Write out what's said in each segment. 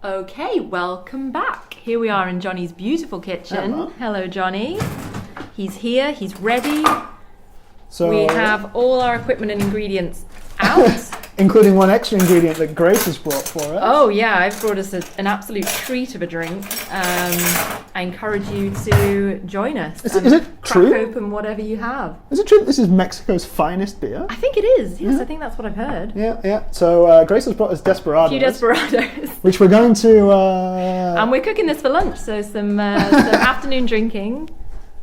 Okay, welcome back. Here we are in Johnny's beautiful kitchen. Hello, Johnny. He's here, he's ready. So we have all our equipment and ingredients out. Including one extra ingredient that Grace has brought for us. Oh yeah, I've brought us an absolute treat of a drink. I encourage you to join us. Is it true? Crack open whatever you have. Is it true that this is Mexico's finest beer? I think it is. Yes, I think that's what I've heard. Yeah. So Grace has brought us Desperados. A few Desperados. Which we're going to... And we're cooking this for lunch, so some afternoon drinking.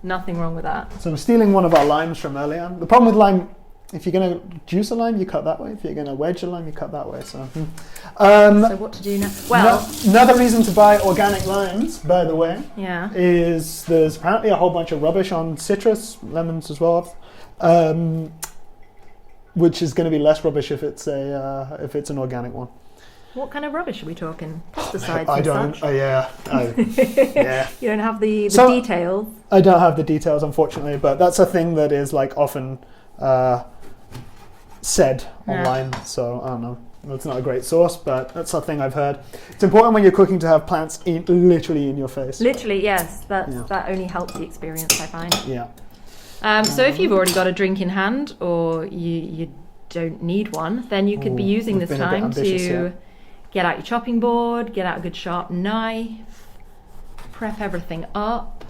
Nothing wrong with that. So we're stealing one of our limes from earlier. The problem with lime... If you're going to juice a lime, you cut that way. If you're going to wedge a lime, you cut that way. So what to do now? Well, another reason to buy organic limes, by the way, yeah, is there's apparently a whole bunch of rubbish on citrus, lemons as well, which is going to be less rubbish if it's an organic one. What kind of rubbish are we talking? Pesticides I and don't. such? Yeah. You don't have the details. I don't have the details, unfortunately, but that's a thing that is like often said online, so I don't know. It's not a great source, but that's a thing I've heard. It's important when you're cooking to have plants literally in your face. Literally, yes. That only helps the experience, I find. Yeah. So if you've already got a drink in hand, or you don't need one, then you could be using this time to get out your chopping board, get out a good sharp knife, prep everything up.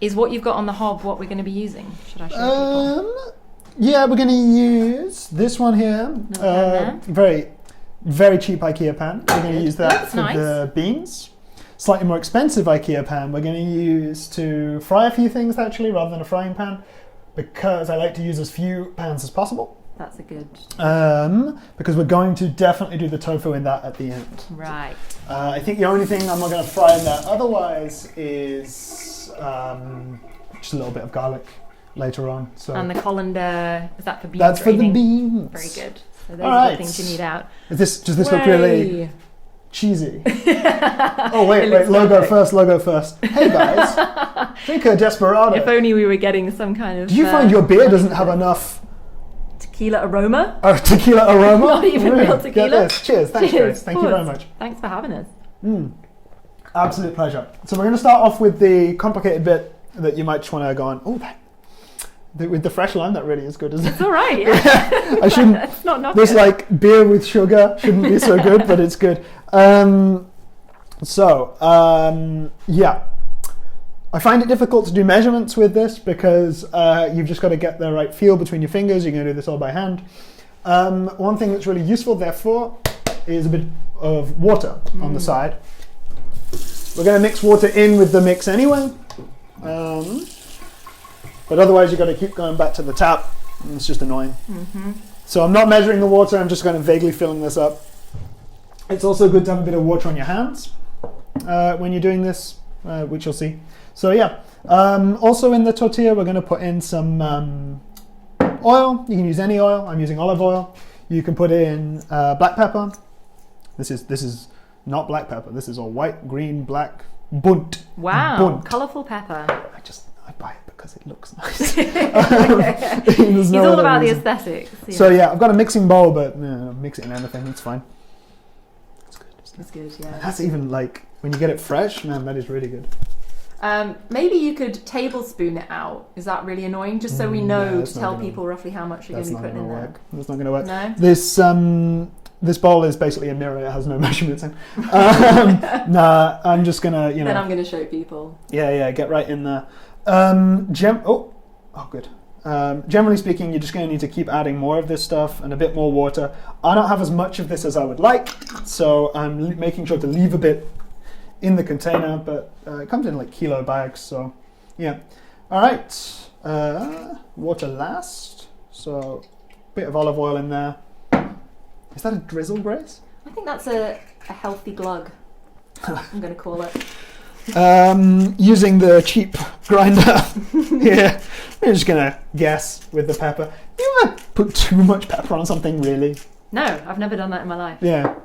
Is what you've got on the hob what we're going to be using? Should I show people? Yeah, we're going to use this one here. Very, very cheap IKEA pan. We're going to use that for the beans. Slightly more expensive IKEA pan we're going to use to fry a few things actually, rather than a frying pan, because I like to use as few pans as possible. That's a good... because we're going to definitely do the tofu in that at the end. Right. I think the only thing I'm not going to fry in that otherwise is just a little bit of garlic later on. So. And the colander, is that for beans? That's for the beans. Very good. So those are the things you need out. Does this look really cheesy? Oh wait, logo first. Hey guys, drink a Desperado. If only we were getting some kind of... Do you find your beer doesn't have enough... Tequila aroma? Oh, tequila aroma? Not even real tequila. Get this. Cheers. Thanks, Grace. Thank you very much. Thanks for having us. Absolute pleasure. So we're going to start off with the complicated bit that you might just want to go on, with the fresh lime, that really is good, isn't it? It's all right, yeah. I shouldn't... It's not knocking. This like beer with sugar shouldn't be so good, but it's good. Yeah. I find it difficult to do measurements with this because you've just got to get the right feel between your fingers. You're going to do this all by hand. One thing that's really useful, therefore, is a bit of water on the side. We're going to mix water in with the mix anyway. But otherwise you've got to keep going back to the tap, and it's just annoying. So I'm not measuring the water, I'm just kind of vaguely filling this up. It's also good to have a bit of water on your hands when you're doing this, which you'll see. So yeah, also in the tortilla we're going to put in some oil. You can use any oil, I'm using olive oil. You can put in black pepper. This is not black pepper, this is all white, green, black, bunt. Wow, bunt. Colourful pepper. I buy it because it looks nice. He's all about the aesthetics. So yeah, I've got a mixing bowl, but mix it in anything, it's fine. It's good, yeah. That's even like, when you get it fresh, man, that is really good. Maybe you could tablespoon it out. Is that really annoying? Just so we know to tell people roughly how much you're going to be putting in there. That's not going to work. No? This bowl is basically a mirror. It has no measurements in. Nah, I'm just going to, Then I'm going to show people. Yeah, get right in there. Good. Generally speaking, you're just going to need to keep adding more of this stuff and a bit more water. I don't have as much of this as I would like, so I'm making sure to leave a bit in the container, but it comes in like kilo bags, so yeah. All right, water last, so a bit of olive oil in there. Is that a drizzle, Grace? I think that's a healthy glug, I'm going to call it. Using the cheap grinder here, I'm just going to guess with the pepper. You might put too much pepper on something, really. No, I've never done that in my life. Yeah.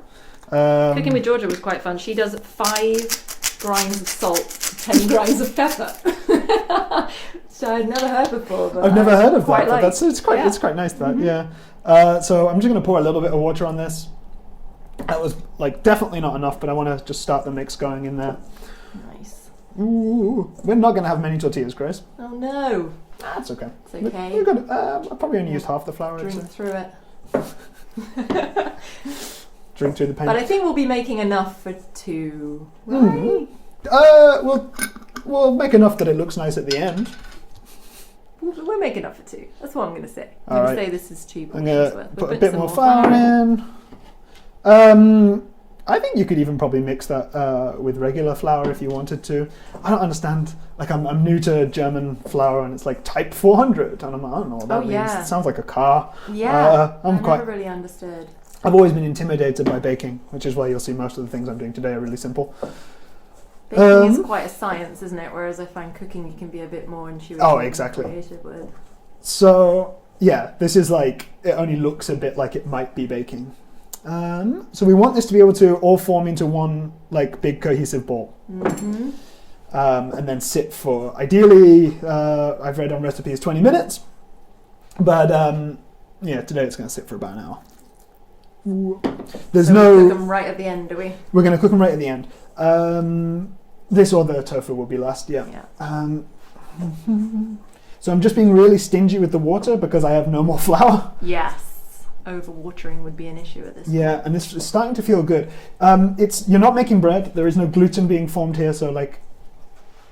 Cooking with Georgia was quite fun. She does 5 grinds of salt, 10 grinds of pepper. So I'd never heard before. But I've never heard of that. Like, but it's quite nice, that, yeah. So I'm just going to pour a little bit of water on this. That was like definitely not enough, but I want to just start the mix going in there. Nice. Ooh, we're not going to have many tortillas, Grace. Oh no. That's okay. It's okay. We're good. I probably only used half the flour. Drink through it. Drink through the pain. But I think we'll be making enough for 2, right? We'll make enough that it looks nice at the end. We'll make enough for 2. That's what I'm going to say. I'm All going right. to say this is 2 I'm portions going to worth. put a bit more flour in. I think you could even probably mix that with regular flour if you wanted to. I don't understand. Like I'm new to German flour, and it's like type 400, and I don't know what that means. It sounds like a car. Yeah, I never really understood. I've always been intimidated by baking, which is why you'll see most of the things I'm doing today are really simple. Baking is quite a science, isn't it? Whereas I find cooking you can be a bit more intuitive. Oh, exactly. And creative with. So yeah, this is like, it only looks a bit like it might be baking. So we want this to be able to all form into one like big cohesive ball. Mm-hmm. And then sit for, ideally, I've read on recipes 20 minutes, but yeah, today it's going to sit for about an hour. There's so no. We cook them right at the end, do we? We're going to cook them right at the end. This or the tofu will be last, yeah. So I'm just being really stingy with the water because I have no more flour. Yes. Overwatering would be an issue at this point. Yeah, and this is starting to feel good. You're not making bread. There is no gluten being formed here, so like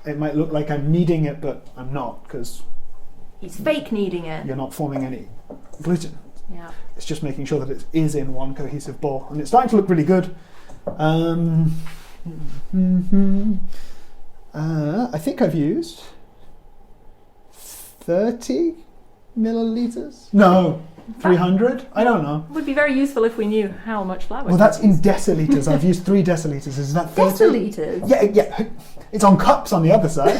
it might look like I'm kneading it, but I'm not, because he's fake kneading it. You're not forming any gluten. Yeah. It's just making sure that it is in one cohesive ball, and it's starting to look really good. I think I've used 30 milliliters. No. 300? I don't know. It would be very useful if we knew how much flour. Well, that's in deciliters. I've used 3 deciliters. Is that 30? Deciliters? Yeah. It's on cups on the other side.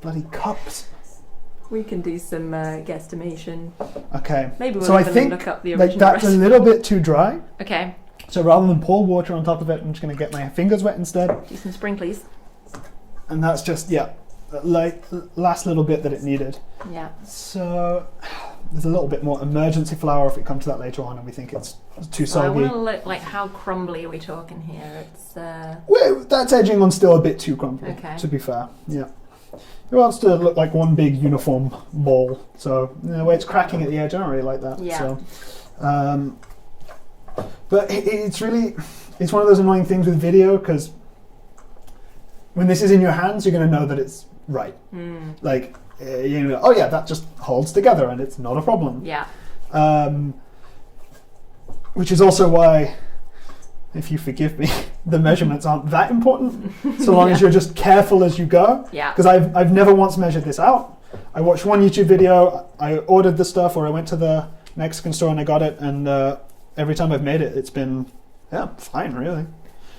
Bloody cups. We can do some guesstimation. Okay. Maybe we'll so even I think look up the original that's recipe. a little bit too dry. Okay. So rather than pour water on top of it, I'm just going to get my fingers wet instead. Do some sprinklers. And that's just, like last little bit that it needed. Yeah. So there's a little bit more emergency flour if we come to that later on and we think it's too soggy. I want to look like, how crumbly are we talking here? It's Well, that's edging on still a bit too crumbly, okay. To be fair. Yeah. It wants to look like one big uniform ball. So the way it's cracking at the edge, I don't really like that. Yeah. So, but it's one of those annoying things with video, because when this is in your hands, you're going to know that it's right. Like, you know, oh yeah, that just holds together and it's not a problem. Yeah. Which is also why, if you forgive me, the measurements aren't that important, so long as you're just careful as you go. Yeah. Because I've never once measured this out. I watched one YouTube video, I ordered the stuff, or I went to the Mexican store and I got it, and every time I've made it, it's been, fine, really.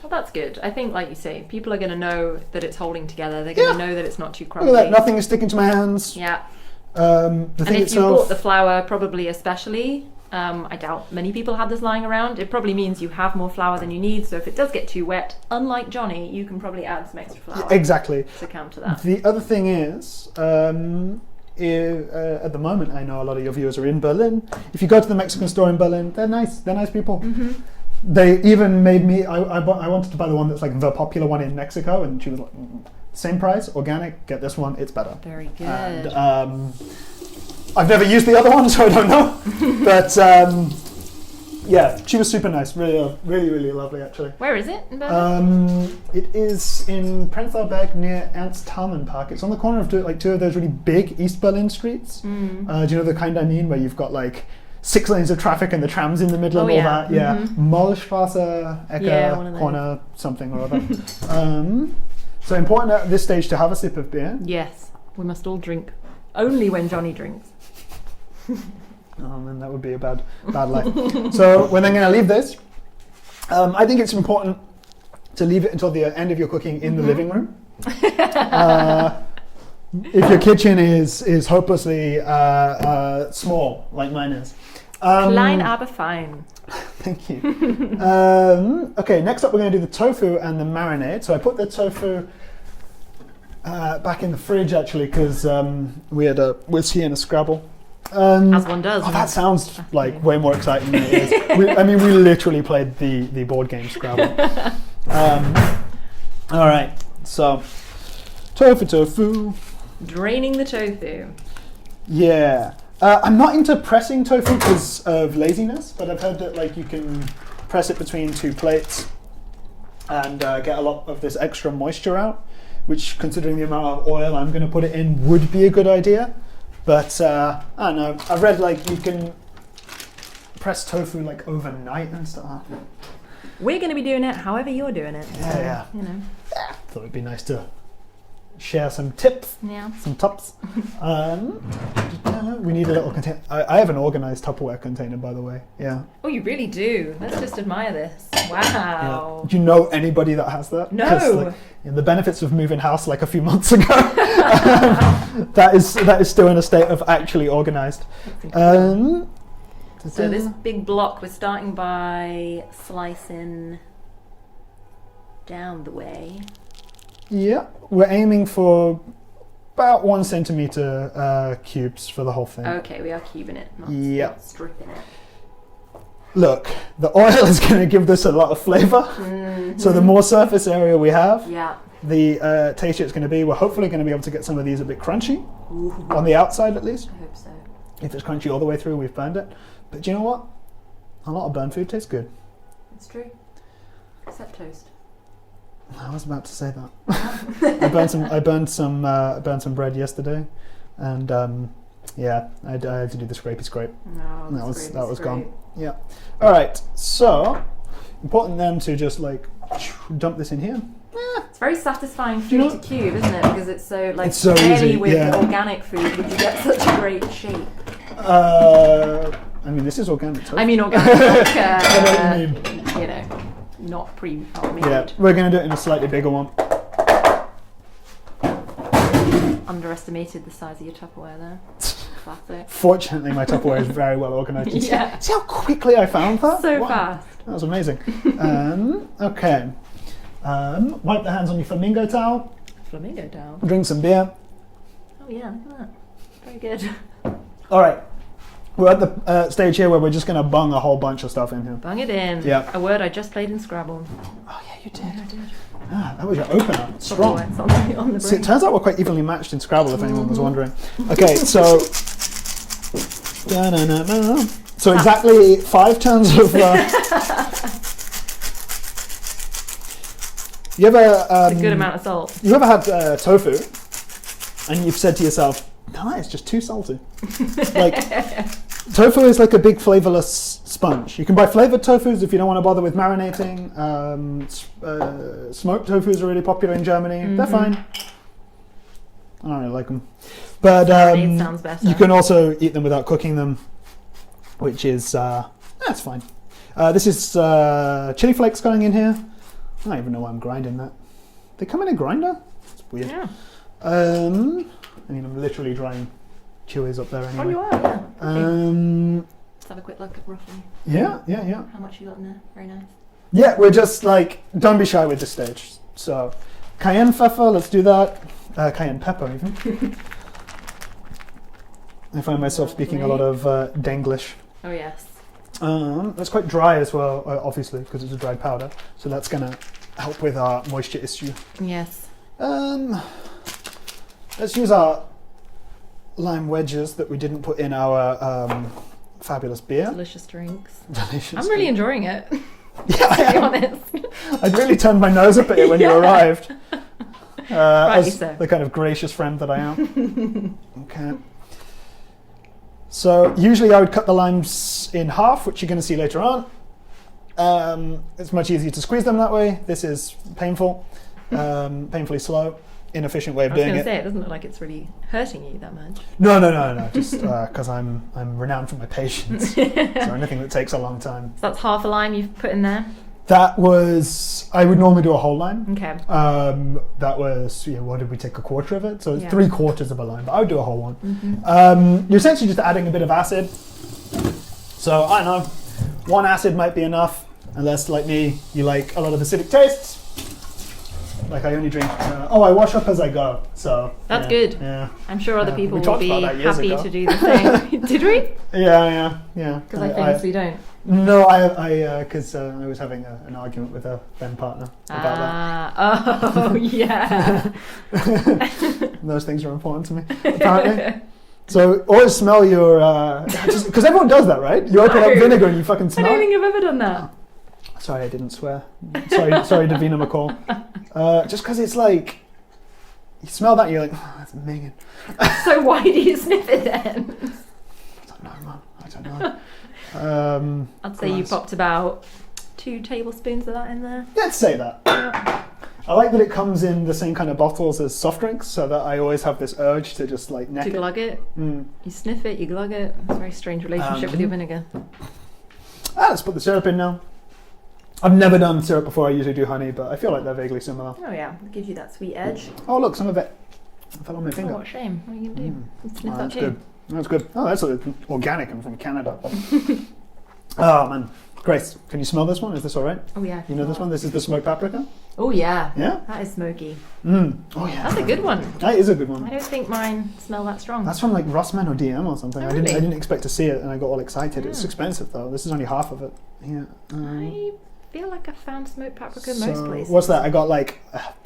Well, that's good. I think, like you say, people are going to know that it's holding together. They're going to know that it's not too crumbly. Look at that, nothing is sticking to my hands. Yeah. The and thing if itself, you bought the flour, probably especially, I doubt many people have this lying around. It probably means you have more flour than you need. So if it does get too wet, unlike Johnny, you can probably add some extra flour. Exactly. To counter that. The other thing is, at the moment, I know a lot of your viewers are in Berlin. If you go to the Mexican store in Berlin, they're nice. They're nice people. Mm-hmm. They even made me. I wanted to buy the one that's like the popular one in Mexico, and she was like, same price, organic. Get this one. It's better. Very good. And I've never used the other one, so I don't know. But yeah, she was super nice. Really, really, really lovely, actually. Where is it in Berlin? It is in Prenzlauer Berg near Ernst Thälmann Park. It's on the corner of two of those really big East Berlin streets. Do you know the kind I mean, where you've got like 6 lanes of traffic and the tram's in the middle of all that? Yeah. Mollstraße, Ecke, corner, something or other. So important at this stage to have a sip of beer. Yes, we must all drink. Only when Johnny drinks. Oh man, that would be a bad life. So we're then going to leave this. I think it's important to leave it until the end of your cooking in the living room. If your kitchen is hopelessly small, like mine is. Klein aber fein. Thank you. Okay, next up we're going to do the tofu and the marinade. So I put the tofu back in the fridge actually because we had a whiskey and a Scrabble. As one does. Oh, that sounds like way more exciting than it is. We literally played the board game Scrabble. All right, so tofu. Draining the tofu. Yeah. I'm not into pressing tofu because of laziness, but I've heard that like you can press it between 2 plates and get a lot of this extra moisture out, which, considering the amount of oil I'm going to put it in, would be a good idea. But I don't know. I've read like you can press tofu like overnight and stuff. We're going to be doing it however you're doing it. Yeah, so, yeah. You know. Thought it'd be nice to share some tips, some tops. We need a little container. I have an organized Tupperware container, by the way. Yeah. Oh, you really do. Let's just admire this. Wow. Yeah. Do you know anybody that has that? No. Like, the benefits of moving house like a few months ago. That is still in a state of actually organized. So this big block, we're starting by slicing down the way. Yeah, we're aiming for about 1 centimeter cubes for the whole thing. Okay, we are cubing it, not stripping it. Look, the oil is going to give this a lot of flavor. Mm-hmm. So the more surface area we have, the tastier it's going to be. We're hopefully going to be able to get some of these a bit crunchy, on the outside at least. I hope so. If it's crunchy all the way through, we've burned it. But do you know what? A lot of burnt food tastes good. It's true. Except toast. I was about to say that. I burned some bread yesterday, and I had to do the scrapey scrape. No, that was gone. Yeah. All right. So important then to just like dump this in here. It's very satisfying food to cube, isn't it? Because it's so like it's so easy. With organic food, would you get such a great shape? I mean, this is organic tofu. I mean, organic. I know what you mean. You know, not pre-made. Yeah, we're going to do it in a slightly bigger one. Underestimated the size of your Tupperware there. Classic. Fortunately, my Tupperware is very well organised. Yeah. See how quickly I found that? So fast. That was amazing. Okay. Wipe the hands on your flamingo towel. Flamingo towel? Drink some beer. Oh yeah, look at that. Very good. All right. We're at the stage here where we're just going to bung a whole bunch of stuff in here. Bung it in. Yeah. A word I just played in Scrabble. Oh yeah, you did. Yeah, I did. That was your opener. Strong. On the See, it turns out we're quite evenly matched in Scrabble, if anyone was wondering. Okay, so... So exactly 5 turns of... You ever... a good amount of salt. You ever had tofu, and you've said to yourself, no, it's just too salty. Like, tofu is like a big flavorless sponge. You can buy flavored tofus if you don't want to bother with marinating. Smoked tofus are really popular in Germany. Mm-hmm. They're fine. I don't really like them. But sounds better. You can also eat them without cooking them, which is, that's fine. This is chili flakes going in here. I don't even know why I'm grinding that. They come in a grinder? It's weird. Yeah. I mean, I'm literally drying chilies up there anyway. Oh, you are, yeah. Okay. Let's have a quick look at roughly. Yeah. How much you got in there? Very nice. Yeah, we're just like, don't be shy with this stage. So, cayenne pepper, let's do that. Cayenne pepper, even. I find myself speaking a lot of Denglish. Oh, yes. It's quite dry as well, obviously, because it's a dried powder. So that's going to help with our moisture issue. Yes. Let's use our lime wedges that we didn't put in our fabulous beer. Delicious drinks. Delicious. I'm really enjoying it. Yeah, to be honest. I'd really turned my nose up at it when you arrived. As so. the kind of gracious friend that I am. Okay. So usually I would cut the limes in half, which you're going to see later on. It's much easier to squeeze them that way. This is painful, painfully slow, inefficient way of doing it. I was going to say, it doesn't look like it's really hurting you that much. No. Just because I'm renowned for my patience. So anything that takes a long time. So that's half a lime you've put in there? That was, I would normally do a whole lime. Okay. That was, what did we take, a quarter of it? So it's 3/4 of a lime, but I would do a whole one. Mm-hmm. You're essentially just adding a bit of acid. So I don't know, 1 acid might be enough, unless like me, you like a lot of acidic tastes. Like I only drink. I wash up as I go. So that's good. Yeah. I'm sure other people We will be happy to do the same. Did we? Yeah. Because I famously don't. No, because I was having an argument with a then partner about that. Oh, yeah. Those things are important to me, apparently. So always smell your, because everyone does that, right? You open up vinegar and you fucking smell I don't think I've ever done that. Sorry, I didn't swear. Sorry, Davina McCall. Just because it's like, you smell that and you're like, oh, that's Megan. So why do you sniff it then? I don't know, man. I don't know. I'd say you popped about 2 tablespoons of that in there. Let's say that. Yeah. I like that it comes in the same kind of bottles as soft drinks, so that I always have this urge to just like neck to glug it. You sniff it, you glug it. It's a very strange relationship with your vinegar. Let's put the syrup in now. I've never done syrup before. I usually do honey, but I feel like they're vaguely similar. Oh yeah, it gives you that sweet edge. Oh look, some of it fell on my finger. Oh, what a shame. What are you going to do? Sniff that That's too. good. That's good. Oh, that's organic and from Canada. Oh man. Grace, can you smell this one? Is this all right? Oh yeah. You know this one? This is the smoked paprika? Oh yeah. Yeah? That is smoky. Oh yeah. That's a good one. That is a good one. I don't think mine smell that strong. That's from like Rossmann or DM or something. Oh, I really? didn't expect to see it and I got all excited. Yeah. It's expensive though. This is only half of it. Yeah. I feel like I found smoked paprika in most places. What's that? I got like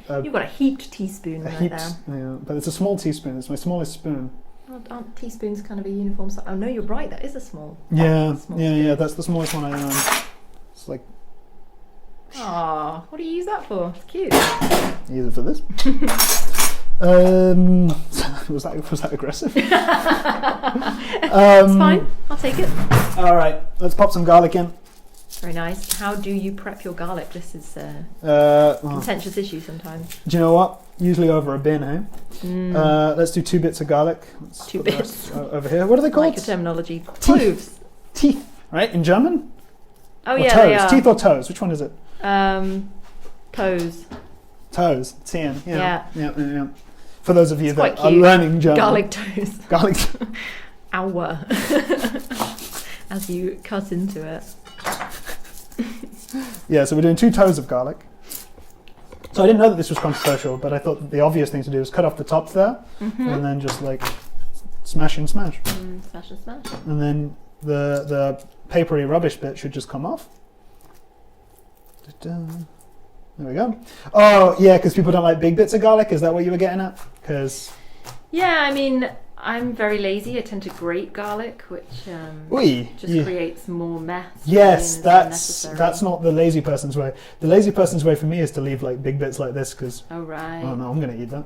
You've got a heaped teaspoon right there. Yeah, but it's a small teaspoon. It's my smallest spoon. Well, aren't teaspoons kind of a uniform size? Oh no, you're right. That is a small. Yeah, small yeah. That's the smallest one I own. It's like. Aw, what do you use that for? It's cute. Use it for this. Was that aggressive? It's fine. I'll take it. All right, let's pop some garlic in. Very nice. How do you prep your garlic? This is a contentious issue sometimes. Do you know what? Usually over a bin, eh? Let's do 2 bits of garlic. Let's 2 put the bits. rest over here. What are they called? Like your terminology. Cloves. Teeth, right? In German? Oh Or yeah, toes. they are. Teeth or toes? Which one is it? Toes. Toes. Tien. Yeah. Yeah. For those of you It's that quite are cute. learning German. Garlic toes. Garlic. Hour. As you cut into it. Yeah, so we're doing 2 toes of garlic. So I didn't know that this was controversial, but I thought that the obvious thing to do is cut off the top there, and then just like smash and smash. Smash and smash. And then the papery rubbish bit should just come off. There we go. Oh, yeah, because people don't like big bits of garlic. Is that what you were getting at? Because Yeah, I mean, I'm very lazy. I tend to grate garlic, which creates more mess. Yes, than that's necessary. not the lazy person's way. The lazy person's way for me is to leave like big bits like this because Oh right. oh no, I'm gonna eat that.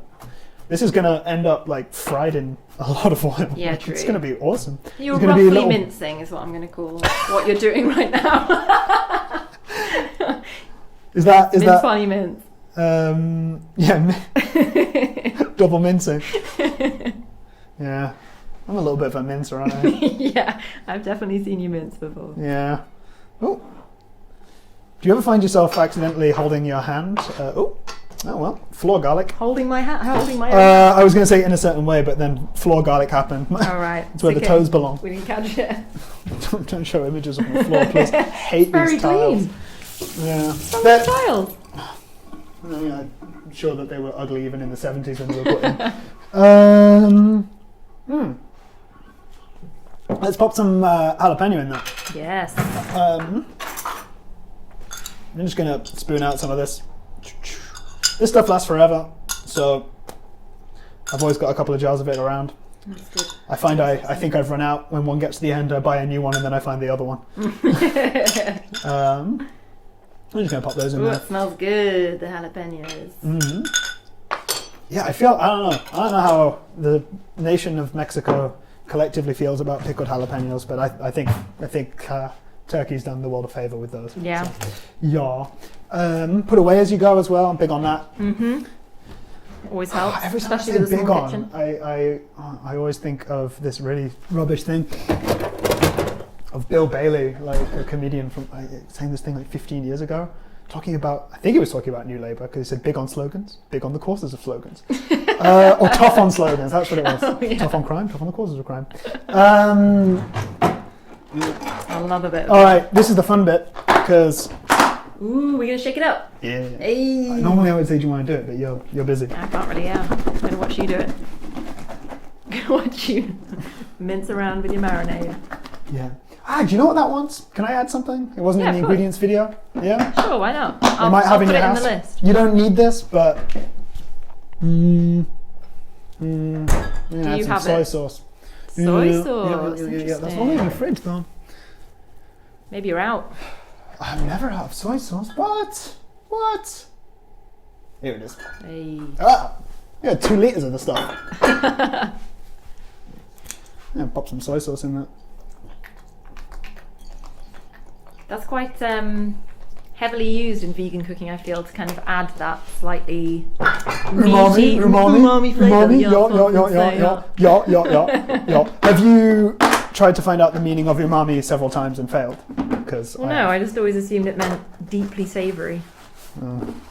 This is gonna end up like fried in a lot of oil. Yeah, Like, true. It's gonna be awesome. You're It's gonna be a roughly little- mincing, is what I'm going to call what you're doing right now. Is that funny mince? double mincing? Yeah, I'm a little bit of a mincer, aren't I? Yeah, I've definitely seen you mince before. Yeah. Oh. Do you ever find yourself accidentally holding your hand? Oh well, floor garlic. Holding my hand. I was going to say in a certain way, but then floor garlic happened. All right. It's where the toes belong. We didn't catch it. Don't show images on the floor, please. I hate Very these tiles. clean. Yeah. Some of the tiles. Yeah, I'm sure that they were ugly even in the 70s when they were put in. Let's pop some jalapeno in there. Yes. I'm just going to spoon out some of this. This stuff lasts forever, so I've always got a couple of jars of it around. That's good. I find I think I've run out. When one gets to the end, I buy a new one and then I find the other one. I'm just going to pop those in Ooh, there. it smells good, the jalapenos. Yeah, I don't know how the nation of Mexico collectively feels about pickled jalapenos, but I think Turkey's done the world a favor with those. Yeah. So, yeah. Put away as you go as well. I'm big on that. Always helps, Every time I especially say with a big small on, kitchen. I always think of this really rubbish thing of Bill Bailey, like a comedian from saying this thing like 15 years ago, talking about, I think he was talking about New Labour because he said big on slogans, big on the causes of slogans, or tough on slogans. That's what it was. Oh, yeah. Tough on crime, tough on the causes of crime. I love a bit. All right, this is the fun bit because Ooh, we're gonna shake it up. Yeah. Hey. Normally I would say, do you want to do it? But you're busy. I can't really, I'm gonna watch you do it. Gonna watch you mince around with your marinade. Yeah. Do you know what that was? Can I add something? It wasn't in the ingredients video. Yeah? Sure, why not? I'll put it in the list. You don't need this, but... Do you have soy sauce. Soy sauce. Yeah, that's only in the fridge though. Maybe you're out. I've never had soy sauce. What? Here it is. Hey. Yeah, 2 liters of the stuff. Yeah, pop some soy sauce in there. That's quite heavily used in vegan cooking, I feel, to kind of add that slightly umami flavour. Yeah. Have you tried to find out the meaning of umami several times and failed? I just always assumed it meant deeply savoury.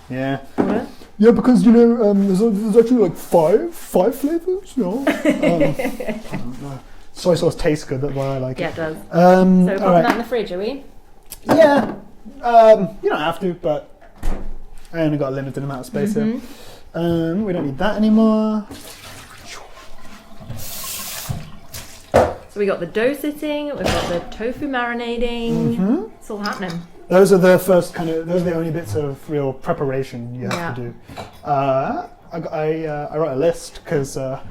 Yeah. What? Yeah, because there's actually like five flavors. I don't know. Soy sauce tastes good. That's why I like it. Yeah, it does. So we're popping that in the fridge, are we? Yeah. You don't have to, but I only got a limited amount of space here. We don't need that anymore. So we got the dough sitting, we've got the tofu marinating. It's all happening. Those are the those are the only bits of real preparation you have to do. I wrote a list because I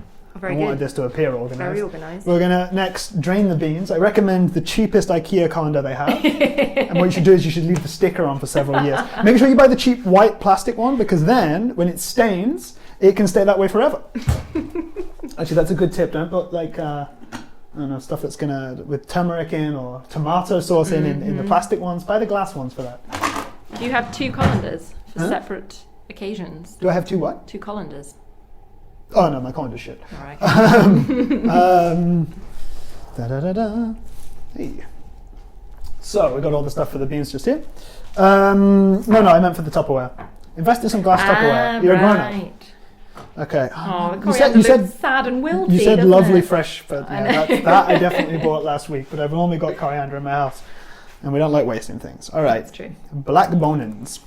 wanted this to appear organised. Very organised. We're going to next drain the beans. I recommend the cheapest IKEA colander they have. And what you should do is you should leave the sticker on for several years. Make sure you buy the cheap white plastic one, because then when it stains, it can stay that way forever. Actually, that's a good tip. Don't put I don't know, stuff that's with turmeric in or tomato sauce in the plastic ones. Buy the glass ones for that. Do you have 2 colanders for separate occasions? Do I have 2 what? 2 colanders. Oh no, my colander's shit. All right. Hey. So we got all the stuff for the beans just here. No, I meant for the Tupperware. Invest in some glass Tupperware. You're a grown-up. Okay. Oh, you said sad and wilty. You said lovely it? fresh, but yeah, that I definitely bought last week. But I've only got coriander in my house, and we don't like wasting things. All right. That's true. Black bonins.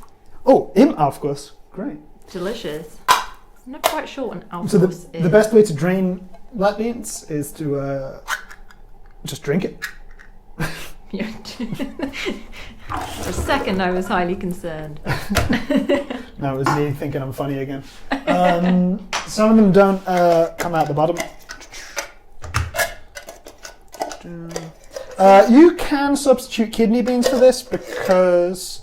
Oh, im Aufguss. Great. Delicious. I'm not quite sure what an Aufguss is. So the best way to drain black beans is to just drink it. For a second, I was highly concerned. No, it was me thinking I'm funny again. Some of them don't come out the bottom. You can substitute kidney beans for this, because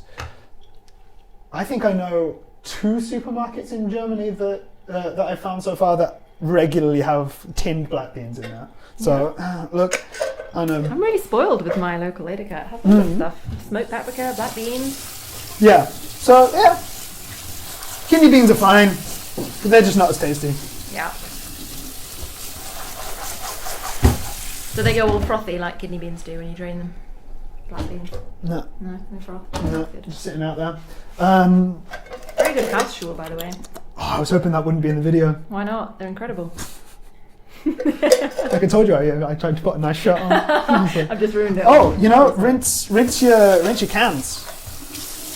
I think I know 2 supermarkets in Germany that I found so far that regularly have tinned black beans in there. So look, I know. I'm really spoiled with my local Edeka. It has lots of stuff. Smoked paprika, black beans. Yeah. So yeah, kidney beans are fine, but they're just not as tasty. Yeah. Do they go all frothy like kidney beans do when you drain them? Black beans? No. No froth. No, Good. just sitting out there. Very good Karlsruhe, by the way. I was hoping that wouldn't be in the video. Why not? They're incredible. Like I told you, I tried to put a nice shot on. I've just ruined it. Oh, rinse your cans.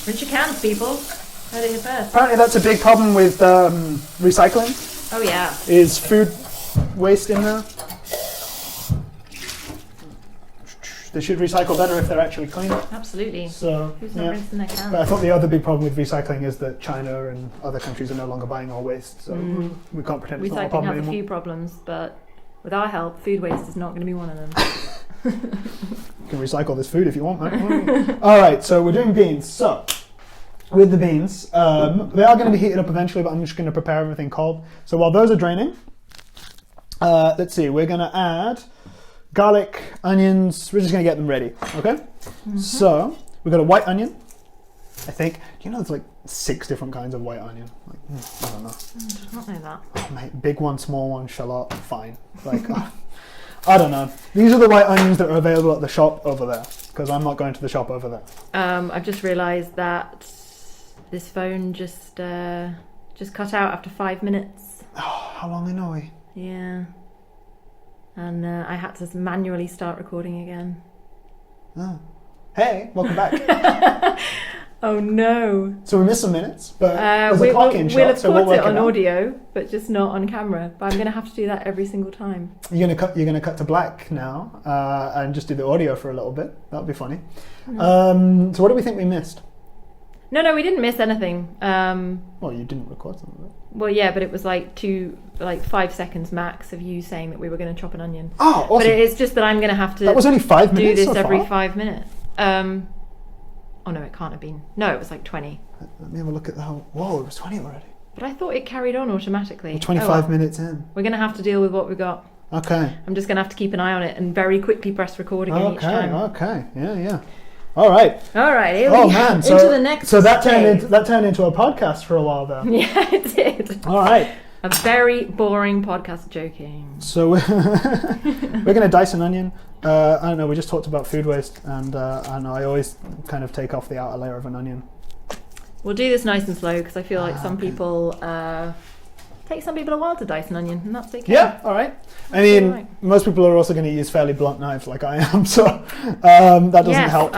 Rinse your cans, people. Heard it here first. Apparently, that's a big problem with recycling. Oh yeah. Is food waste in there? They should recycle better if they're actually clean. Absolutely. So, who's not rinsing their cans? But I thought the other big problem with recycling is that China and other countries are no longer buying our waste, so we can't pretend it's not a problem Recycling has anymore. a few problems, but with our help, food waste is not going to be one of them. You can recycle this food if you want, mate. All right, so we're doing beans. So, with the beans, they are going to be heated up eventually, but I'm just going to prepare everything cold. So while those are draining, let's see, we're going to add garlic, onions. We're just going to get them ready, okay? So we've got a white onion, I think. Do you know there's like 6 different kinds of white onion? Like, I don't know. I did not know that. Oh, mate, big one, small one, shallot, fine. Like, I don't know. These are the white onions that are available at the shop over there, because I'm not going to the shop over there. I've just realised that this phone just cut out after 5 minutes. Oh, how long in are we? Yeah. And I had to manually start recording again. Oh. Hey, welcome back. Oh no. So we missed some minutes, but there's a clock in shot, we'll have so we'll caught work it on out. audio, but just not on camera. But I'm going to have to do that every single time. You're gonna cut to black now and just do the audio for a little bit. That'll be funny. So what do we think we missed? No, we didn't miss anything. Well, you didn't record some of it. Well, yeah, but it was like 5 seconds max of you saying that we were going to chop an onion. Oh, awesome. But it's just that I'm going to have to That was only 5 minutes do this so every far? 5 minutes. Oh no, it can't have been. No, it was like 20. Let me have a look at the whole... Whoa, it was 20 already. But I thought it carried on automatically. We're 25 minutes in. We're going to have to deal with what we've got. Okay. I'm just going to have to keep an eye on it and very quickly press record again each time. Okay. Yeah. All right. Here we go. Man. Into the next So that stage. turned into a podcast for a while there. Yeah, it did. All right. A very boring podcast joking. So we're going to dice an onion. I don't know, we just talked about food waste, and I know I always kind of take off the outer layer of an onion. We'll do this nice and slow because I feel like some people take some people a while to dice an onion, and that's okay. Yeah, all right. I mean, most people are also going to use fairly blunt knives like I am, so that doesn't help.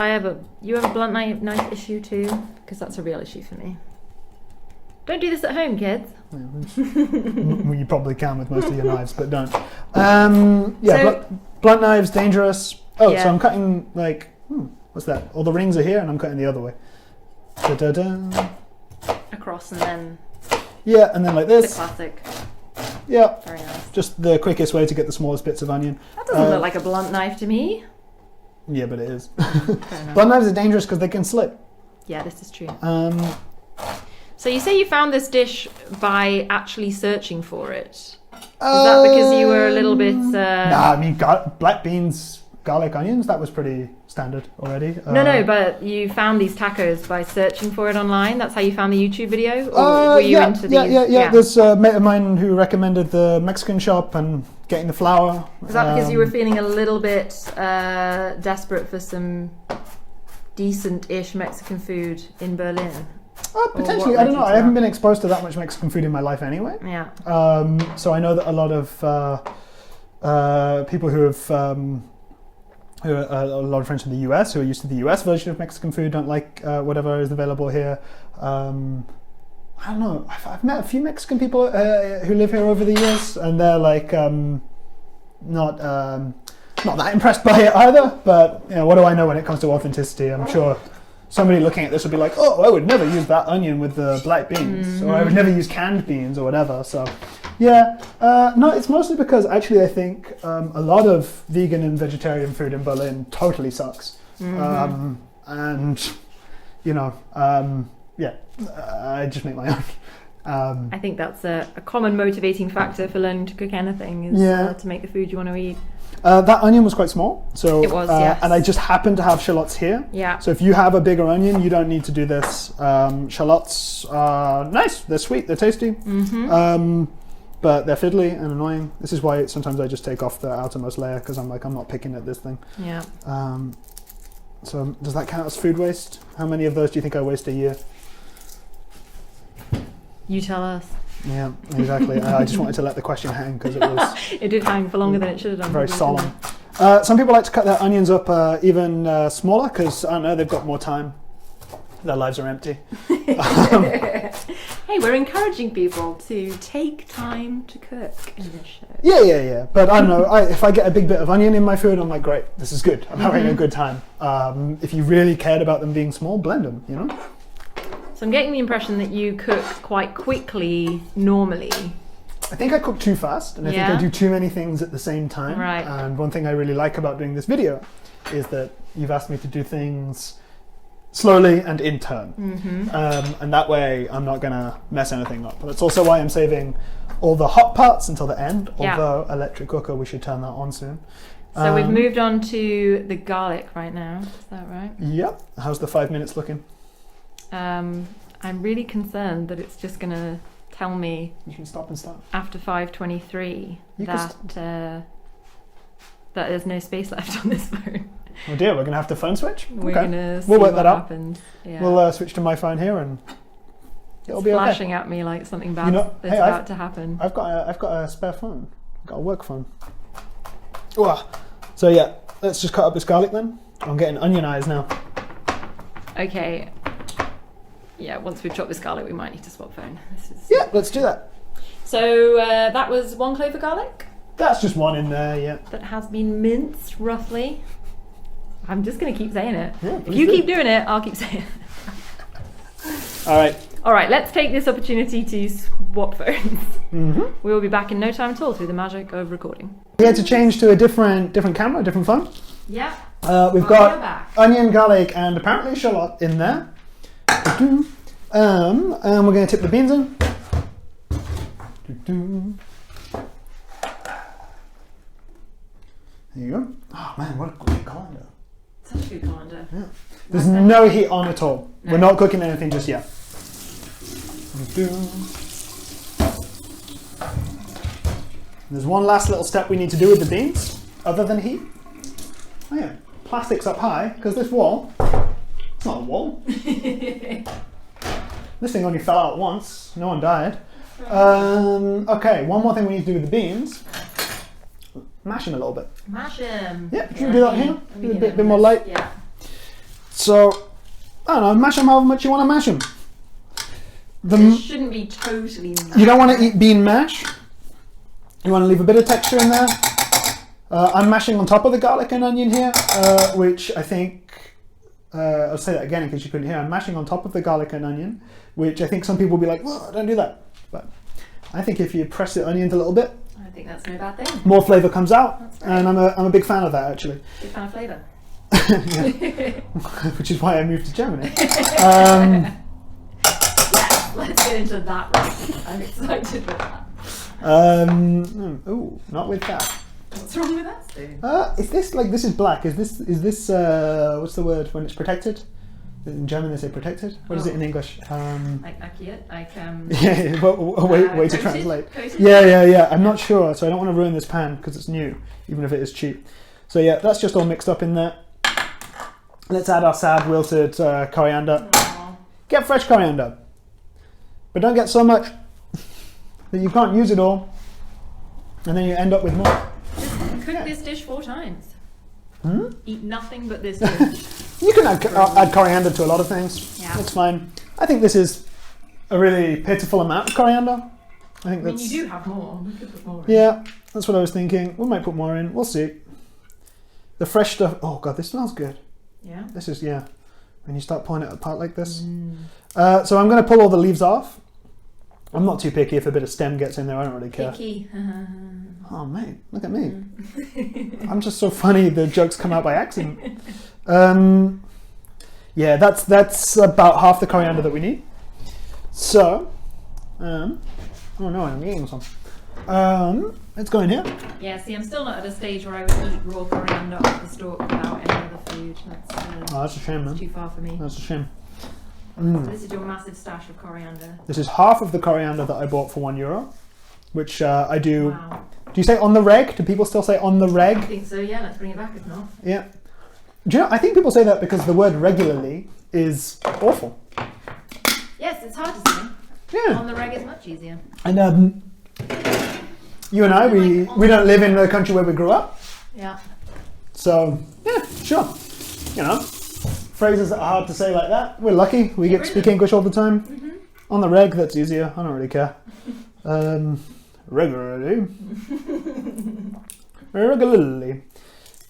You have a blunt knife issue too, because that's a real issue for me. Don't do this at home, kids. You probably can with most of your knives, but don't. Blunt knives, dangerous. Oh, so I'm cutting like, what's that? All the rings are here and I'm cutting the other way. Da-da-da. Across and then... Yeah, and then like this. The classic. Yeah. Very nice. Just the quickest way to get the smallest bits of onion. That doesn't look like a blunt knife to me. Yeah, but it is. Blunt knives are dangerous because they can slip. Yeah, this is true. So you say you found this dish by actually searching for it. Is that because you were a little bit... Nah, I mean, black beans, garlic, onions, that was pretty standard already. No, but you found these tacos by searching for it online? That's how you found the YouTube video? Or were you into these? Yeah. There's a mate of mine who recommended the Mexican shop and getting the flour. Is that because you were feeling a little bit desperate for some decent-ish Mexican food in Berlin? Potentially, I don't know. I haven't been exposed to that much Mexican food in my life anyway. Yeah. So I know that a lot of people who are a lot of friends from the US who are used to the US version of Mexican food don't like whatever is available here. I don't know. I've met a few Mexican people who live here over the years, and they're like not that impressed by it either. But you know, what do I know when it comes to authenticity? I'm sure somebody looking at this would be like, oh, I would never use that onion with the black beans, or I would never use canned beans or whatever. So, yeah, no, it's mostly because actually I think a lot of vegan and vegetarian food in Berlin totally sucks. And, you know, I just make my own. I think that's a common motivating factor for learning to cook anything is to make the food you want to eat. That onion was quite small, so it was, yes. And I just happened to have shallots here. Yeah. So if you have a bigger onion, you don't need to do this. Shallots are nice, they're sweet, they're tasty, but they're fiddly and annoying. This is why sometimes I just take off the outermost layer because I'm not picking at this thing. Yeah. So does that count as food waste? How many of those do you think I waste a year? You tell us. Yeah, exactly. I just wanted to let the question hang because it was... It did hang for longer than it should have done. Very solemn. Some people like to cut their onions up even smaller because, I don't know, they've got more time. Their lives are empty. Hey, we're encouraging people to take time to cook in this show. Yeah. But I don't know, if I get a big bit of onion in my food, I'm like, great, this is good. I'm having a good time. If you really cared about them being small, blend them, you know? So I'm getting the impression that you cook quite quickly normally. I think I cook too fast, and I think I do too many things at the same time. Right. And one thing I really like about doing this video is that you've asked me to do things slowly and in turn. And that way I'm not going to mess anything up. But that's also why I'm saving all the hot parts until the end, although electric cooker, we should turn that on soon. So we've moved on to the garlic right now, is that right? Yep. How's the 5 minutes looking? I'm really concerned that it's just going to tell me you can stop and start after 5:23 that there's no space left on this phone. Oh dear, we're going to have to phone switch? We're going to see we'll work what that out. happens. Yeah. We'll switch to my phone here and it'll be flashing okay. at me like something bad is about to happen. I've got a spare phone. I've got a work phone. Ooh. So yeah, let's just cut up this garlic then. I'm getting onion eyes now. Okay. Yeah, once we've chopped this garlic, we might need to swap phone. Yeah, let's do that. So that was 1 clove of garlic. That's just one in there, yeah. That has been minced, roughly. I'm just going to keep saying it. Yeah, if you keep doing it, I'll keep saying it. All right, let's take this opportunity to swap phones. We will be back in no time at all through the magic of recording. We had to change to a different camera, a different phone. Yeah. We've got onion, garlic, and apparently shallot in there. And we're going to tip the beans in. There you go. Oh man, what a great colander. Such a good colander. Yeah. There's no heat on at all. No. We're not cooking anything just yet. There's one last little step we need to do with the beans, other than heat. Oh yeah, plastic's up high, because this wall, it's not a wall. This thing only fell out once, no one died. Okay, one more thing we need to do with the beans. Mash them a little bit. Mash them. Yeah, can you do that here? Do a bit more light. Yeah. So, I don't know, mash them however much you want to mash them. It shouldn't be totally mashed. You don't want to eat bean mash. You want to leave a bit of texture in there. I'm mashing on top of the garlic and onion here, which I think, I'll say that again in case you couldn't hear. I'm mashing on top of the garlic and onion, which I think some people will be like, well, don't do that. But I think if you press the onions a little bit, I think that's no bad thing. More flavour comes out, and I'm a big fan of that actually. Big fan of flavour. Which is why I moved to Germany. Yeah, let's get into that recipe. I'm excited with that. Oh, not with that. What's wrong with that, Stu? Is this like, this is black? Is this what's the word when it's protected? In German they say protected. What is it in English? Like yeah, way to coated? translate. Coated? Yeah. I'm not sure, so I don't want to ruin this pan because it's new, even if it is cheap. So yeah, that's just all mixed up in there. Let's add our sad wilted coriander. Aww. Get fresh coriander, but don't get so much that you can't use it all, and then you end up with more. Just cook this dish 4 times. Eat nothing but this dish. You can add coriander to a lot of things. Yeah. That's fine. I think this is a really pitiful amount of coriander. I mean, you do have more. We could put more in. Yeah, that's what I was thinking. We might put more in. We'll see. The fresh stuff. Oh god, this smells good. Yeah. This is, yeah. When you start pulling it apart like this. So I'm going to pull all the leaves off. I'm not too picky. If a bit of stem gets in there, I don't really care. Picky. Oh mate, look at me. I'm just so funny. The jokes come out by accident. Yeah, that's about half the coriander that we need. So, oh no, I'm eating some. Let's go in here. Yeah, see, I'm still not at a stage where I would eat raw coriander off the stalk without any other food. That's a shame, man. Too far for me. That's a shame. So this is your massive stash of coriander. This is half of the coriander that I bought for €1, which I do. Wow. Do you say on the reg? Do people still say on the reg? I think so, yeah. Let's bring it back if not. Yeah. Do you know, I think people say that because the word regularly is awful. Yes, it's hard to say. Yeah. On the reg is much easier. And you and I, we don't live in the country where we grew up. Yeah. So, yeah, sure. You know, phrases that are hard to say like that. We're lucky. We get to speak English all the time. On the reg, that's easier. I don't really care. Regularly. Regularly.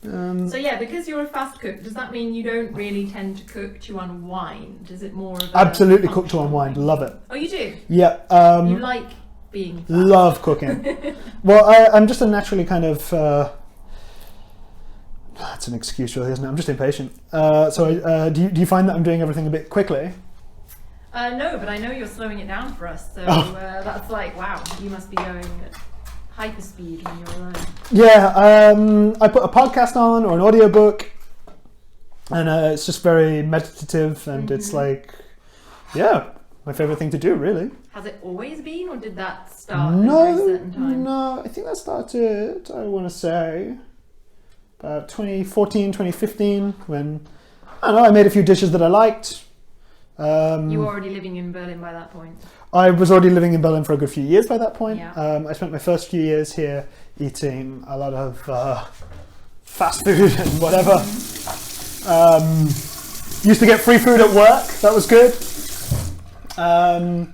So yeah, because you're a fast cook, does that mean you don't really tend to cook to unwind? Is it more of a absolutely cook to unwind? Love it. Oh, you do? Yeah. You like being fast. Love cooking. Well, I'm just a naturally kind of that's an excuse really, isn't it? I'm just impatient. So do you find that I'm doing everything a bit quickly? No, but I know you're slowing it down for us, so that's like, wow, you must be going at hyper speed when you're alone. Yeah, I put a podcast on or an audiobook, and it's just very meditative, and it's like, yeah, my favourite thing to do, really. Has it always been, or did that start at a very certain time? No, I think that started, I want to say, about 2014, 2015, when, I don't know, I made a few dishes that I liked. You were already living in Berlin by that point? I was already living in Berlin for a good few years by that point. Yeah. I spent my first few years here eating a lot of fast food and whatever. Used to get free food at work, that was good. That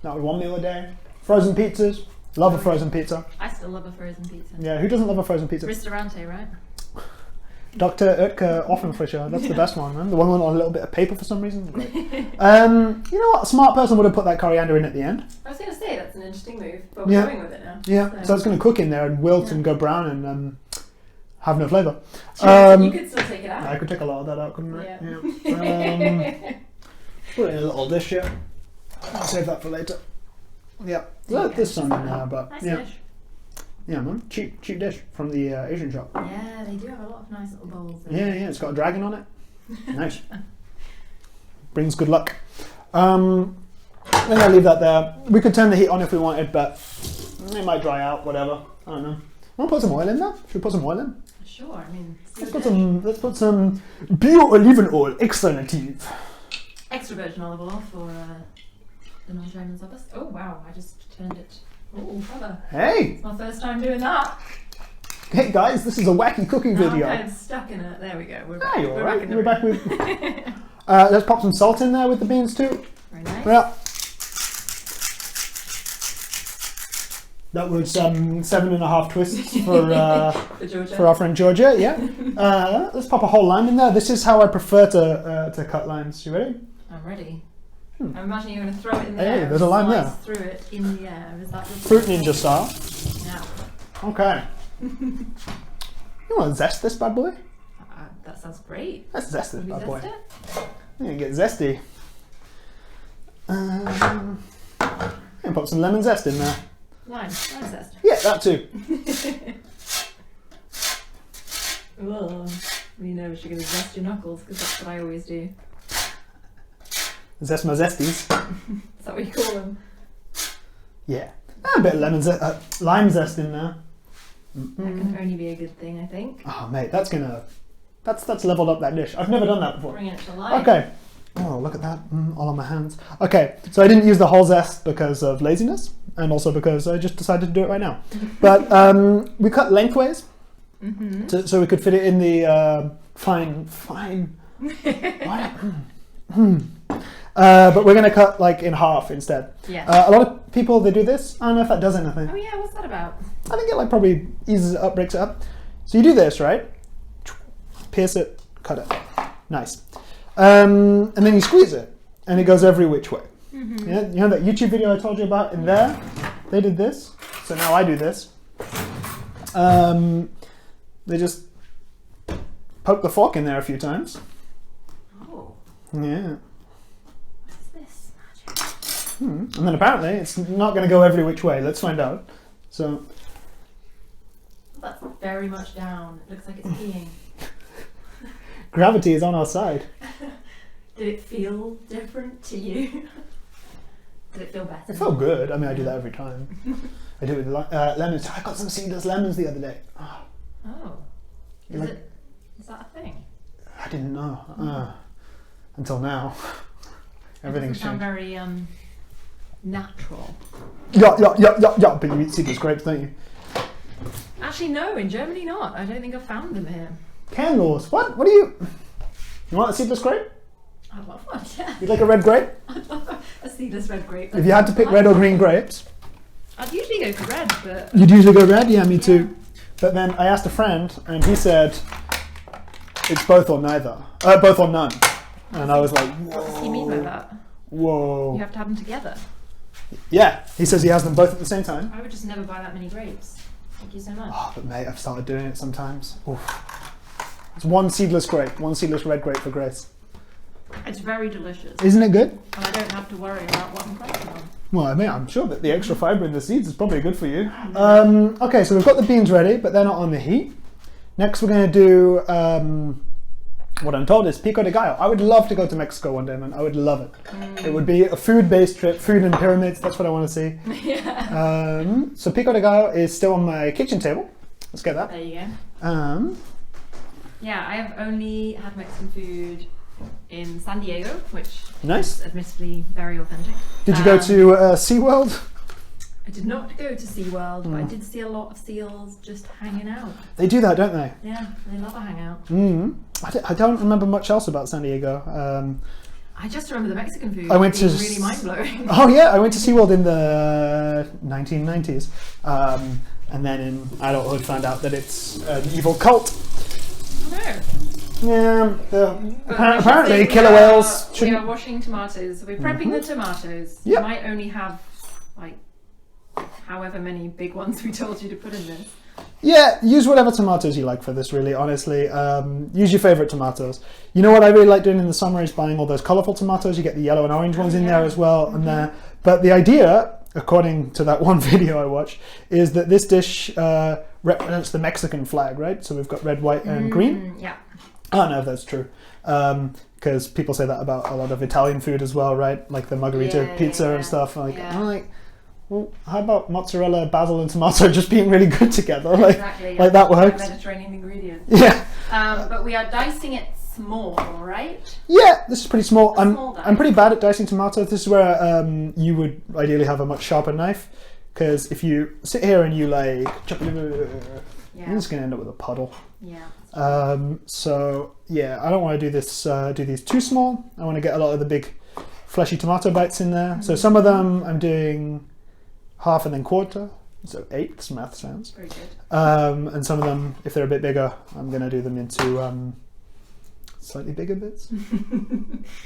was one meal a day. Frozen pizzas. Love a frozen pizza. I still love a frozen pizza. Yeah, who doesn't love a frozen pizza? Ristorante, right? Dr. Oetker Offenfrischer, that's the best one, man. The one on a little bit of paper for some reason. Great. You know what? A smart person would have put that coriander in at the end. I was going to say, that's an interesting move, but we're going with it now. Yeah, so it's going to cook in there and wilt and go brown and have no flavour. You could still take it out. I could take a lot of that out, couldn't I? Yeah. Put it in a little dish here. I'll save that for later. Yeah, there's some in there, but nice yeah. dish. Yeah, man, cheap dish from the Asian shop. Yeah, they do have a lot of nice little bowls. Yeah, it's got a dragon on it. Nice. Brings good luck. Then I'll leave that there. We could turn the heat on if we wanted, but it might dry out, whatever. I don't know. Want to put some oil in there? Should we put some oil in? Sure, I mean... Let's put some bio-oliven oil, extra native. Extra virgin olive oil for the non-Germans of us. Oh wow, I just turned it. Oh, clever. Hey! It's my first time doing that. Hey guys, this is a wacky cooking video. I'm kind of stuck in it. There we go. We're back. You're We're right. back in the We're back room. with... let's pop some salt in there with the beans too. Very nice. Yeah. That was 7.5 twists for our friend Georgia. Yeah. Let's pop a whole lime in there. This is how I prefer to cut limes. You ready? I'm ready. I imagine you're going to throw it in the air. Hey, there's a lime there. Through it in the air. Is that the Fruit Ninja style. Yeah. Okay. You want to zest this bad boy? That sounds great. Let's zest this bad boy. Zest it? Yeah, get zesty. And put some lemon zest in there. Lime zest. Yeah, that too. Ugh. You know, you're going to zest your knuckles because that's what I always do. Zest my zesties. Is that what you call them? Yeah. A bit of lime zest in there. That can only be a good thing, I think. Oh mate, that's leveled up that dish. I've never done that before. Bring it to life. Okay. Oh, look at that. All on my hands. Okay, so I didn't use the whole zest because of laziness and also because I just decided to do it right now. But we cut lengthways so we could fit it in the fine. But we're going to cut like in half instead. Yeah. A lot of people, they do this. I don't know if that does anything. Oh yeah, what's that about? I think it like probably eases it up, breaks it up. So you do this, right? Pierce it, cut it. Nice. And then you squeeze it, and it goes every which way. Yeah, you know that YouTube video I told you about in there? They did this, so now I do this. They just poke the fork in there a few times. Oh. Yeah. What's this magic? And then apparently it's not going to go every which way. Let's find out. So. That's very much down. It looks like it's peeing. Gravity is on our side. Did it feel different to you? Did it feel better? It felt good. I mean, I do that every time. I do it with lemons. I got some seedless lemons the other day. Oh. Is that a thing? I didn't know. Until now. Everything's sound changed. very natural. Yeah. But you eat seedless grapes, don't you? Actually, no. In Germany, not. I don't think I've found them here. Candles. What? What do you... You want a seedless grape? I'd love one, yeah. You'd like a red grape? I'd love a seedless red grape. If you had to pick red or green grapes... I'd usually go for red, but... You'd usually go red? Yeah, me too. But then I asked a friend, and he said, it's both or neither. Both or none. And I was like, whoa. What does he mean by that? Whoa. You have to have them together. Yeah, he says he has them both at the same time. I would just never buy that many grapes. Thank you so much. Oh, but mate, I've started doing it sometimes. Oof. It's one seedless grape, one seedless red grape for Grace. It's very delicious. Isn't it good? And I don't have to worry about what I'm pressing on. Well, I mean, I'm sure that the extra fibre in the seeds is probably good for you. Okay, so we've got the beans ready, but they're not on the heat. Next, we're going to do what I'm told is pico de gallo. I would love to go to Mexico one day, man. I would love it. It would be a food-based trip, food and pyramids. That's what I want to see. Yeah. So pico de gallo is still on my kitchen table. Let's get that. There you go. Yeah, I have only had Mexican food in San Diego, which nice. is admittedly very authentic. Did you go to SeaWorld? I did not go to SeaWorld, but I did see a lot of seals just hanging out. They do that, don't they? Yeah, they love a hangout. I don't remember much else about San Diego. I just remember the Mexican food I went being to really mind-blowing. Oh yeah, I went to SeaWorld in the 1990s. And then in adulthood found out that it's an evil cult. No. Yeah, apparently killer whales We shouldn't... are washing tomatoes. We're prepping the tomatoes. Yep. You might only have, like, however many big ones we told you to put in this. Yeah, use whatever tomatoes you like for this, really, honestly. Use your favourite tomatoes. You know what I really like doing in the summer is buying all those colourful tomatoes. You get the yellow and orange ones in there as well. And but the idea, according to that one video I watched, is that this dish represents the Mexican flag, right? So we've got red, white, and green. Yeah. I don't know if that's true. Because people say that about a lot of Italian food as well, right? Like the margarita pizza and stuff. I'm like, well, how about mozzarella, basil, and tomato just being really good together? Like, exactly, like that works. Mediterranean ingredients. Yeah. But we are dicing it small, right? Yeah, this is pretty small. Small I'm pretty bad at dicing tomatoes. This is where you would ideally have a much sharper knife. Because if you sit here and you like, you're just going to end up with a puddle. Yeah. So yeah, I don't want to do this. Do these too small. I want to get a lot of the big, fleshy tomato bites in there. So some of them I'm doing half and then quarter, so eighths. Math sounds. Very good. And some of them, if they're a bit bigger, I'm going to do them into slightly bigger bits.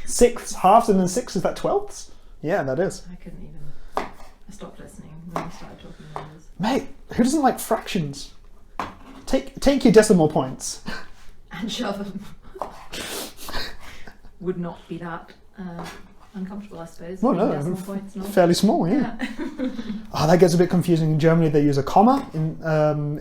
Sixths, halves, and then sixths. Is that twelfths? Yeah, that is. I couldn't even. I stopped listening when we started talking numbers. Mate, who doesn't like fractions? Take your decimal points. And shove them. Would not be that uncomfortable, I suppose. Well, no, decimal points, no. Fairly small, yeah. Oh, that gets a bit confusing. In Germany, they use a comma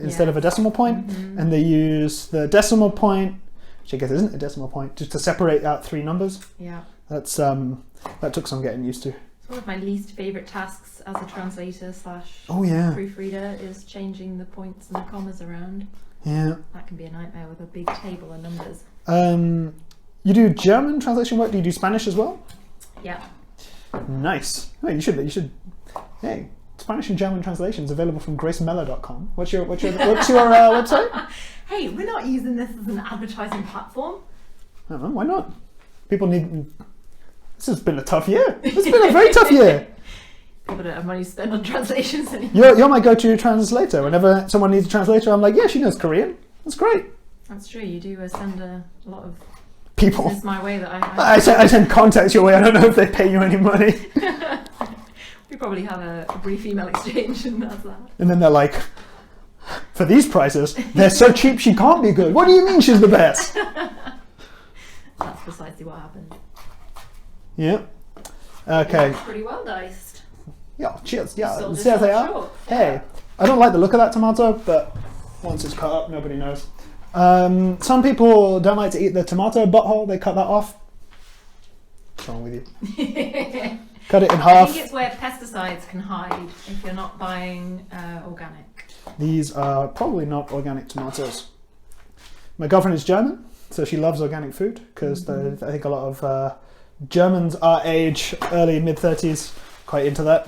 instead of a decimal point, and they use the decimal point, which I guess isn't a decimal point, just to separate out three numbers. Yeah. That's that took some getting used to. It's one of my least favourite tasks as a translator / Oh yeah. proofreader is changing the points and the commas around. Yeah. That can be a nightmare with a big table of numbers. You do German translation work? Do you do Spanish as well? Yeah. Nice. Oh, you should. Hey, Spanish and German translations available from gracemeller.com. What's your website? Hey, we're not using this as an advertising platform. I don't know, why not? People need. This has been a tough year. It's been a very tough year. People don't have money to spend on translations anymore. You're my go-to translator. Whenever someone needs a translator, I'm like, yeah, she knows Korean. That's great. That's true. You do send a lot of people. This is my way that I send contacts your way. I don't know if they pay you any money. We probably have a brief email exchange, and that's that. And then they're like, for these prices, they're so cheap she can't be good. What do you mean she's the best? That's precisely what happened. Yeah. Okay. Yeah, pretty well diced. Yeah, cheers. Yeah, Still see how they are. short. Hey, I don't like the look of that tomato, but once it's cut up, nobody knows. Some people don't like to eat the tomato butthole. They cut that off. What's wrong with you? Cut it in half. I think it's where pesticides can hide if you're not buying organic. These are probably not organic tomatoes. My girlfriend is German, so she loves organic food because I think a lot of Germans our age, early mid-30s, quite into that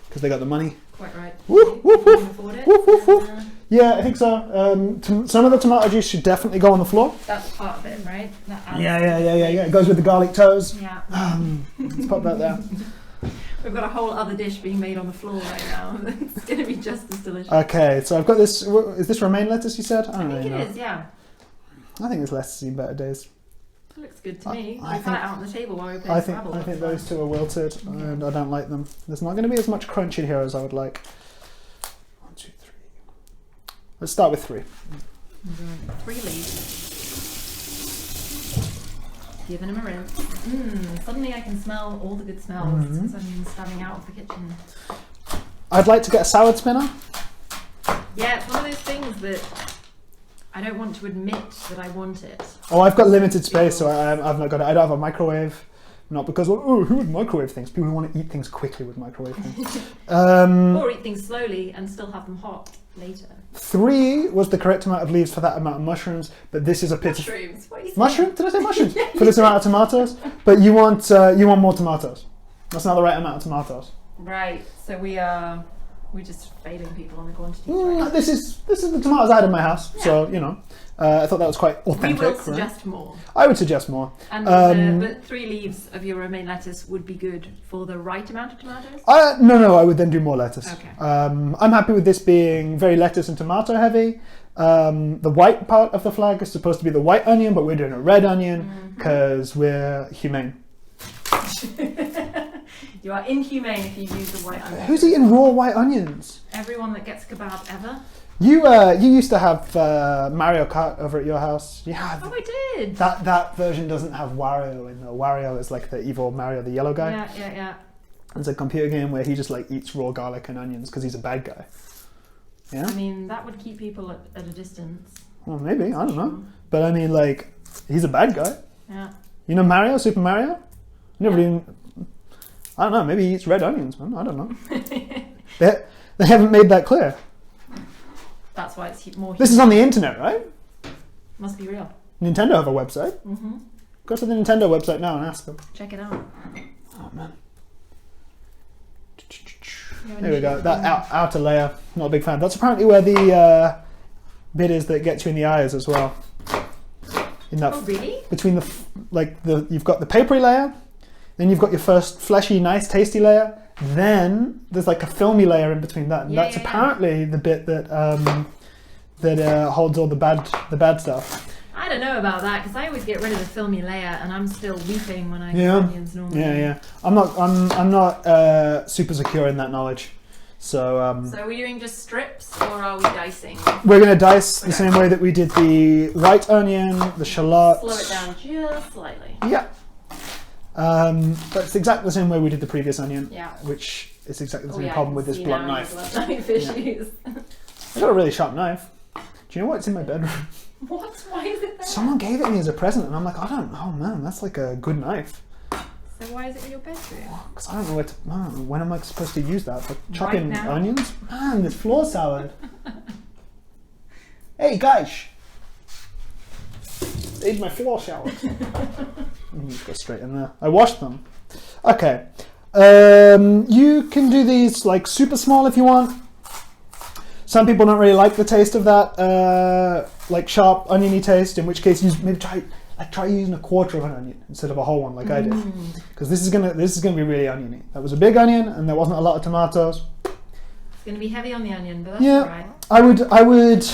because they got the money. Quite right. Woof, woof, woof. Afford it. Woof, woof, woof. Yeah, I think so. Some of the tomato juice should definitely go on the floor. That's part of it, right? Yeah. It goes with the garlic toes. Yeah. Let's pop that there. We've got a whole other dish being made on the floor right now. It's going to be just as delicious. Okay, so I've got this. Is this romaine lettuce you said? I think it is, yeah. I think this lettuce has seen better days. It looks good to me. I We've had it out on the table while we played I Scrabble. think those two are wilted, and I don't like them. There's not going to be as much crunch in here as I would like. 1, 2, 3. Let's start with 3. 3 leaves. Giving them a rinse. Suddenly I can smell all the good smells because I'm standing out of the kitchen. I'd like to get a salad spinner. Yeah, it's one of those things that I don't want to admit that I want it. Oh, I've got limited space, so I've not got it. I don't have a microwave. Not because, who would microwave things? People who want to eat things quickly with microwave things. Or eat things slowly and still have them hot later. 3 was the correct amount of leaves for that amount of mushrooms, but this is a pit. Mushrooms? What are you saying? Mushroom? Did I say mushrooms? For this amount of tomatoes? But you want more tomatoes. That's not the right amount of tomatoes. Right, so we're just failing people on the quantity. This is the tomatoes I had in my house, so I thought that was quite We authentic. will suggest more. I would suggest more. And but 3 leaves of your romaine lettuce would be good for the right amount of tomatoes? No, I would then do more lettuce. Okay. I'm happy with this being very lettuce and tomato heavy. The white part of the flag is supposed to be the white onion, but we're doing a red onion because we're humane. You are inhumane if you use the white onion. Who's eating raw white onions? Everyone that gets kebab ever. You used to have Mario Kart over at your house. Yeah. Oh, I did. That version doesn't have Wario in there. Wario is like the evil Mario, the yellow guy. Yeah. It's a computer game where he just like eats raw garlic and onions because he's a bad guy. Yeah. I mean, that would keep people at a distance. Well, maybe, I don't know. But I mean, like, he's a bad guy. Yeah. You know Mario, Super Mario? Never even. I don't know. Maybe he eats red onions, man. I don't know. They haven't made that clear. That's why it's more. This is on the internet, right? Must be real. Nintendo have a website. Mm-hmm. Go to the Nintendo website now and ask them. Check it out. Oh man. There we go. That outer layer, not a big fan. That's apparently where the bit is that gets you in the eyes as well. In that, oh really? Between you've got the papery layer, then you've got your first fleshy, nice, tasty layer. Then there's like a filmy layer in between that, and that's apparently the bit that holds all the bad stuff. I don't know about that because I always get rid of the filmy layer, and I'm still weeping when I get onions normally. Yeah. I'm not super secure in that knowledge. So. So are we doing just strips, or are we dicing? We're going to dice the same way that we did the white onion, the shallot. Slow it down just slightly. Yeah. But it's exactly the same way we did the previous onion. Yeah. Which is exactly the same problem with this blunt knife. Blunt knife issues. I got a really sharp knife. Do you know what's in my bedroom? What? Why is it there? Someone gave it me as a present, and I'm like, I don't know, man. That's like a good knife. So why is it in your bedroom? Because I don't know when am I supposed to use that? For chopping Right now? onions? Man, this floor salad. Hey guys, eat my floor salad. Just go straight in there. I washed them. Okay. You can do these like super small if you want. Some people don't really like the taste of that, like sharp oniony taste. In which case, maybe try using a quarter of an onion instead of a whole one, like I did. Because this is gonna be really oniony. That was a big onion, and there wasn't a lot of tomatoes. It's gonna be heavy on the onion, but that's alright. I would.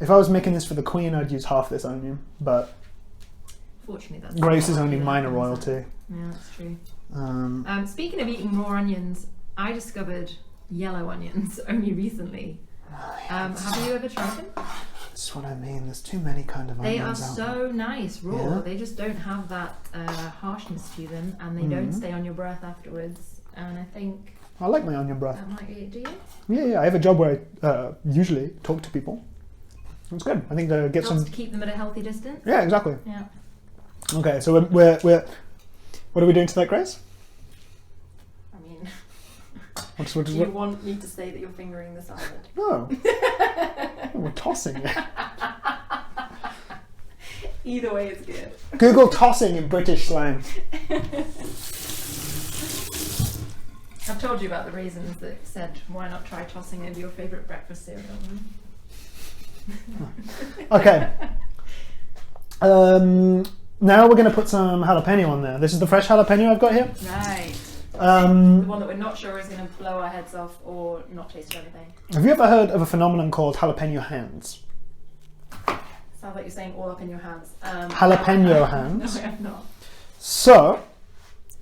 If I was making this for the Queen, I'd use half this onion. But fortunately, that's Grace is only minor royalty. Yeah, that's true. Speaking of eating raw onions, I discovered yellow onions only recently. Have you ever tried them? That's what I mean. There's too many kind of onions. They are out so there. nice raw. Yeah. They just don't have that harshness to them, and they don't stay on your breath afterwards. And I think I like my onion breath. that might be it. Do you? Yeah. I have a job where I usually talk to people. It's good. I think to get Helps some. to keep them at a healthy distance. Yeah, exactly. Yeah. Okay, so we're what are we doing to that, Grace? I mean, What do you want me to say that you're fingering the salad? No. We're tossing it. Either way, it's good. Google tossing in British slang. I've told you about the reasons that said why not try tossing over your favourite breakfast cereal. Okay. Now we're going to put some jalapeno on there. This is the fresh jalapeno I've got here. Right. Um, The one that we're not sure is going to blow our heads off or not taste anything. Have you ever heard of a phenomenon called jalapeno hands? Sounds like you're saying all up in your hands. Jalapeno hands. No, I have not. So,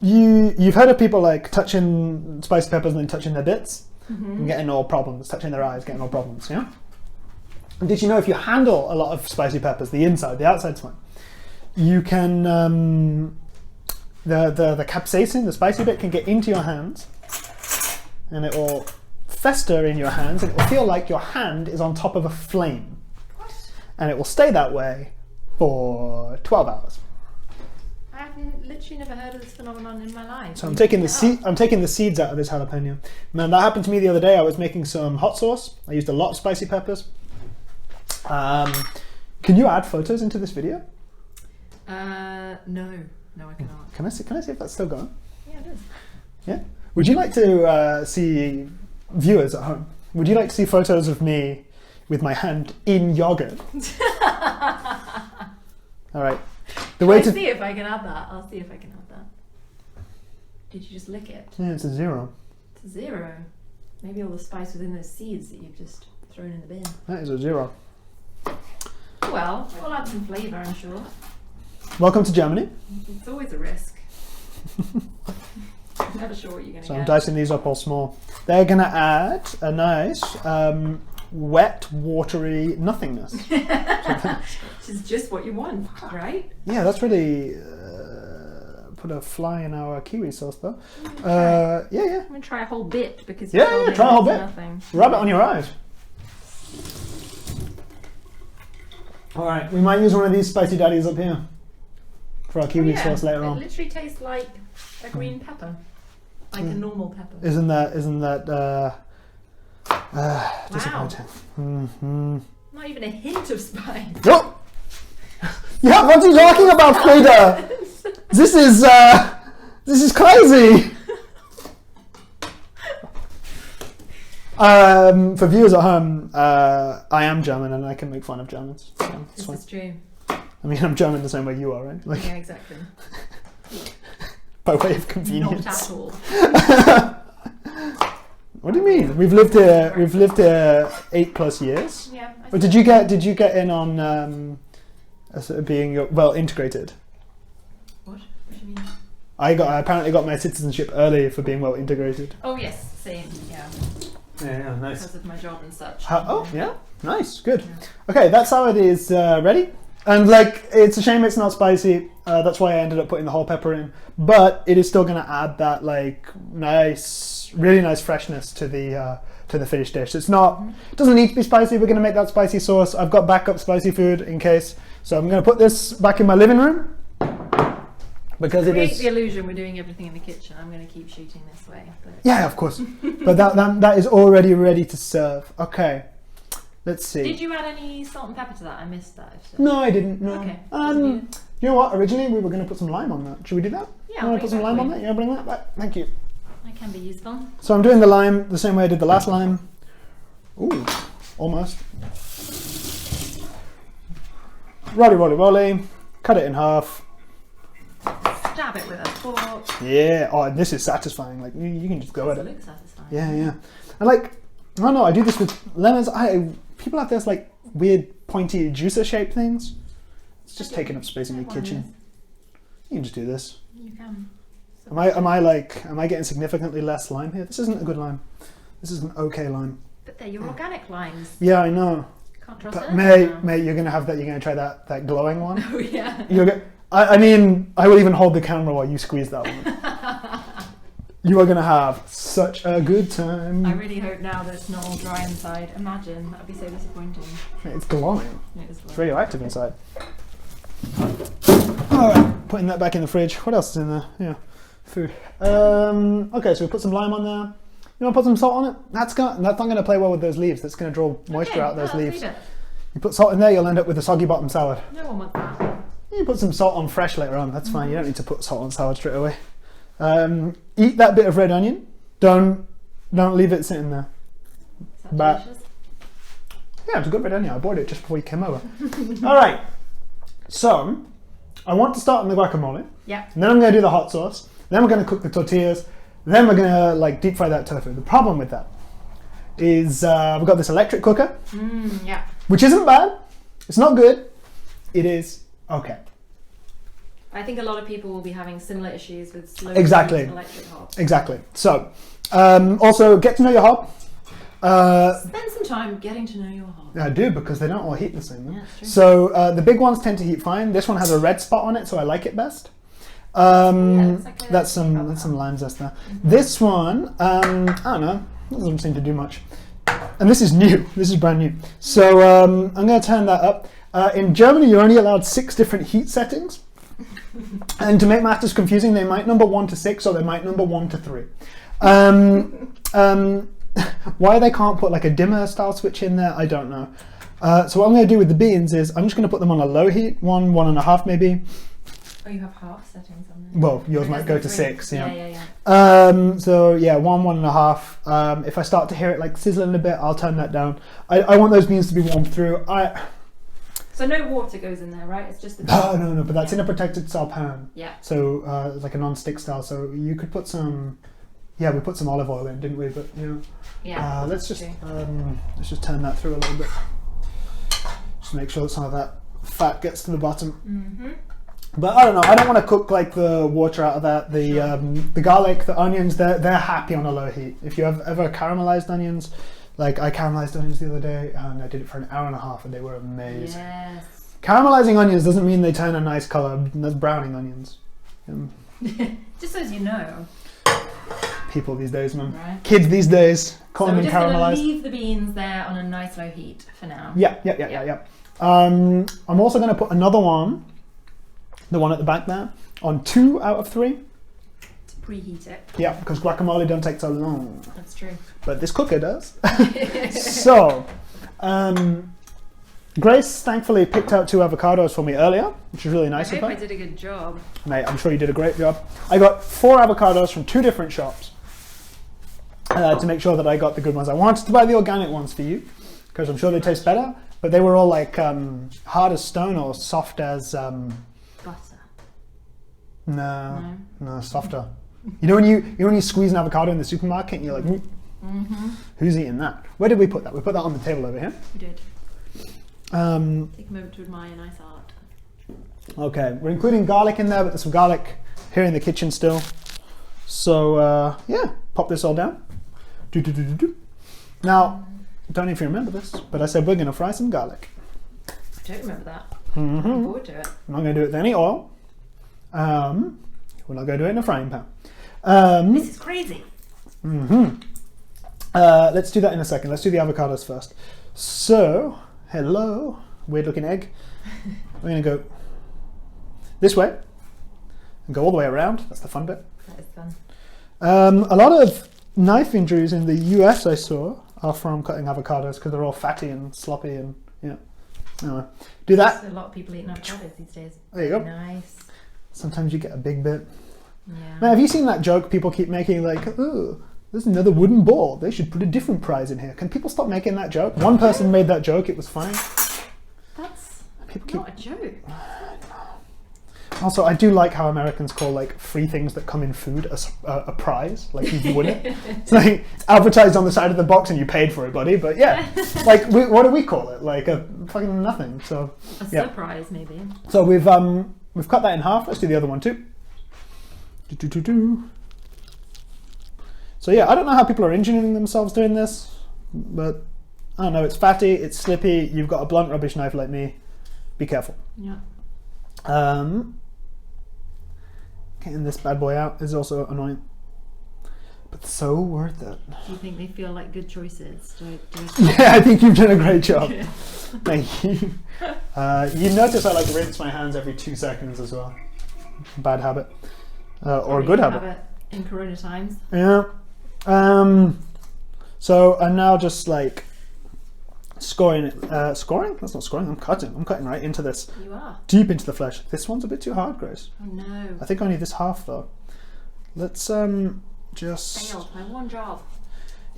you've heard of people like touching spicy peppers and then touching their bits and getting all problems, touching their eyes, getting all problems, yeah? And did you know if you handle a lot of spicy peppers, the inside, the outside's fine, you can, the capsaicin, the spicy bit, can get into your hands and it will fester in your hands and it will feel like your hand is on top of a flame. What? And it will stay that way for 12 hours. I've literally never heard of this phenomenon in my life. So I'm taking the seeds out of this jalapeno. Man, that happened to me the other day. I was making some hot sauce. I used a lot of spicy peppers. Can you add photos into this video? No, I cannot. Can I see if that's still going? Yeah, it is. Yeah. Would you like to see viewers at home? Would you like to see photos of me with my hand in yogurt. All right. The way to see if I can add that. I'll see if I can add that. Did you just lick it? Yeah, it's a 0. It's a 0. Maybe all the spice within those seeds that you've just thrown in the bin. That is a 0. Well, we'll add some flavour, I'm sure. Welcome to Germany. It's always a risk. I'm never sure what you're going to So get. I'm dicing these up all small. They're going to add a nice wet, watery nothingness. Which is just what you want, right? Yeah, that's really put a fly in our kiwi sauce though. Yeah. I'm going to try a whole bit because Yeah, try a whole bit. Nothing. Rub it on your eyes. All right, we might use one of these spicy daddies up here for our kiwi sauce later on. It literally tastes like a green pepper, like a normal pepper. Isn't that disappointing? Mm-hmm. Not even a hint of spice. What? Yeah, what are you talking about, Frida? This is crazy. For viewers at home, I am German and I can make fun of Germans. So This is true. I mean, I'm German the same way you are, right? Like, Yeah, exactly. by way of convenience. Not at all. What do you mean? We've lived here 8+ years. Yeah. But did you get in on being well integrated? What? What do you mean? I apparently got my citizenship early for being well integrated. Oh yes, same. Yeah. Yeah, nice. Because of my job and such. Yeah, nice, good. Okay, that salad is ready. And like, it's a shame it's not spicy. That's why I ended up putting the whole pepper in. But it is still going to add that like nice, really nice freshness to the finished dish. It doesn't need to be spicy. We're going to make that spicy sauce. I've got backup spicy food in case. So I'm going to put this back in my living room. Because it is the illusion we're doing everything in the kitchen. I'm going to keep shooting this way. But yeah, of course. But that is already ready to serve. Okay, let's see. Did you add any salt and pepper to that? I missed that. No, I didn't. No. Okay. You know what? Originally, we were going to put some lime on that. Should we do that? Yeah. You want to put some lime on that? Yeah, bring that back. Thank you. That can be useful. So I'm doing the lime the same way I did the last lime. Ooh, almost. Rolly. Cut it in half. Stab it with a fork. Yeah. Oh, this is satisfying. Like you can just go at It it. looks satisfying. Yeah. And like, I don't know. I do this with lemons. People have this like weird pointy juicer shaped things. It's just taking up space in your kitchen. You can just do this. You can. Am I getting significantly less lime here? This isn't a good lime. This is an okay lime. But they're your organic limes. Yeah, I know. Can't trust But them. mate, you're gonna try that glowing one. Oh yeah. I mean, I will even hold the camera while you squeeze that one. You are gonna have such a good time. I really hope now that it's not all dry inside. Imagine, that would be so disappointing. It's glowing. It is It's radioactive inside. Alright, putting that back in the fridge. What else is in there? Yeah, food. Okay, so we put some lime on there. You want to put some salt on it? That's not going to play well with those leaves. That's going to draw moisture out of those leaves. You put salt in there, you'll end up with a soggy bottom salad. No one wants that. You put some salt on fresh later on. That's fine. You don't need to put salt on salad straight away. Eat that bit of red onion. Don't leave it sitting there. Is that But- delicious? Yeah, it's a good red onion. I bought it just before you came over. All right. So I want to start on the guacamole. Yeah. And then I'm going to do the hot sauce. Then we're going to cook the tortillas. Then we're going to like deep fry that tofu. The problem with that is we've got this electric cooker, Yeah. which isn't bad. It's not good. It is okay. I think a lot of people will be having similar issues with slow Exactly. electric hob. Exactly. So also get to know your hob. Spend some time getting to know your hob. I do, because they don't all heat the same. Yeah, it's true. So the big ones tend to heat fine. This one has a red spot on it, so I like it best. it's like a- That's some lime zest there. This one, I don't know, doesn't seem to do much. And this is new. This is brand new. So I'm going to turn that up. In Germany, you're only allowed 6 different heat settings. And to make matters confusing, they might number 1 to 6, or they might number 1 to 3. Why they can't put like a dimmer style switch in there, I don't know. So what I'm going to do with the beans is I'm just going to put them on a low heat, 1.5 maybe. Oh, you have half settings on there. Well, yours might go to 6. Yeah. So yeah, 1.5. If I start to hear it like sizzling a bit, I'll turn that down. I want those beans to be warmed through. So no water goes in there, right? It's just the No, but that's in a protected style pan. Yeah. So like a non-stick style. So you could put some. Yeah, we put some olive oil in, didn't we? But yeah. Let's just turn that through a little bit. Just make sure that some of that fat gets to the bottom. Mm-hmm. But I don't know. I don't want to cook like the water out of that. The garlic, the onions, they're happy on a low heat. If you have ever caramelized onions, like I caramelized onions the other day, and I did it for an hour and a half, and they were amazing. Yes. Caramelizing onions doesn't mean they turn a nice color. That's browning onions. Just so you know. People these days, man. Right. Kids these days, calling them So we're just caramelized. going to leave the beans there on a nice low heat for now. Yeah. I'm also going to put another one, the one at the back there, on 2 out of 3. To preheat it. Yeah, because guacamole don't take so long. That's true. But this cooker does. So, Grace thankfully picked out 2 avocados for me earlier, which is really nice I of hope her. I did a good job. Mate, I'm sure you did a great job. I got 4 avocados from 2 different shops to make sure that I got the good ones. I wanted to buy the organic ones for you because I'm sure they taste better, but they were all like hard as stone or soft as... Butter. No, softer. You know when you squeeze an avocado in the supermarket and you're like, who's eating that? Where did we put that? We put that on the table over here. We did. Take a moment to admire nice art. Okay, we're including garlic in there, but there's some garlic here in the kitchen still. So yeah, pop this all down. Now, don't know if you remember this, but I said we're going to fry some garlic. I don't remember that. I'm looking forward to it. I'm not going to do it with any oil. We're not going to do it in a frying pan. This is crazy. Let's do that in a second. Let's do the avocados first. So, hello, weird looking egg. We're going to go this way and go all the way around. That's the fun bit. That is fun. A lot of knife injuries in the US I saw are from cutting avocados because they're all fatty and sloppy and anyway, do that. There's a lot of people eating avocados these days. There you go. Nice. Sometimes you get a big bit. Yeah. Now, have you seen that joke people keep making like, oh, there's another wooden ball. They should put a different prize in here. Can people stop making that joke? One person made that joke. It was fine. That's People not a joke. Also, I do like how Americans call like free things that come in food a prize. Like you've won it. It's like it's advertised on the side of the box and you paid for it, buddy. But yeah, like what do we call it? Like a fucking nothing. So A surprise, maybe. So we've cut that in half. Let's do the other one too. So yeah, I don't know how people are engineering themselves doing this, but I don't know. It's fatty. It's slippy. You've got a blunt rubbish knife like me. Be careful. Yeah. Getting this bad boy out is also annoying, but so worth it. Do you think they feel like good choices? Yeah, I think you've done a great job. Thank you. You notice I like rinse my hands every 2 seconds as well. Bad habit, or a good habit. In Corona times. Yeah. So I'm now just like scoring it. Scoring? That's not scoring. I'm cutting. I'm cutting right into this. You are. Deep into the flesh. This one's a bit too hard, Grace. Oh no. I think I need this half though. Let's just. Failed my one job.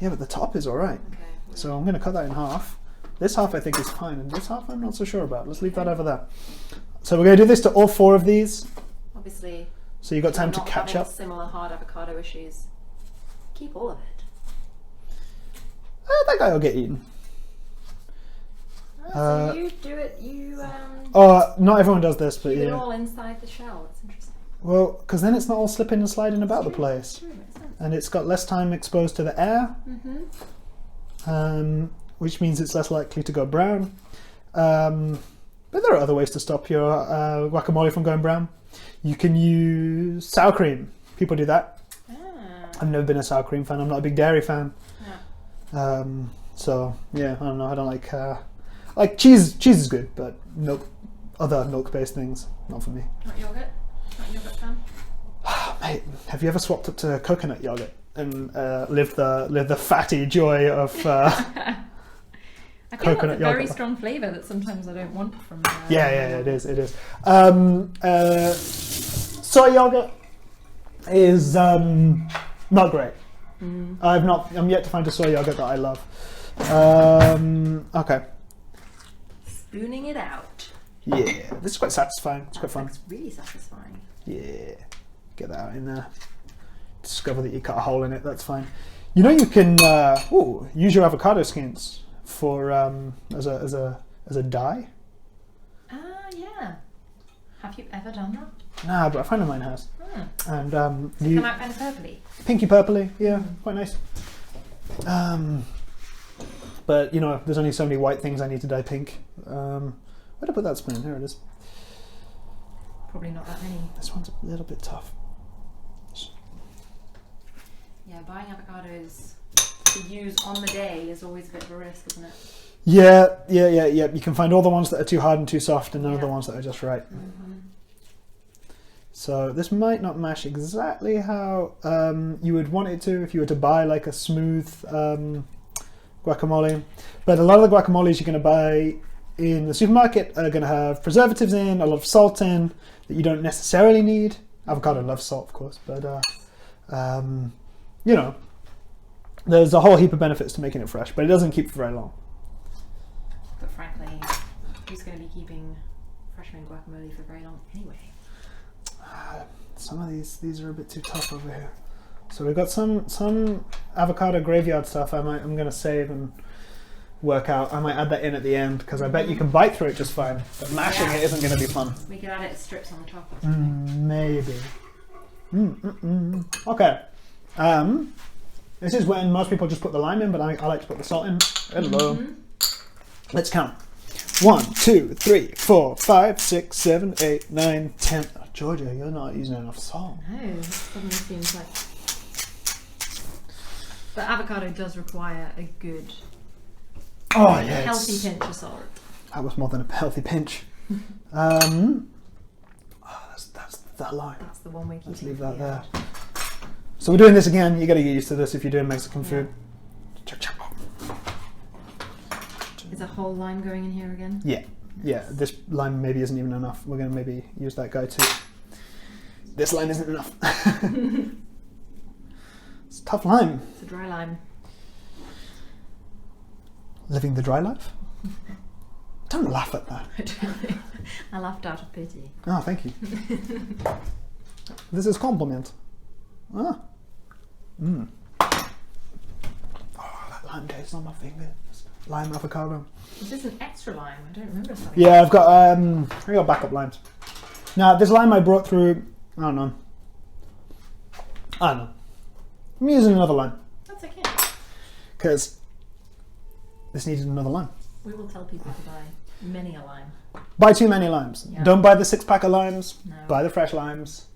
Yeah, but the top is all right. Okay. So I'm going to cut that in half. This half I think is fine, and this half I'm not so sure about. Let's leave that over there. So we're going to do this to all 4 of these. Obviously. So you've got time to not catch having up. Similar hard avocado issues. Keep all of it. That guy will get eaten. So you do it. Not everyone does this, but keep it yeah. all inside the shell. That's interesting. Well, because then it's not all slipping and sliding about the place. True, makes sense. And it's got less time exposed to the air, which means it's less likely to go brown. But there are other ways to stop your guacamole from going brown. You can use sour cream. People do that. I've never been a sour cream fan. I'm not a big dairy fan. Yeah. So yeah, I don't know. I don't like cheese. Cheese is good, but other milk-based things, not for me. Not yogurt. Not yogurt fan. Mate, have you ever swapped up to coconut yogurt and lived the fatty joy of I feel coconut that's a very yogurt? strong flavour that sometimes I don't want from. Yeah, it is. Soy yogurt is not great. I'm yet to find a soy yogurt that I love. Okay. Spooning it out. Yeah, this is quite satisfying. It's quite fun. It's really satisfying. Yeah, get that out in there. Discover that you cut a hole in it. That's fine. You know, you can use your avocado skins for as a dye. Yeah. Have you ever done that? Nah, but a friend of mine has. And Does it come out kind of purpley? Pinky purpley, yeah, quite nice. But you know, there's only so many white things I need to dye pink. Where'd I put that spoon? Here it is. Probably not that many. This one's a little bit tough. Yeah, buying avocados to use on the day is always a bit of a risk, isn't it? Yeah. You can find all the ones that are too hard and too soft, and none of the ones that are just right. So this might not mash exactly how you would want it to if you were to buy like a smooth guacamole. But a lot of the guacamoles you're going to buy in the supermarket are going to have preservatives in, a lot of salt in that you don't necessarily need. Avocado loves salt, of course, but you know, there's a whole heap of benefits to making it fresh, but it doesn't keep for very long. But frankly, who's going to be keeping freshman guacamole for very long anyway? Some of these are a bit too tough over here. So we've got some avocado graveyard stuff I'm going to save and work out. I might add that in at the end because I bet you can bite through it just fine, but mashing it isn't going to be fun. We could add it as strips on the top or something. Maybe. Okay. This is when most people just put the lime in, but I like to put the salt in. Hello. Let's count. 1, 2, 3, 4, 5, 6, 7, 8, 9, 10. Oh, Georgia, you're not using enough salt. No, it suddenly seems like... But avocado does require a good, healthy pinch of salt. That was more than a healthy pinch. That's that line. That's the one we're keeping. Let's leave that there. So we're doing this again. You got to get used to this if you're doing Mexican food. Is a whole lime going in here again? Yeah. This lime maybe isn't even enough. We're going to maybe use that guy too. This lime isn't enough. It's a tough lime. It's a dry lime. Living the dry life? Don't laugh at that. I laughed out of pity. Oh, thank you. This is compliment. Ah. Oh, that lime taste on my fingers. Lime avocado. Is this an extra lime? I don't remember something. Yeah, I've got backup limes. Now, this lime I brought through, I don't know. I'm using another lime. That's okay. Because this needed another lime. We will tell people to buy many a lime. Buy too many limes. Yeah. Don't buy the 6-pack of limes. No. Buy the fresh limes.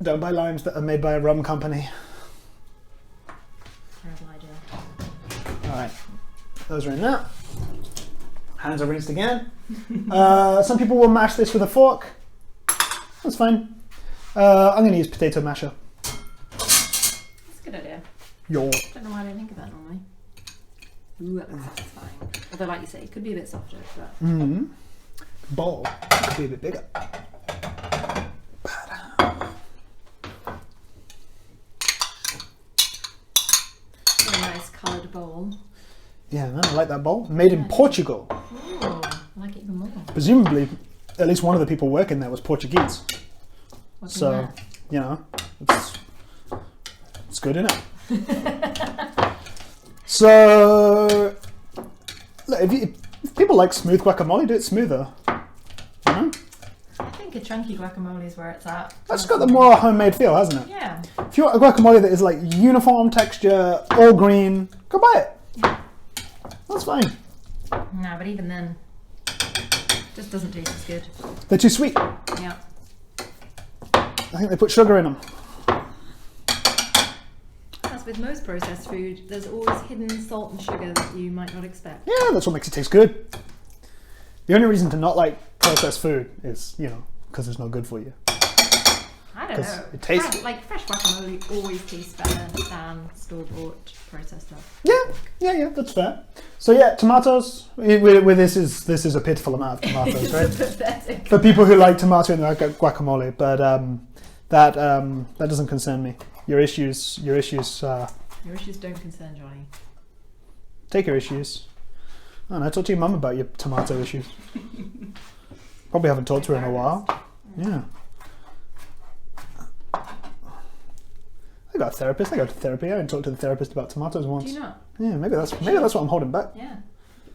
Don't buy limes that are made by a rum company. Terrible idea. Alright, those are in there. Hands are rinsed again. Some people will mash this with a fork. That's fine. I'm going to use potato masher. That's a good idea. Yo. Don't know why I don't think of that normally. Ooh, that looks satisfying. Although, like you say, it could be a bit softer, but... Bowl could be a bit bigger. What a nice coloured bowl. Yeah, I like that bowl. Made in Portugal. Ooh, I like it even more. Presumably, at least one of the people working there was Portuguese. What's So, in that? you know, it's good enough. So, look, if people like smooth guacamole, do it smoother. You know? I think a chunky guacamole is where it's at. That's got the more homemade feel, hasn't it? Yeah. If you want a guacamole that is like uniform texture, all green, go buy it. Yeah. That's fine. No, but even then, it just doesn't taste as good. They're too sweet. Yeah. I think they put sugar in them. As with most processed food, there's always hidden salt and sugar that you might not expect. Yeah, that's what makes it taste good. The only reason to not like processed food is, you know, because it's not good for you. I don't know. It tastes fresh guacamole always tastes better than store-bought processed stuff. Yeah, that's fair. So yeah, tomatoes. With this is a pitiful amount of tomatoes, right? Pathetic. For people who like tomato in their guacamole, but that doesn't concern me. Your issues. Your issues don't concern Johnny. Take your issues. Oh, no, I talked to your mum about your tomato issues. Probably haven't talked to her in a while. Yeah. I got a therapist. I go to therapy. I haven't talked to the therapist about tomatoes once. Do you not? Yeah, maybe that's what I'm holding back. Yeah,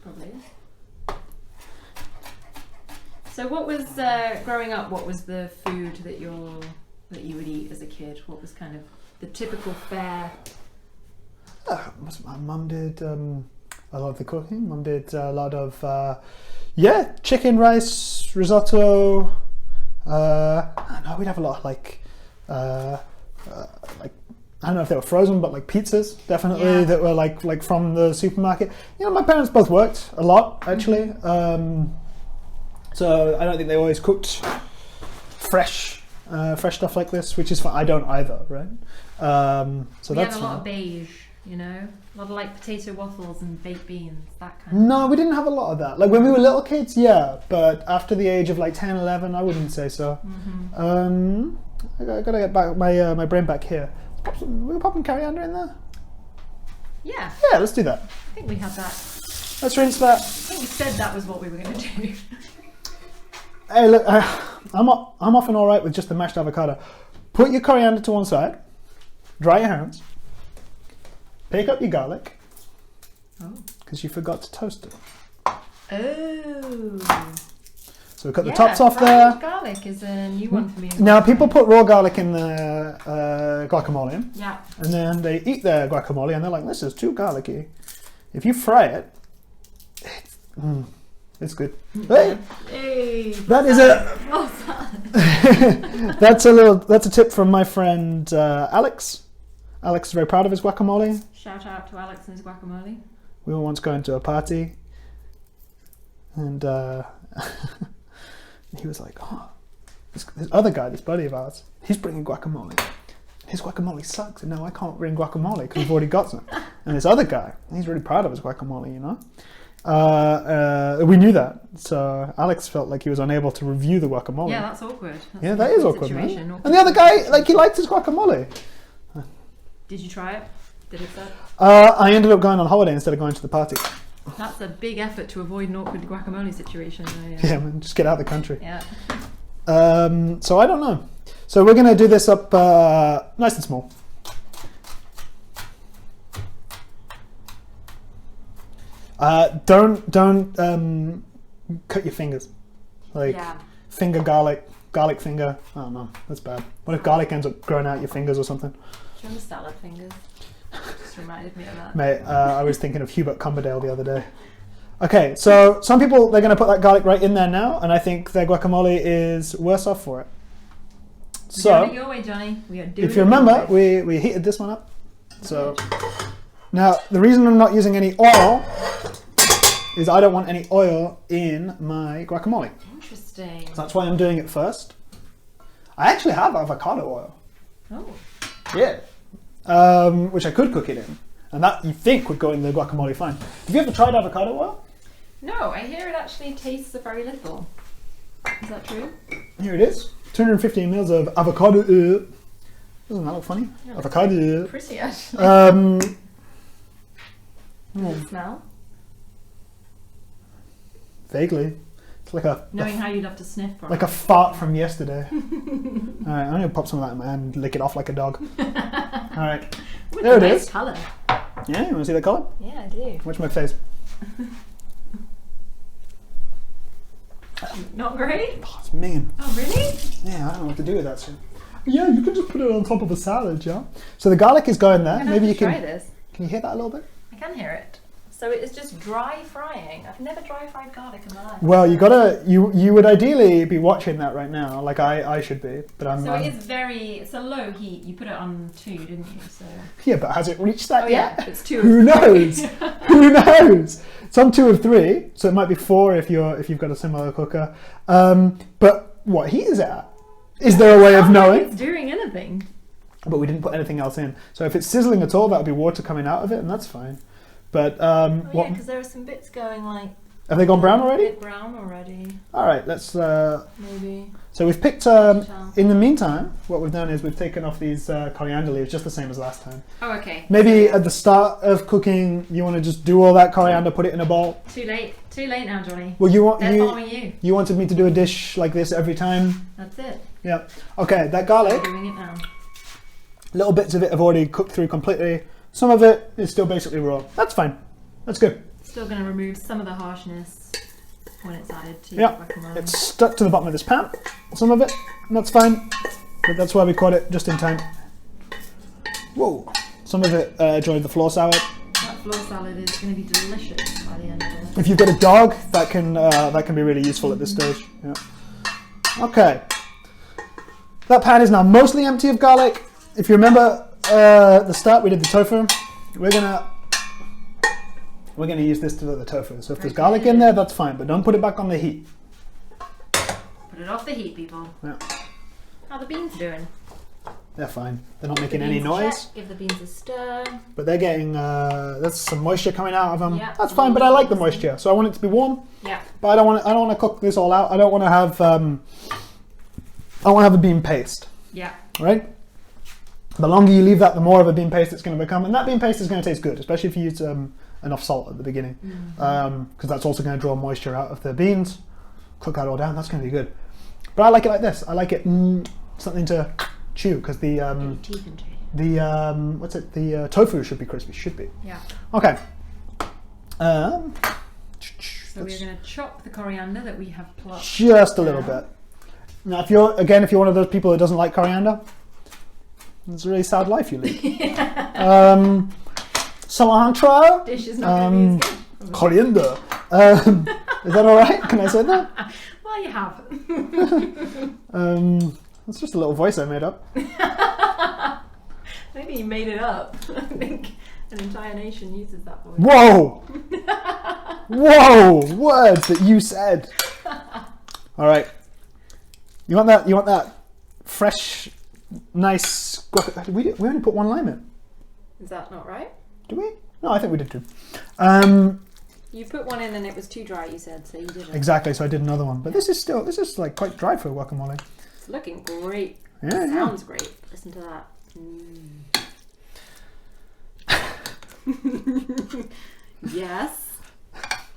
probably is. So, what was growing up? What was the food that you would eat as a kid? What was kind of the typical fare? My mum did a lot of the cooking. Mum did a lot of chicken, rice, risotto. No, we'd have a lot of like I don't know if they were frozen, but like pizzas, definitely, that were like from the supermarket. You know, my parents both worked a lot, actually. So I don't think they always cooked fresh stuff like this, which is fine. I don't either, right? So we that's had a lot of beige, you know? A lot of like potato waffles and baked beans, that kind of No, we didn't have a lot of that. Like when we were little kids, yeah, but after the age of like 10, 11, I wouldn't say so. I gotta get back my brain back here. We were popping coriander in there? Yeah. Yeah, let's do that. I think we had that. Let's rinse that. I think we said that was what we were going to do. Hey, look, I'm often all right with just the mashed avocado. Put your coriander to one side, dry your hands, pick up your garlic, because you forgot to toast it. Oh. So we cut the tops off there. Garlic is a new one for me. Now people put raw garlic in the guacamole, yeah, and then they eat their guacamole and they're like, "This is too garlicky." If you fry it, it's good. Hey, that is that's a tip from my friend Alex. Alex is very proud of his guacamole. Shout out to Alex and his guacamole. We were once going to a party, and he was like, "Oh, this other guy, this buddy of ours, he's bringing guacamole. His guacamole sucks, and now I can't bring guacamole because we've already got some." And this other guy, he's really proud of his guacamole, you know. We knew that, so Alex felt like he was unable to review the guacamole. Yeah, that's awkward. That is awkward, man. And the other guy, like, he liked his guacamole. Did you try it? Did it suck? I ended up going on holiday instead of going to the party. That's a big effort to avoid an awkward guacamole situation. Yeah, man, just get out of the country. Yeah. So I don't know. So we're gonna do this up nice and small. Don't cut your fingers. Like finger garlic finger. Oh no, that's bad. What if garlic ends up growing out your fingers or something? Do you remember salad fingers? Just reminded me of that. Mate, I was thinking of Hubert Cumberdale the other day. Okay, so some people, they're going to put that garlic right in there now, and I think their guacamole is worse off for it. We're doing it your way, Johnny. If you remember, we heated this one up. So now the reason I'm not using any oil is I don't want any oil in my guacamole. Interesting. So that's why I'm doing it first. I actually have avocado oil. Oh. Yeah. Which I could cook it in, and that you think would go in the guacamole fine. Have you ever tried avocado oil? No, I hear it actually tastes of very little. Is that true? Here it is. 250 ml of avocado oil. Doesn't that look funny? Yeah, avocado oil. Pretty actually. Does it smell? Vaguely. It's like knowing how you'd have to sniff for like a fart from yesterday. Alright, I'm gonna pop some of that in my hand and lick it off like a dog. Alright. There it is. Colour. Yeah, you wanna see the colour? Yeah, I do. Watch my face. Not great? Oh, it's mean. Oh, really? Yeah, I don't know what to do with that shit. Yeah, you can just put it on top of a salad, yeah? So the garlic is going there. Maybe you can try this. Can you hear that a little bit? I can hear it. So it is just dry frying. I've never dry fried garlic in my life. Well, you would ideally be watching that right now, like I should be, but I'm. So it's a low heat. You put it on 2, didn't you? So. Yeah, but has it reached that yet? Yeah, it's 2. Who knows? Who knows? It's on 2 of 3, so it might be 4 if you've got a similar cooker. But what heat is it at? Is there a way of knowing? It's doing anything. But we didn't put anything else in. So if it's sizzling at all, that'll be water coming out of it, and that's fine. But yeah, because there are some bits going like. Have they gone brown already? A bit brown already. All right, let's. Maybe. So we've picked. In the meantime, what we've done is we've taken off these coriander leaves, just the same as last time. Oh, okay. Maybe at the start of cooking, you want to just do all that coriander, put it in a bowl. Too late. Too late now, Johnny. Well, They're following you. You wanted me to do a dish like this every time. That's it. Yeah. Okay, that garlic. We're doing it now. Little bits of it have already cooked through completely. Some of it is still basically raw. That's fine. That's good. Still going to remove some of the harshness when it's added to Yeah, guacamole. it's stuck to the bottom of this pan. Some of it, and that's fine. But that's why we caught it just in time. Whoa. Some of it joined the floor salad. That floor salad is going to be delicious by the end of it. If you've got a dog, that can be really useful at this stage. Yeah. Okay. That pan is now mostly empty of garlic. If you remember the start, we did the tofu. We're gonna use this to do the tofu. So if there's garlic in there, that's fine, but don't put it back on the heat. Put it off the heat, people. Yeah. How are the beans doing? They're fine. They're not making any noise. Give the beans a stir. But they're getting, there's some moisture coming out of them. Yeah. That's fine, but I like the moisture, so I want it to be warm. Yeah. But I don't want to cook this all out. I don't want to have, I want to have a bean paste. Yeah. Right? The longer you leave that, the more of a bean paste it's going to become, and that bean paste is going to taste good, especially if you use enough salt at the beginning, because that's also going to draw moisture out of the beans. Cook that all down. That's going to be good. But I like it like this. I like it something to chew, because the tofu should be crispy. Should be. Yeah. Okay. So we're going to chop the coriander that we have plucked. Just a little bit. Now, if you're one of those people who doesn't like coriander, it's a really sad life you lead. Cilantro. Dish is not going to be as good. Coriander. Is that all right? Can I say that? Well, you have. That's just a little voice I made up. Maybe you made it up. I think an entire nation uses that voice. Whoa! Whoa! Words that you said. All right. You want that? You want that fresh, nice? We only put one lime in. Is that not right? Did we? No, I think we did two. You put one in and it was too dry. You said so. You didn't. Exactly. So I did another one. But this is like quite dry for a guacamole. It's looking great. Yeah, Sounds great. Listen to that. Yes.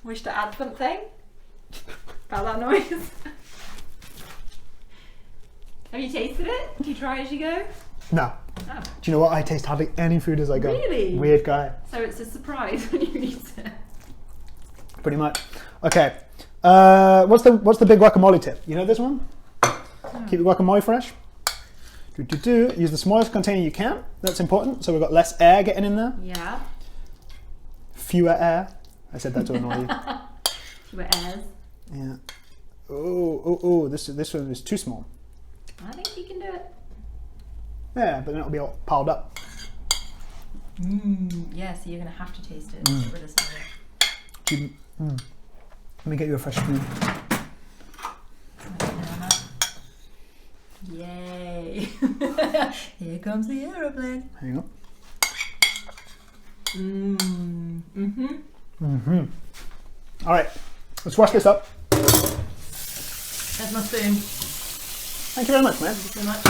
Wish to add something about that noise? Have you tasted it? Do you try as you go? No. Oh. Do you know what? I taste hardly any food as I go. Really? Weird guy. So it's a surprise when you eat it. Pretty much. Okay. What's the big guacamole tip? You know this one? Keep the guacamole fresh. Use the smallest container you can. That's important. So we've got less air getting in there. Yeah. Fewer air. I said that to annoy you. Fewer airs. Yeah. Oh! This one is too small. I think you can do it. Yeah, but then it'll be all piled up. Yeah, so you're going to have to taste it. Get rid of some of it. Let me get you a fresh spoon. Yay! Here comes the aeroplane. Hang on. All right, let's wash this up. There's my spoon. Thank you very much, man. Thank you so much.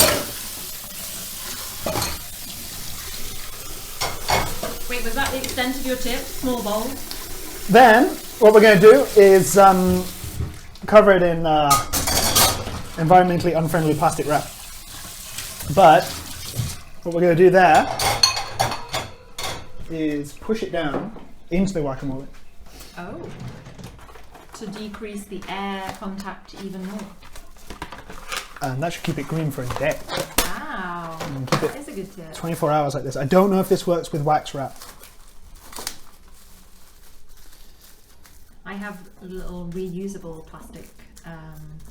Wait, was that the extent of your tip? Small bowls? Then, what we're going to do is cover it in environmentally unfriendly plastic wrap. But what we're going to do there is push it down into the guacamole. Oh. To decrease the air contact even more. And that should keep it green for a day. Wow. Keep That it is a good tip. 24 hours like this. I don't know if this works with wax wrap. I have a little reusable plastic.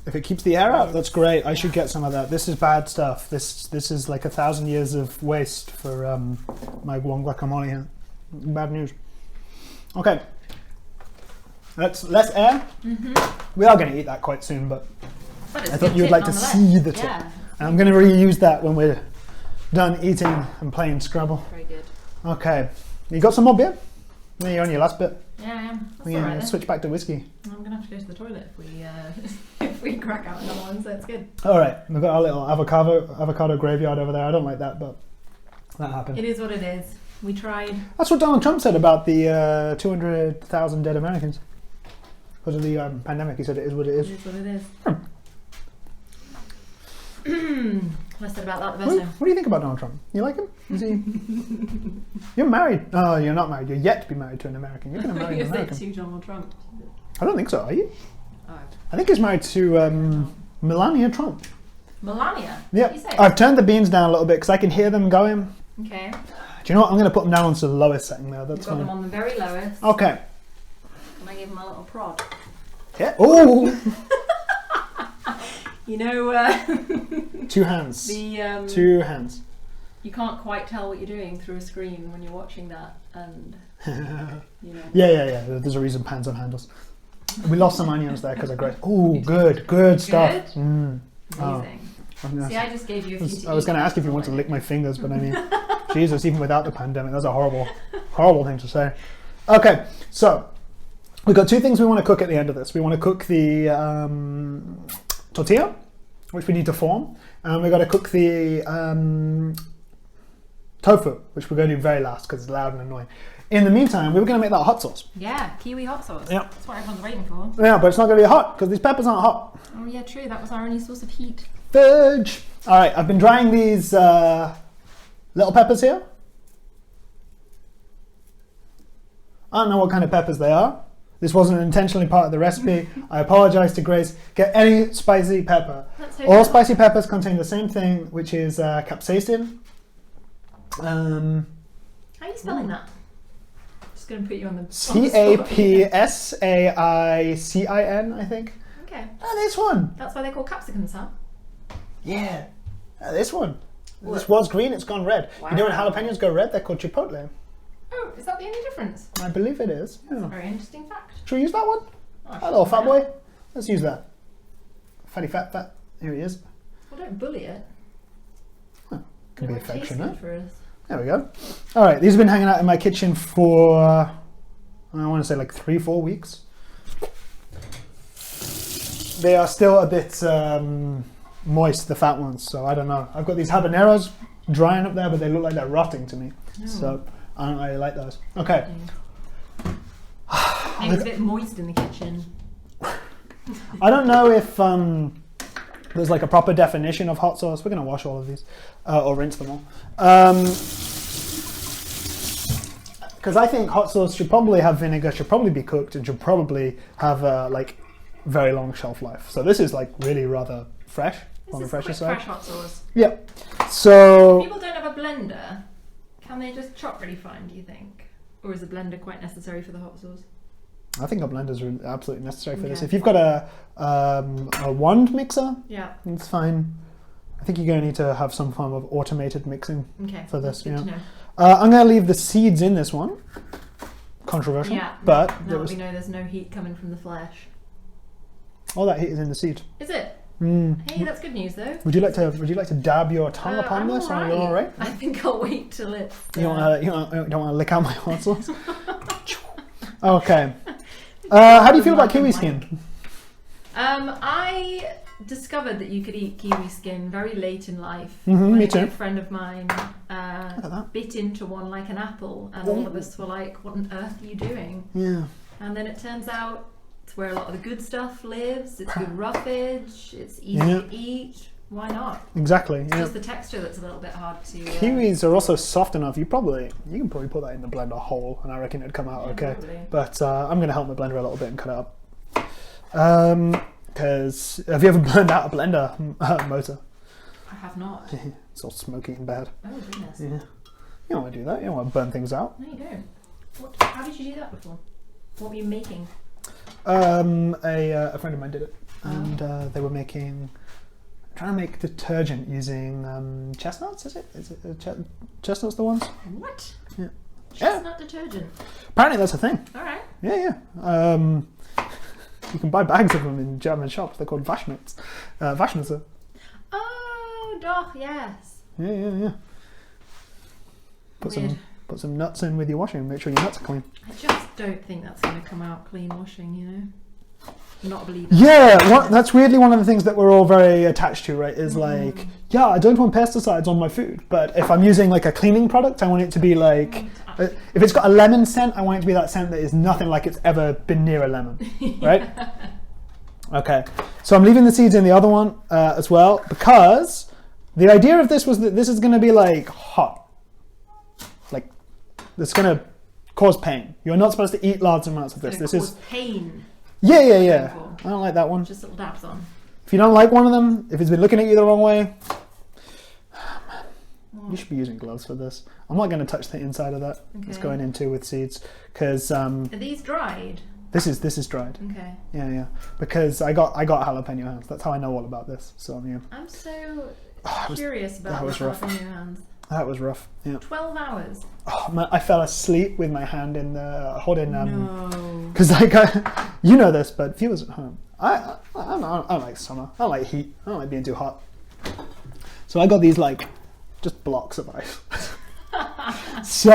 If it keeps the air out, that's great. I should get some of that. This is bad stuff. This is like 1,000 years of waste for my one guacamole here. Bad news. Okay. That's less air. We are going to eat that quite soon, but I thought you would like to see the tip. Yeah. And I'm going to reuse that when we're done eating and playing Scrabble. Very good. Okay. You got some more beer? Yeah, you're on your last bit. Yeah, I am. That's We all right, switch back to whiskey. I'm going to have to go to the toilet if we if we crack out another one, so it's good. All right. We've got our little avocado graveyard over there. I don't like that, but that happened. It is what it is. We tried. That's what Donald Trump said about the 200,000 dead Americans. Because of the pandemic, he said it is what it is. It is what it is. Less said about that, the better. What do you think about Donald Trump? You like him? Is he? You're married. Oh, you're not married. You're yet to be married to an American. You're going to marry an American. To Donald Trump. I don't think so. Are you? Oh. I think he's married to Melania Trump. Melania? Yeah. I've turned the beans down a little bit because I can hear them going. Okay. Do you know what? I'm going to put them down onto the lowest setting there. That's You've got fine. them on the very lowest. Okay. Can I give him a little prod? Yeah. Oh. You know, 2 hands. the 2 hands. you can't quite tell what you're doing through a screen when you're watching that, and you know. Yeah. There's a reason pans on handles. We lost some onions there because of grace. Oh, good stuff. Good? Amazing. See, I just gave you a few to I was going to ask if you want to lick my fingers, but I mean, Jesus, even without the pandemic, that's a horrible thing to say. Okay, so we've got 2 things we want to cook at the end of this. We want to cook the tortilla, which we need to form, and we've got to cook the tofu, which we're going to do very last because it's loud and annoying. In the meantime, we were going to make that hot sauce. Yeah, kiwi hot sauce. Yeah. That's what everyone's waiting for. Yeah, but it's not going to be hot because these peppers aren't hot. Oh yeah, true. That was our only source of heat. Fudge. All right, I've been drying these little peppers here. I don't know what kind of peppers they are. This wasn't intentionally part of the recipe. I apologize to Grace. Get any spicy pepper. All spicy peppers contain the same thing, which is capsaicin. How are you spelling that? Just going to put you on the Capsaicin, I think. Okay. Oh, this one. That's why they're called capsicums, huh? Yeah. This one. What? This was green, it's gone red. Wow. You know when jalapenos go red, they're called chipotle. Oh, is that the only difference? I believe it is. Yeah. That's a very interesting fact. Should we use that one? Oh, Hello, fat boy. Let's use that. Fatty fat. Here he is. Well, don't bully it. Huh. Can be affectionate. For us. There we go. All right, these have been hanging out in my kitchen for, I want to say like 3-4 weeks. They are still a bit moist, the fat ones, so I don't know. I've got these habaneros drying up there, but they look like they're rotting to me. Oh. So I don't really like those. Okay. Maybe it's a bit moist in the kitchen. I don't know if there's like a proper definition of hot sauce. We're going to wash all of these, or rinse them all. Because I think hot sauce should probably have vinegar, should probably be cooked, and should probably have like very long shelf life. So this is like really rather fresh, on the fresher side. Fresh hot sauce. Yeah. So if people don't have a blender, can they just chop really fine, do you think? Or is a blender quite necessary for the hot sauce? I think a blender is absolutely necessary for this. If you've got a wand mixer, yeah, it's fine. I think you're going to need to have some form of automated mixing for this. Yeah. I'm going to leave the seeds in this one. Controversial, but now we know there's no heat coming from the flesh. All that heat is in the seed. Is it? Mm. Hey, that's good news though. Would you like to dab your tongue upon this? Right. Are you all right? I think I'll wait till it's. You don't want to lick out my hot sauce. Okay. How do you feel about kiwi skin? I discovered that you could eat kiwi skin very late in life. Me too. A friend of mine bit into one like an apple, and all of us were like, "What on earth are you doing?" Yeah. And then it turns out it's where a lot of the good stuff lives. It's good roughage. It's easy to eat. Why not? Exactly. It's just the texture that's a little bit hard to. Kiwis are also soft enough. You can probably put that in the blender whole, and I reckon it'd come out okay. Probably. But I'm going to help my blender a little bit and cut it up. Because have you ever burned out a blender motor? I have not. It's all smoky and bad. Oh goodness. Yeah. You don't want to do that. You don't want to burn things out. No, you don't. How did you do that before? What were you making? A friend of mine did it, and they were trying to make detergent using chestnuts. Is it chestnuts the ones? What? Yeah. Chestnut detergent. Apparently that's a thing. All right. Yeah. You can buy bags of them in German shops. They're called Waschmitz. Waschmitzer. Oh, Oh, yes. Yeah. Put some nuts in with your washing. Make sure your nuts are clean. I just don't think that's going to come out clean washing, you know? I'm not a believer. Yeah, that's weirdly one of the things that we're all very attached to, right? Is like, yeah, I don't want pesticides on my food, but if I'm using like a cleaning product, I want it to be like, if it's got a lemon scent, I want it to be that scent that is nothing like it's ever been near a lemon, right? Okay, so I'm leaving the seeds in the other one as well, because the idea of this was that this is going to be like hot. Like, it's going to cause pain. You're not supposed to eat large amounts of this. This is pain. Yeah. I don't like that one. Just little dabs on. If you don't like one of them, if it's been looking at you the wrong way, oh man, you should be using gloves for this. I'm not going to touch the inside of that. Okay. It's going into with seeds because. Are these dried? This is dried. Okay. Yeah. Because I got jalapeno hands. That's how I know all about this. So yeah. I'm so curious about the jalapeno hands. That was rough. Yeah. 12 hours. Oh man, I fell asleep with my hand in the holding. No. Because you know this, but viewers at home, I don't like summer. I don't like heat. I don't like being too hot. So I got these like just blocks of ice. So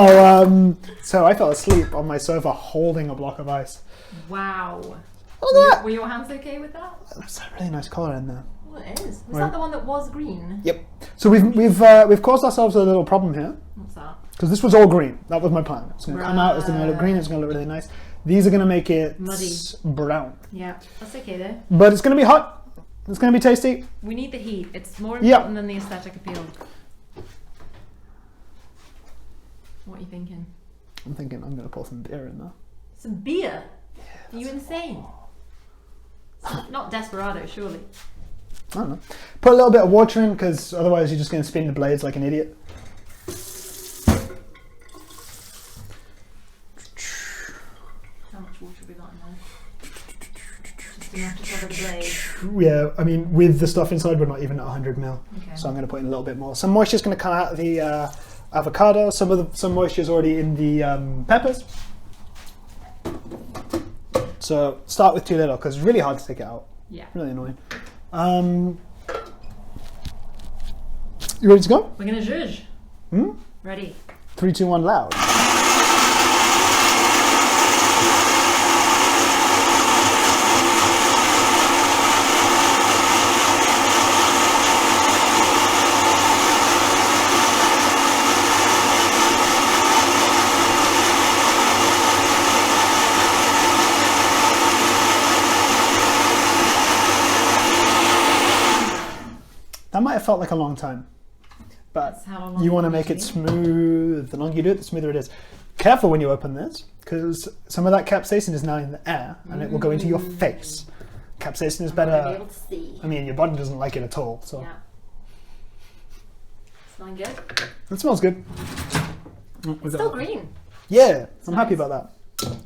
I fell asleep on my sofa holding a block of ice. Wow. Look at that. Were your hands okay with that? There's a really nice colour in there. Well, it is. Was that the one that was green? Yep. So we've caused ourselves a little problem here. What's that? Because this was all green. That was my plan. It's going to come out. It's going to look green. It's going to look really nice. These are going to make it muddy, brown. Yeah, that's okay though. But it's going to be hot. It's going to be tasty. We need the heat. It's more important than the aesthetic appeal. What are you thinking? I'm thinking I'm going to pour some beer in there. Some beer? Yeah, are you insane? Not Desperado, surely. I don't know. Put a little bit of water in because otherwise you're just going to spin the blades like an idiot. How much water have we got in there? Just enough to cover the blade. Yeah, I mean, with the stuff inside, we're not even at 100 ml. Okay. So I'm going to put in a little bit more. Some moisture's going to come out of the avocado. Some moisture's already in the peppers. So start with too little because it's really hard to take it out. Yeah. Really annoying. You ready to go? We're gonna zhuzh. Ready. 3, 2, 1, loud. That might have felt like a long time, but you want to make it smooth. The longer you do it, the smoother it is. Careful when you open this, because some of that capsaicin is now in the air, and it will go into your face. Capsaicin is better. Be able to see. I mean, your body doesn't like it at all. So. Yeah. Smelling good? It smells good. It's still green. Yeah, I'm happy about that.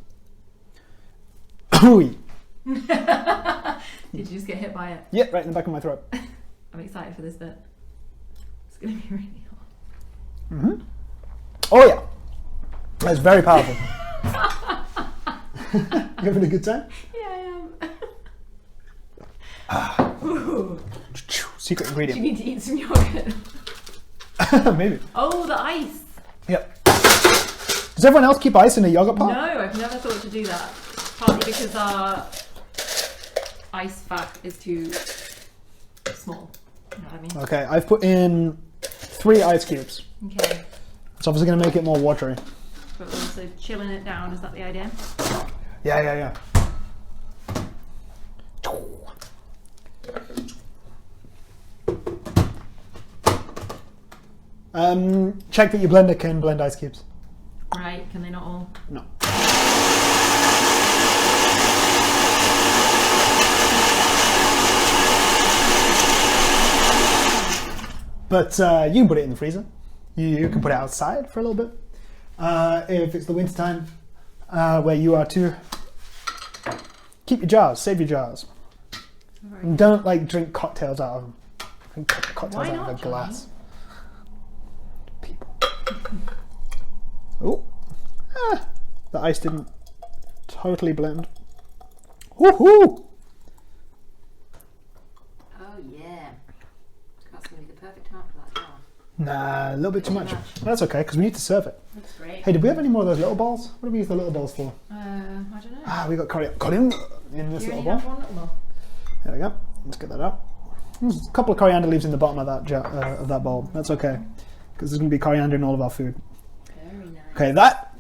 Ooh. Did you just get hit by it? Yeah, right in the back of my throat. I'm excited for this bit. It's going to be really hot. Mm-hmm. Oh yeah, that's very powerful. You having a good time? Yeah, I am. Secret ingredient. Do you need to eat some yogurt? Maybe. Oh, the ice. Yep. Does everyone else keep ice in a yogurt pot? No, I've never thought to do that. Partly because our ice vat is too small. You know what I mean? Okay, I've put in 3 ice cubes. Okay. It's obviously going to make it more watery. But also chilling it down, is that the idea? Yeah. Check that your blender can blend ice cubes. Right, can they not all? No. But you can put it in the freezer. You can put it outside for a little bit. If it's the winter time where you are too, keep your jars, save your jars. Right. And don't drink cocktails out of them. Drink cocktails out of a glass. People. Oh, the ice didn't totally blend. Woohoo! Oh yeah, that's gonna be the perfect time. for that jar. Nah, a little bit too much. That's okay, because we need to serve it. Looks great. Hey, did we have any more of those little balls? What do we use the little balls for? I don't know. Ah, we got coriander in this You little only ball. have one little ball. There we go. Let's get that up. There's a couple of coriander leaves in the bottom of that of that bowl. That's okay, because there's going to be coriander in all of our food. Very nice. Okay, that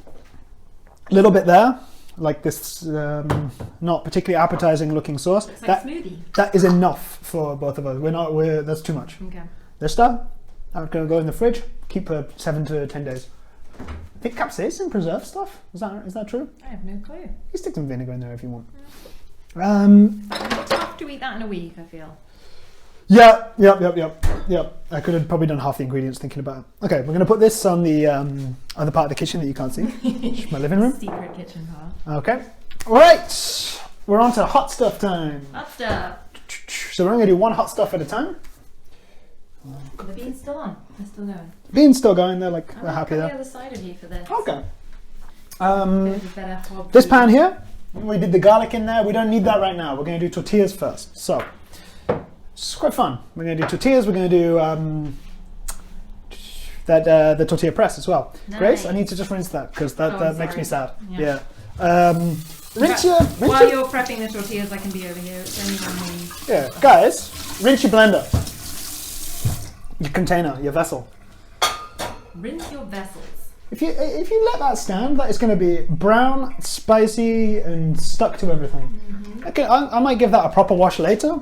little bit there, like this not particularly appetizing looking sauce. Looks like a smoothie. That is enough for both of us. That's too much. Okay. This stuff, I'm going to go in the fridge, keep for 7 to 10 days. I think capsaicin preserves stuff. Is that true? I have no clue. You stick some vinegar in there if you want. It's tough to eat that in a week, I feel. Yeah. I could have probably done half the ingredients thinking about it. Okay, we're going to put this on the other part of the kitchen that you can't see. Which is my living room. Secret kitchen part. Okay. All right. We're on to hot stuff time. Hot stuff. So we're only going to do one hot stuff at a time. Are the beans still on? They're still going. Beans still going. They're like I'm they're happy on there. the other side of you for this. Okay. Better hob This food. pan here, we did the garlic in there. We don't need that right now. We're going to do tortillas first. So it's quite fun. We're going to do tortillas. We're going to do the tortilla press as well. Nice. Grace, I need to just rinse that because that makes me sad. Yeah. Rinse While your you're prepping the tortillas, I can be over here. It's only when we... yeah, guys, rinse your blender, your container, your vessel. Rinse your vessels. If you let that stand, that is going to be brown, spicy, and stuck to everything. Mm-hmm. Okay, I might give that a proper wash later.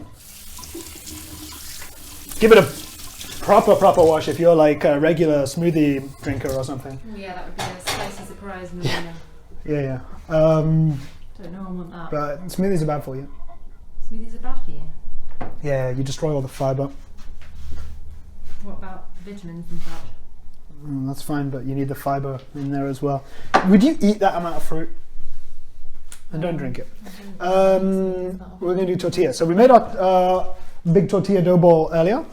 Give it a proper wash if you're like a regular smoothie drinker or something. Yeah, that would be a spicy surprise. Yeah. Don't know I want that. But smoothies are bad for you. Smoothies are bad for you. Yeah, you destroy all the fibre. What about vitamins and such? That's fine, but you need the fibre in there as well. Would you eat that amount of fruit? And don't drink it. We're going to do tortilla. So we made our big tortilla dough ball earlier.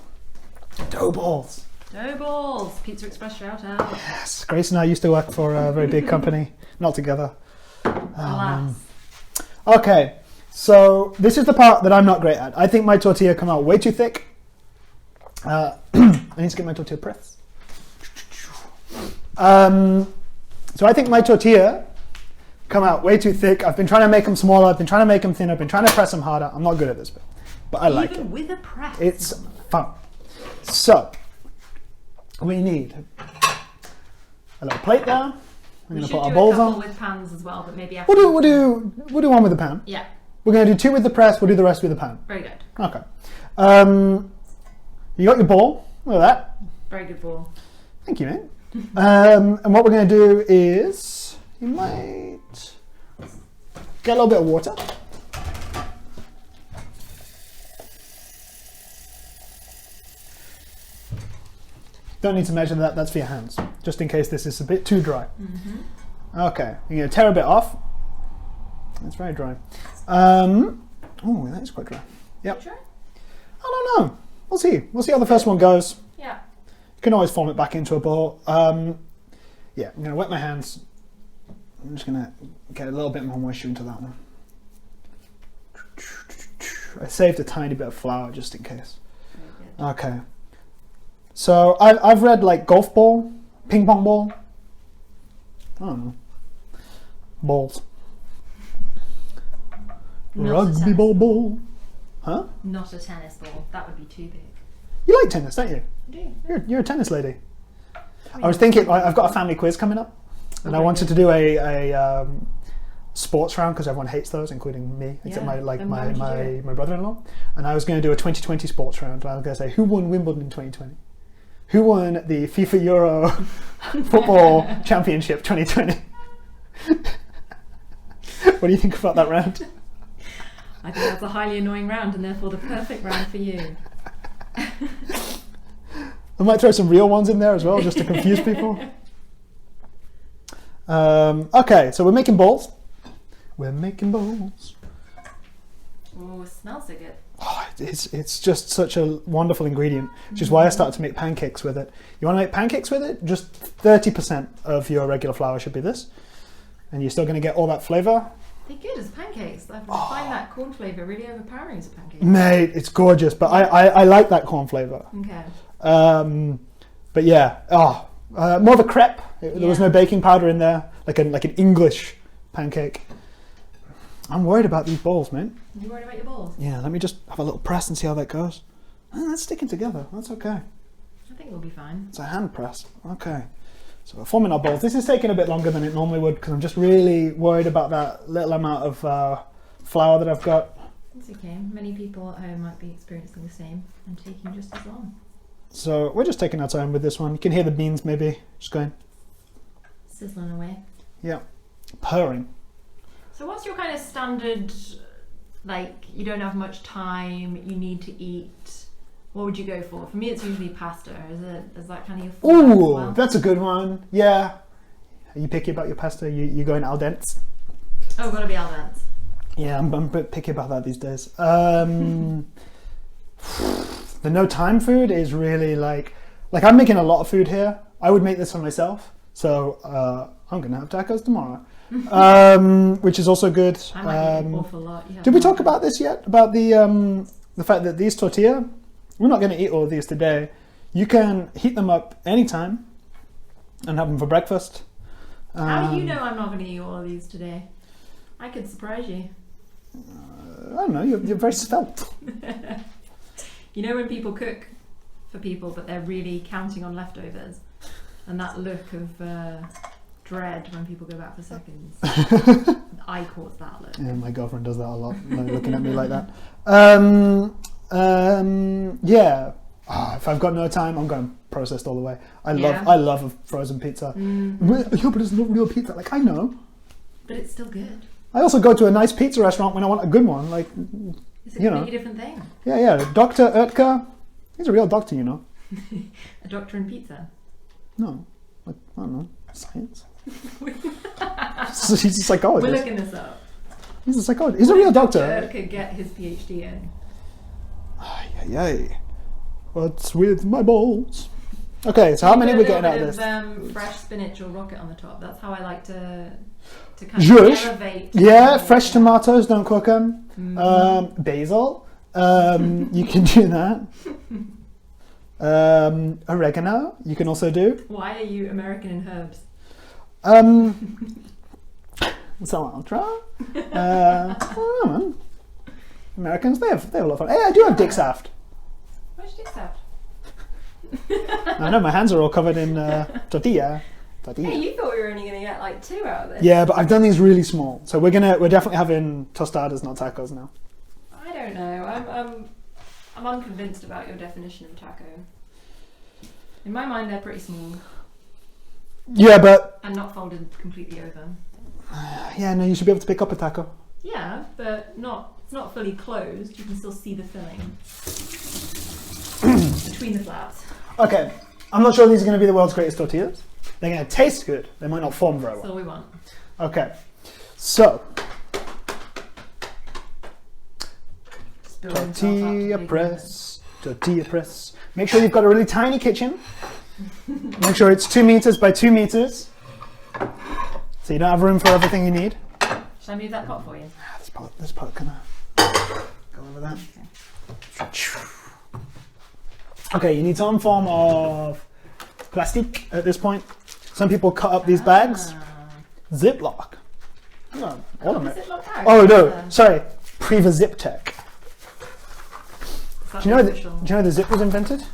Dough balls. Dough balls. Pizza Express shout out. Yes, Grace and I used to work for a very big company. Not together. Alas. Okay, so this is the part that I'm not great at. I think my tortilla come out way too thick. I need to get my tortilla press. So I think my tortilla come out way too thick. I've been trying to make them smaller. I've been trying to make them thinner. I've been trying to press them harder. I'm not good at this bit, but I like it. Even with a press. It's fun. So we need a little plate there. I'm going to put our bowls on. With pans as well, but maybe after. We'll do one with the pan. Yeah. We're going to do 2 with the press. We'll do the rest with the pan. Very good. Okay. You got your bowl. Look at that. Very good ball. Thank you, mate. And what we're going to do is you might get a little bit of water. Don't need to measure that. That's for your hands, just in case this is a bit too dry. Mm-hmm. Okay, you're going to tear a bit off. It's very dry. Oh, that is quite dry. Yep. Sure? I don't know. We'll see. We'll see how the first one goes. Yeah. You can always form it back into a ball. Yeah, I'm going to wet my hands. I'm just going to get a little bit more moisture into that one. I saved a tiny bit of flour just in case. Okay. So I've read like golf ball, ping pong ball. I don't know. Balls. Rugby ball. Huh? Not a tennis ball. That would be too big. You like tennis, don't you? I do. You're a tennis lady. I was thinking, I've got a family quiz coming up, and I wanted to do a sports round because everyone hates those, including me, except my brother-in-law. And I was going to do a 2020 sports round. I was going to say, who won Wimbledon in 2020? Who won the FIFA Euro Football Championship 2020? What do you think about that round? I think that's a highly annoying round, and therefore the perfect round for you. I might throw some real ones in there as well, just to confuse people. Okay, so we're making balls. We're making balls. Oh, it smells so good. Oh, it's just such a wonderful ingredient, which is why I started to make pancakes with it. You want to make pancakes with it? Just 30% of your regular flour should be this. And you're still going to get all that flavour. They're good as pancakes. I find that corn flavour really overpowering as a pancake. Mate, it's gorgeous, but I like that corn flavour. Okay. But yeah, more of a crepe. There was no baking powder in there, like an English pancake. I'm worried about these balls, mate. You worried about your balls? Yeah, let me just have a little press and see how that goes. That's sticking together. That's okay. I think we'll be fine. It's a hand press. Okay. So we're forming our balls. This is taking a bit longer than it normally would because I'm just really worried about that little amount of flour that I've got. It's okay. Many people at home might be experiencing the same and taking just as long. So we're just taking our time with this one. You can hear the beans maybe just going. Sizzling away. Yeah. Purring. So what's your kind of standard, like you don't have much time, you need to eat, what would you go for? For me it's usually pasta. Is that kind of your format as well? That's a good one. Yeah. Are you picky about your pasta? You going al dente? Oh, gotta be al dente. Yeah, I'm a bit picky about that these days. The no time food is really like I'm making a lot of food here. I would make this for myself. So I'm going to have tacos tomorrow, which is also good. I might eat an awful lot. Did we talk about this yet? About the fact that these tortilla, we're not going to eat all of these today. You can heat them up anytime and have them for breakfast. How do you know I'm not going to eat all of these today? I could surprise you. I don't know, you're very svelte. You know when people cook for people but they're really counting on leftovers? And that look of dread when people go back for seconds. I cause that look. Yeah, my girlfriend does that a lot, looking at me like that. Yeah. If I've got no time, I'm going processed all the way. I love a frozen pizza. Yeah, but it's not real pizza. Like, I know. But it's still good. I also go to a nice pizza restaurant when I want a good one. Like, it's a completely different thing. Yeah. Dr. Ertka, he's a real doctor, you know. A doctor in pizza? No, I don't know, science. He's a psychologist. We're looking this up. He's a psychologist. He's a real doctor. Dr. could get his PhD in. Ay. What's with my balls? Okay, so how many are we getting out of this? Fresh spinach or rocket on the top. That's how I like to kind of elevate. Yeah, fresh tomatoes, don't cook them. Basil, you can do that. Oregano, you can also do. Why are you American in herbs? Cilantro. Oh, man. Americans, they have a lot of fun. Hey, I do have dick saft. Where's dick saft? I know, my hands are all covered in tortilla. Hey, you thought we were only going to get like 2 out of this. Yeah, but I've done these really small. So we're definitely having tostadas, not tacos now. I don't know. I'm unconvinced about your definition of taco. In my mind, they're pretty small. Yeah, but... And not folded completely over. Yeah, no, you should be able to pick up a taco. Yeah, but it's not fully closed. You can still see the filling between the flaps. Okay, I'm not sure these are going to be the world's greatest tortillas. They're going to taste good. They might not form very well. That's all we want. Okay, so... Tortilla press. Make sure you've got a really tiny kitchen. Make sure it's 2 meters by 2 meters. So you don't have room for everything you need. Should I move that pot for you? This pot can go over that. Okay, you need some form of plastic at this point. Some people cut up these bags. Ziploc. Oh, oh no, sorry. Priva Zip Tech. Do you know the zip was invented?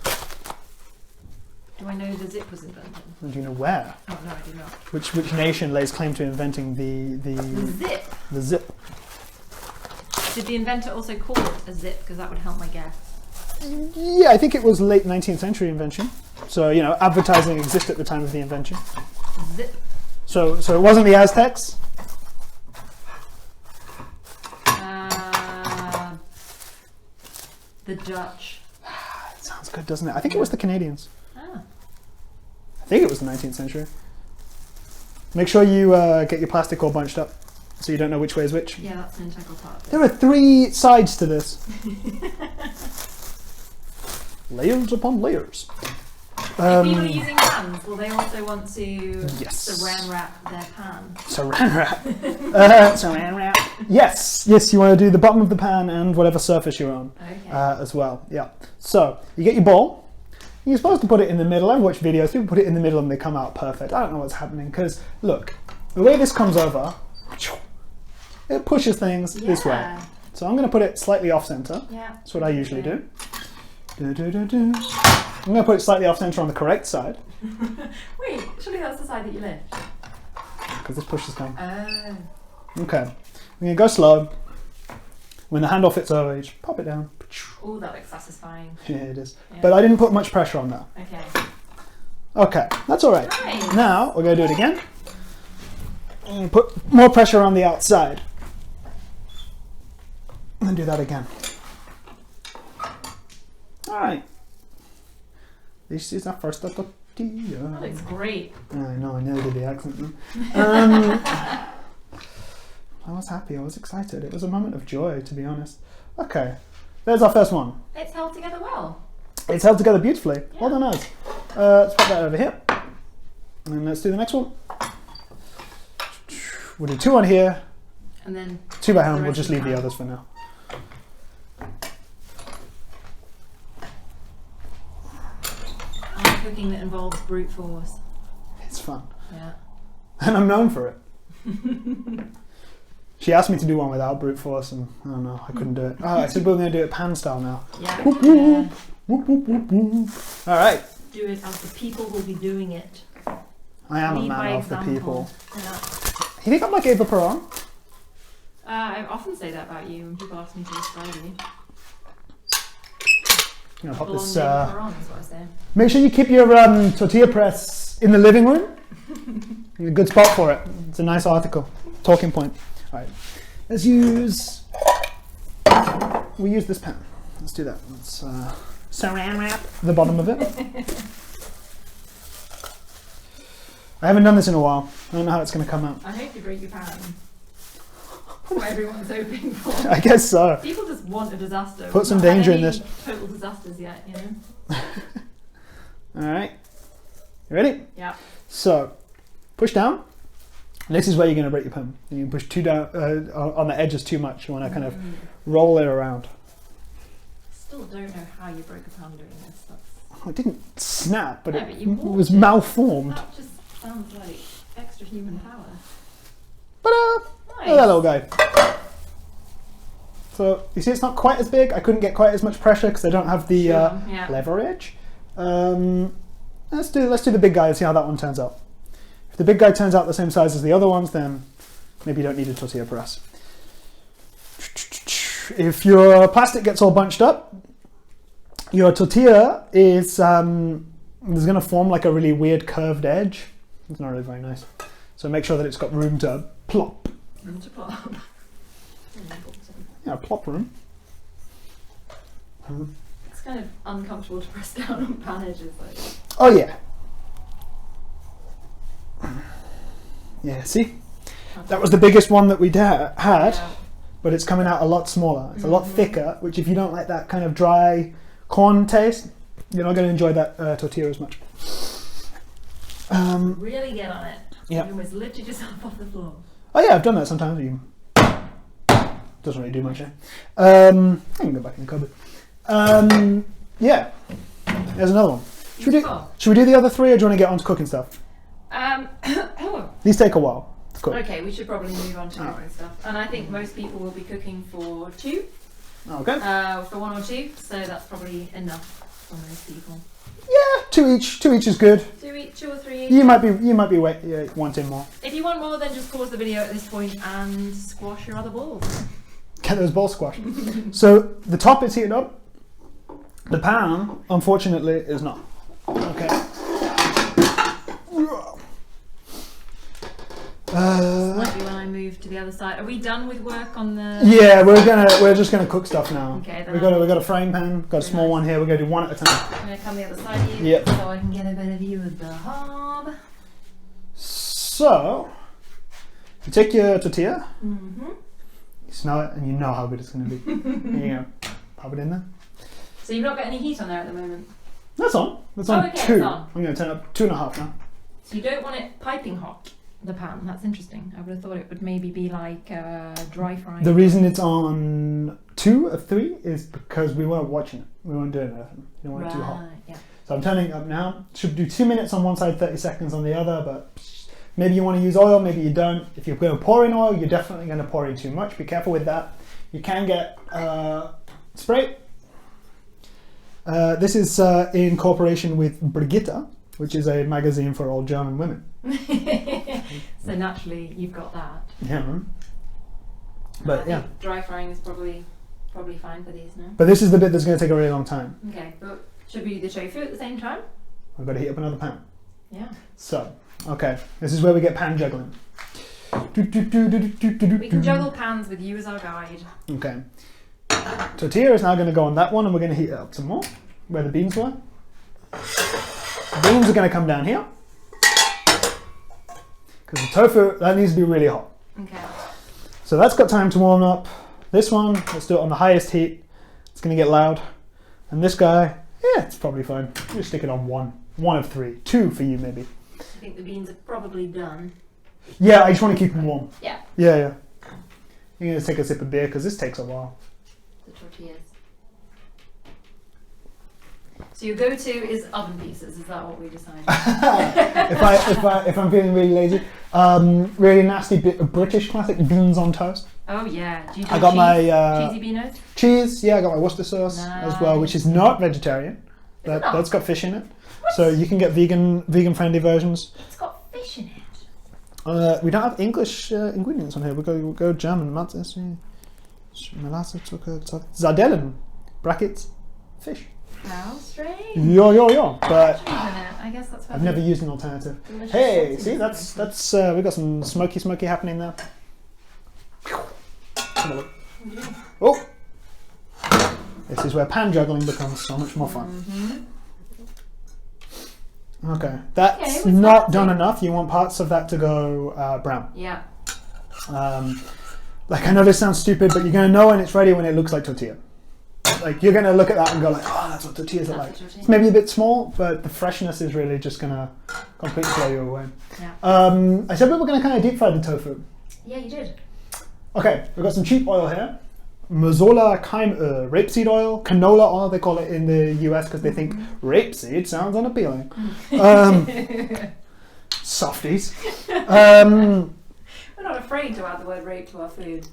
Do I know the zip was invented? Do you know where? Oh no, I do not. Which nation lays claim to inventing the zip? The zip. Did the inventor also call it a zip? Because that would help my guess. Yeah, I think it was late 19th century invention. So, you know, advertising existed at the time of the invention. Zip. So it wasn't the Aztecs? The Dutch. It sounds good, doesn't it? I think it was the Canadians. Ah. I think it was the 19th century. Make sure you get your plastic all bunched up so you don't know which way is which. Yeah, that's an integral part. There are 3 sides to this. Layers upon layers. If people are using pans, will they also want to saran wrap their pan? Saran wrap. Saran wrap. Yes, you want to do the bottom of the pan and whatever surface you're on as well. Yeah. So you get your bowl. You're supposed to put it in the middle. I've watched videos, people put it in the middle and they come out perfect. I don't know what's happening because, look, the way this comes over, it pushes things this way. So I'm going to put it slightly off center. Yeah. That's what I usually do. I'm going to put it slightly off center on the correct side. Wait, surely that's the side that you lift. Because this pushes down. Oh. Okay. I'm going to go slow. When the handle fits over, you just pop it down. Oh, that looks satisfying. Yeah, it is. Yeah. But I didn't put much pressure on that. Okay. Okay, that's all right. Nice. Now we're going to do it again. I'm going to put more pressure on the outside. And then do that again. All right. This is our first tortilla. That looks great. I know, I nearly did the accent. I was happy, I was excited. It was a moment of joy, to be honest. Okay, there's our first one. It's held together well. It's held together beautifully. Yeah. Well done, us. Let's put that over here. And let's do the next one. We'll do 2 on here. And then 2 by hand, we'll just leave the others for now. Cooking that involves brute force. It's fun. Yeah. And I'm known for it. She asked me to do one without brute force and I don't know, I couldn't do it. Oh, I said we we're going to do it pan style now. Yeah. Whoop, whoop. Whoop, whoop, whoop, whoop. All right. Do it as the people will be doing it. I am Lead a man by of the example. people. Yeah. You think I'm like Eva Peron? I often say that about you when people ask me to describe you. I'm gonna pop Blonde this. Eva Peron is what I say. Make sure you keep your tortilla press in the living room. In a good spot for it. It's a nice article. Talking point. All right. Let's use. We use this pen. Let's do that. Let's saran wrap the bottom of it. I haven't done this in a while. I don't know how it's going to come out. I hope you break your pan. What everyone's hoping for. I guess so. People just want a disaster. Put some We've not danger had in any this. Total disasters yet, you know. All right. You ready? Yeah. So, push down. This is where you're going to break your pen. You can push down on the edges too much. You want to kind of roll it around. Still don't know how you broke a pan doing this. That's... Oh, it didn't snap, but No, it but you was walked it. malformed. That just sounds like extra human power. But Nice. look at that little guy. So you see, it's not quite as big. I couldn't get quite as much pressure because I don't have the Yeah. leverage. Let's do the big guy and see how that one turns out. If the big guy turns out the same size as the other ones, then maybe you don't need a tortilla press. If your plastic gets all bunched up, your tortilla is going to form like a really weird curved edge. It's not really very nice. So make sure that it's got room to plop. Room to plop. Yeah, plop room. It's kind of uncomfortable to press down on pan edges. Like. Oh yeah. Yeah, see? That was the biggest one that we had, Yeah. but it's coming out a lot smaller. It's a lot thicker, which if you don't like that kind of dry corn taste, you're not going to enjoy that tortilla as much. Really get on it. Yeah. You almost lifted yourself off the floor. Oh yeah, I've done that sometimes. You doesn't really do much. I can go back in the cupboard. Yeah, there's another one. Should we do the other 3, or do you want to get on to cooking stuff? These take a while to cook. Okay, we should probably move on to cooking stuff. And I think most people will be cooking for 2. Okay. For 1 or 2, so that's probably enough for most people. Yeah, 2 each. 2 each is good. 2 or 3 each. You might be wanting more. If you want more, then just pause the video at this point and squash your other balls. Get those balls squashed. So the top is heated up. The pan, unfortunately, is not. Okay. This might be when I move to the other side. Are we done with work on the? Yeah, we're just gonna cook stuff now. Okay, then we got a frying pan, got a small one here. We're gonna do one at a time. I'm gonna come the other side of you, Yep. so I can get a better view of the hob. So you take your tortilla, Mm-hmm. you smell it, and you know how good it's gonna be. There you go. Pop it in there. So you've not got any heat on there at the moment. That's on. That's on okay, 2. it's on. I'm gonna turn up 2.5 now. So you don't want it piping hot. The pan. That's interesting. I would have thought it would maybe be like dry frying. The reason it's on 2 of 3 is because we weren't watching it. We weren't doing anything. You don't want it too hot. Yeah. So I'm turning it up now. Should do 2 minutes on one side, 30 seconds on the other, but maybe you want to use oil, maybe you don't. If you're going to pour in oil, you're definitely going to pour in too much. Be careful with that. You can get spray. This is in cooperation with Brigitte, which is a magazine for all German women. So naturally, you've got that. Yeah. But I think dry frying is probably fine for these, no? But this is the bit that's going to take a really long time. Okay, but should we do the tofu at the same time? I've got to heat up another pan. Yeah. So, okay, this is where we get pan juggling. We can juggle pans with you as our guide. Okay. Tortilla is now going to go on that one, and we're going to heat it up some more, where the beans were. The beans are going to come down here. Because the tofu, that needs to be really hot. Okay. So that's got time to warm up. This one, let's do it on the highest heat. It's going to get loud. And this guy, yeah, it's probably fine. Just stick it on one. One of three. Two for you, maybe. I think the beans are probably done. Yeah, I just want to keep them warm. Yeah. Yeah. You're going to take a sip of beer because this takes a while. The tortillas. So your go-to is oven pieces. Is that what we decided? if I'm feeling really lazy, really nasty British classic beans on toast. Oh yeah. Do you do I got cheese? my Cheesy beanos? cheese. Yeah, I got my Worcester sauce as well, which is not vegetarian. That's got fish in it. What? So you can get vegan friendly versions. It's got fish in it. We don't have English ingredients on here. We'll go German. Sardellen, brackets, fish. How strange. Yo. But I guess that's I've never used an alternative. Delicious. Hey, see, that's we got some smoky happening there. Have a look. Oh, this is where pan juggling becomes so much more fun. Okay, that's not done enough. You want parts of that to go brown. Yeah. Like, I know this sounds stupid, but you're going to know when it's ready when it looks like tortilla. Like, you're going to look at that and go like, oh, that's what tortillas are like. It's maybe a bit small, but the freshness is really just going to completely blow you away. Yeah. I said we were going to kind of deep fry the tofu. Yeah, you did. Okay, we've got some cheap oil here. Mazola Keimöl, rapeseed oil, canola oil, they call it in the US because they think rapeseed sounds unappealing. Softies. We're not afraid to add the word rape to our food.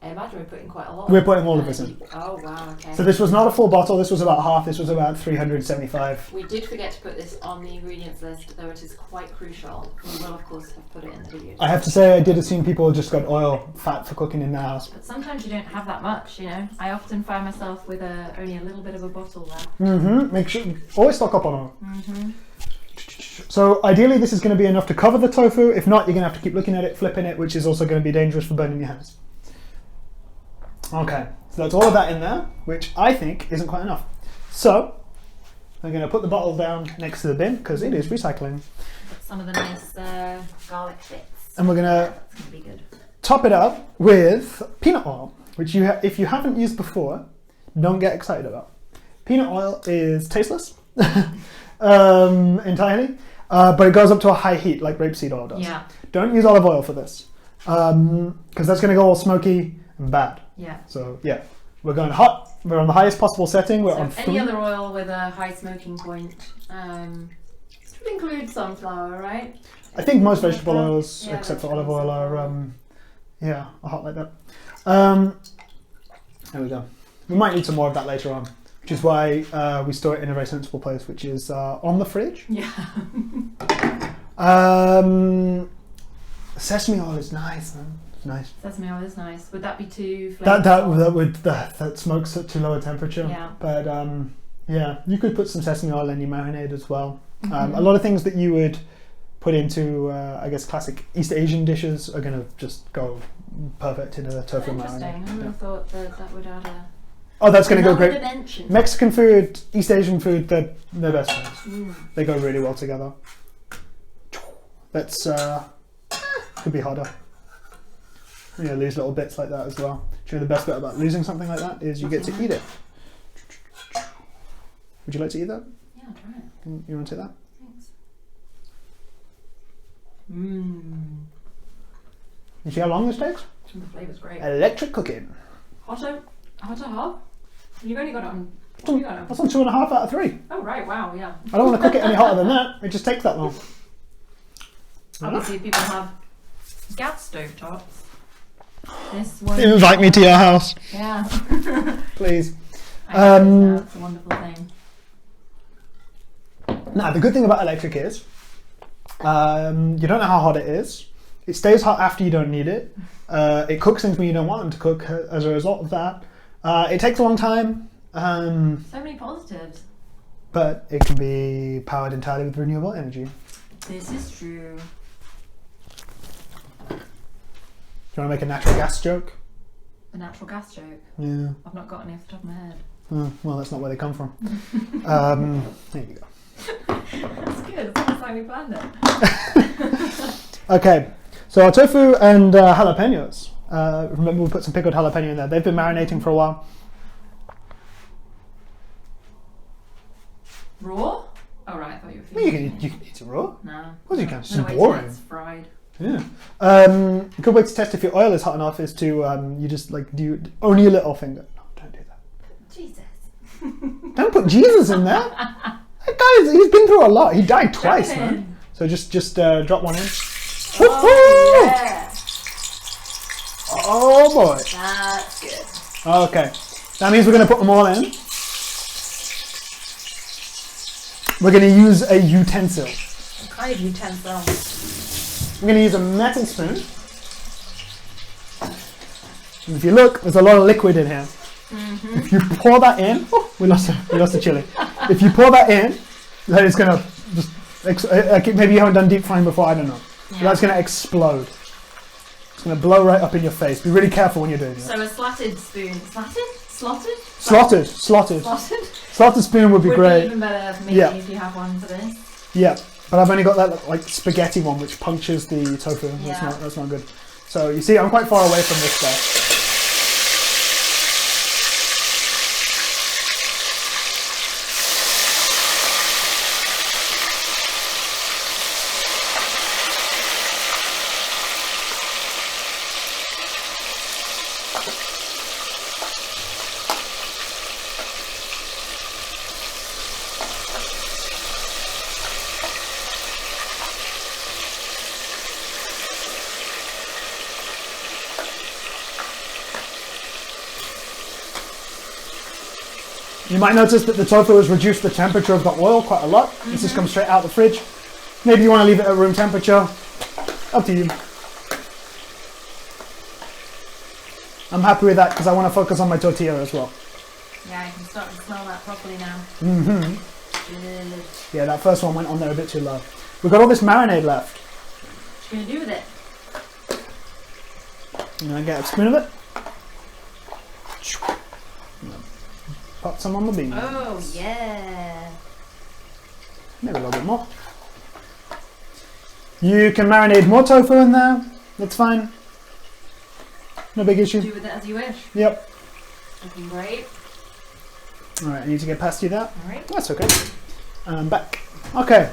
I imagine we're putting quite a lot. We're putting all of this in. Oh wow, okay. So this was not a full bottle, this was about half, this was about 375. We did forget to put this on the ingredients list, though it is quite crucial. We will of course have put it in the video. I have to say I did assume people just got oil, fat for cooking in their house. But sometimes you don't have that much, you know. I often find myself with only a little bit of a bottle there. Make sure, always stock up on oil. So ideally this is going to be enough to cover the tofu. If not, you're going to have to keep looking at it, flipping it, which is also going to be dangerous for burning your hands. Okay, so that's all of that in there, which I think isn't quite enough. So I'm going to put the bottle down next to the bin because it is recycling. Got some of the nice garlic bits. And we're going to be good. Top it up with peanut oil, which if you haven't used before, don't get excited about. Peanut oil is tasteless entirely, but it goes up to a high heat like rapeseed oil does. Yeah. Don't use olive oil for this because that's going to go all smoky and bad. Yeah. So yeah, we're going hot. We're on the highest possible setting. We're on any other oil with a high smoking point. This would include sunflower, right? I think most vegetable oils, except for olive oil, are hot like that. There we go. We might need some more of that later on, which is why we store it in a very sensible place, which is on the fridge. Yeah. Sesame oil is nice, man. Nice. Sesame oil is nice. Would that be too flavorful? That smokes at too low a temperature. Yeah. But yeah, you could put some sesame oil in your marinade as well. A lot of things that you would put into, I guess, classic East Asian dishes are going to just go perfect in a tofu marinade. Interesting. I would have thought that would add a... Oh, that's going to go great. Dimension. Mexican food, East Asian food, they're best friends. They go really well together. That's could be harder. Yeah, lose little bits like that as well. Do you know the best bit about losing something like that is you get to eat it. Would you like to eat that? Yeah, I'll try it. You want to take that? Thanks. You see how long this takes? The flavour's great. Electric cooking. Hotter. You've only got it on That's on 2.5 out of 3. Oh, right, wow, yeah. I don't want to cook it any hotter than that. It just takes that long. Obviously, people have gas stove tops. This one. Invite me to your house. Yeah. Please. It's a wonderful thing. Now, the good thing about electric is you don't know how hot it is. It stays hot after you don't need it. It cooks things when you don't want them to cook as a result of that. It takes a long time. So many positives. But it can be powered entirely with renewable energy. This is true. Do you want to make a natural gas joke? A natural gas joke? Yeah. I've not got any off the top of my head. Oh, well, that's not where they come from. There you go. That's good. It's almost like we planned it. Okay, so our tofu and jalapenos. Remember we put some pickled jalapeno in there. They've been marinating for a while. Raw? Oh right, I thought you were Well, feeding. you can eat it raw. No. Of course you can. It's I'm just gonna wait till boring. it's fried. Yeah. A good way to test if your oil is hot enough is to you just like do only a little finger. No, don't do that. Jesus. Don't put Jesus in there. That guy, he's been through a lot. He died twice, Drop it man. in. So just drop one in. Oh, yeah. Oh boy. That's good. Okay. That means we're going to put them all in. We're going to use a utensil. What kind of utensil? We're going to use a metal spoon. And if you look, there's a lot of liquid in here. Mm-hmm. If you pour that in, oh, we lost the chili. If you pour that in, then it's going to just, maybe you haven't done deep frying before, I don't know. Yeah. But that's going to explode. It's going to blow right up in your face. Be really careful when you're doing it. So a slatted spoon. Slatted? Slotted? Slotted. Slotted? Slotted spoon would be great. Even better for me if you have one for this. Yeah, but I've only got that like spaghetti one which punctures the tofu. Yeah. That's not good. So you see, I'm quite far away from this stuff. You might notice that the tofu has reduced the temperature of the oil quite a lot. Mm-hmm. This has come straight out of the fridge. Maybe you want to leave it at room temperature. Up to you. I'm happy with that because I want to focus on my tortilla as well. Yeah, I can start to smell that properly now. Mm-hmm. Good. Yeah, that first one went on there a bit too low. We've got all this marinade left. What are you going to do with it? I'm going to get a spoon of it. Put some on the beans. Oh, yeah. Maybe a little bit more. You can marinate more tofu in there. That's fine. No big issue. Do with it as you wish. Yep. Looking great. Alright, I need to get past you that. Alright. That's okay. I'm back. Okay.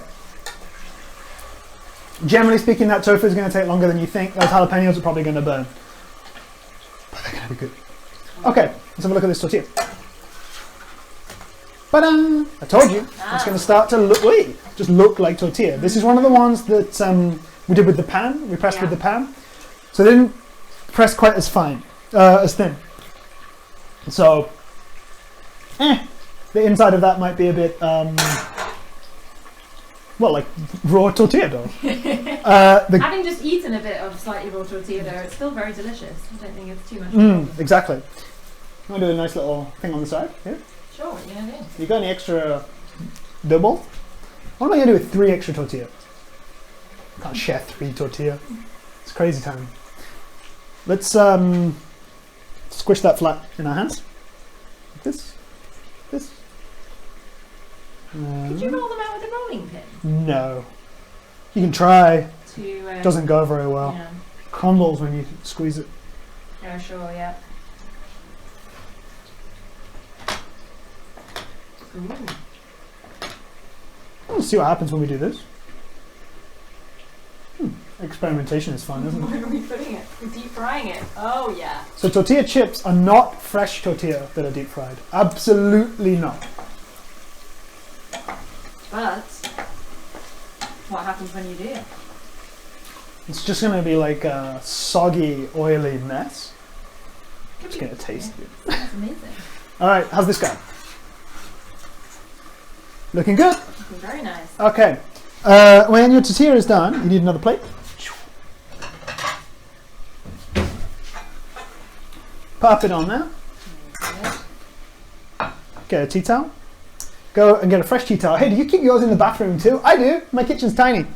Generally speaking, that tofu is going to take longer than you think. Those jalapenos are probably going to burn. But they're going to be good. Okay, let's have a look at this tortilla. Ta-da! I told you, it's going to start to look like tortilla. This is one of the ones that we did with the pan. We pressed with the pan, so they didn't press quite as fine, as thin. So, the inside of that might be a bit, well, like raw tortilla dough. Having just eaten a bit of slightly raw tortilla dough, it's still very delicious. I don't think it's too much. Exactly. I'm going to do a nice little thing on the side here. Sure, what are you going to do? You got any extra double? What am I going to do with 3 extra tortilla? Can't share 3 tortilla. It's crazy time. Let's squish that flat in our hands. Like this. This. Could you roll them out with a rolling pin? No. You can try. Doesn't go very well. Yeah. Crumbles when you squeeze it. Yeah, sure, yeah. Ooh. We'll see what happens when we do this. Experimentation is fun, isn't it? Where are we putting it? We're deep frying it. Oh yeah. So tortilla chips are not fresh tortilla that are deep fried. Absolutely not. But what happens when you do? It's just going to be like a soggy, oily mess. It's going to taste good. That's amazing. All right, how's this go? Looking good? Looking very nice. Okay. When your tortilla is done, you need another plate. Pop it on there. Get a tea towel. Go and get a fresh tea towel. Hey, do you keep yours in the bathroom too? I do. My kitchen's tiny.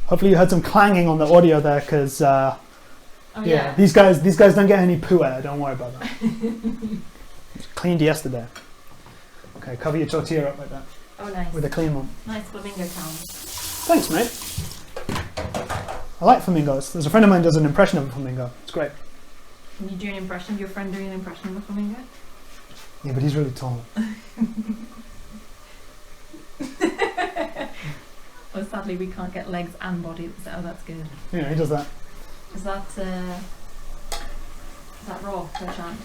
Hopefully you heard some clanging on the audio there, because yeah, these guys don't get any poo air. Don't worry about that. It's cleaned yesterday. Okay, cover your tortilla up like that. Oh, nice. With a clean one. Nice flamingo towel. Thanks, mate. I like flamingos. There's a friend of mine who does an impression of a flamingo. It's great. Can you do an impression of your friend doing an impression of a flamingo? Yeah, but he's really tall. Well, sadly, we can't get legs and body, so that's good. Yeah, he does that. Is that raw, per chance?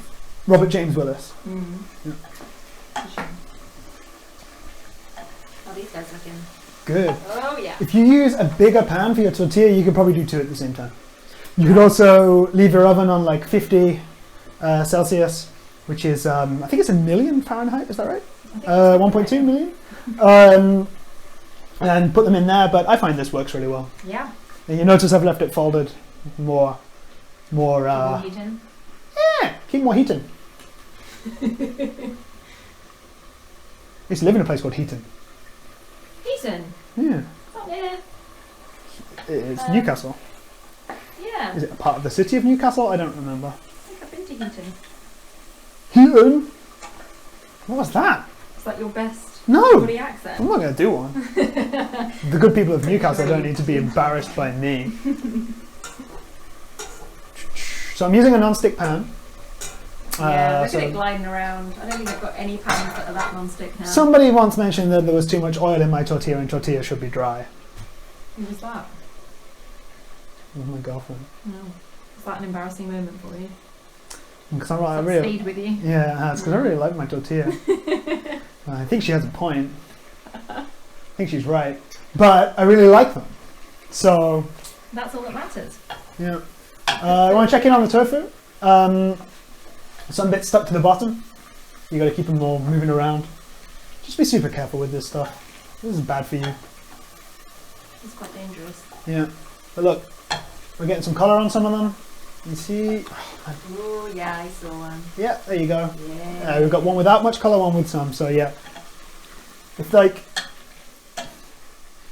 Robert James Willis. Yeah. Oh, these guys looking good. Oh yeah. If you use a bigger pan for your tortilla, you could probably do two at the same time. You could also leave your oven on like 50 Celsius, which is I think it's 1,000,000 Fahrenheit. Is that right? 1.2 million. And put them in there, but I find this works really well. Yeah. And you notice I've left it folded more keep more heat in. Yeah, keep more heat in. I used to live in a place called Heaton. Heaton? Yeah. Oh, yeah. It's Newcastle. Yeah. Is it a part of the city of Newcastle? I don't remember. I think I've been to Heaton. Heaton? What was that? Is that your best No! body accent? I'm not going to do one. The good people of Newcastle don't need to be embarrassed by me. So I'm using a non-stick pan. Yeah, look at it gliding around. I don't think I've got any pans that are that non-stick now. Somebody once mentioned that there was too much oil in my tortilla and tortilla should be dry. Who was that? It was my girlfriend. No. Was that an embarrassing moment for you? Because I really stayed with you? Yeah, it has, because I really like my tortilla. I think she has a point. I think she's right. But I really like them. So... That's all that matters. Yeah. I want to check in on the tofu. Some bits stuck to the bottom. You got to keep them all moving around. Just be super careful with this stuff. This is bad for you. It's quite dangerous. Yeah. But look, we're getting some colour on some of them. You see? Oh yeah, I saw one. Yeah, there you go. Yeah. We've got one without much colour, one with some. So yeah. It's like...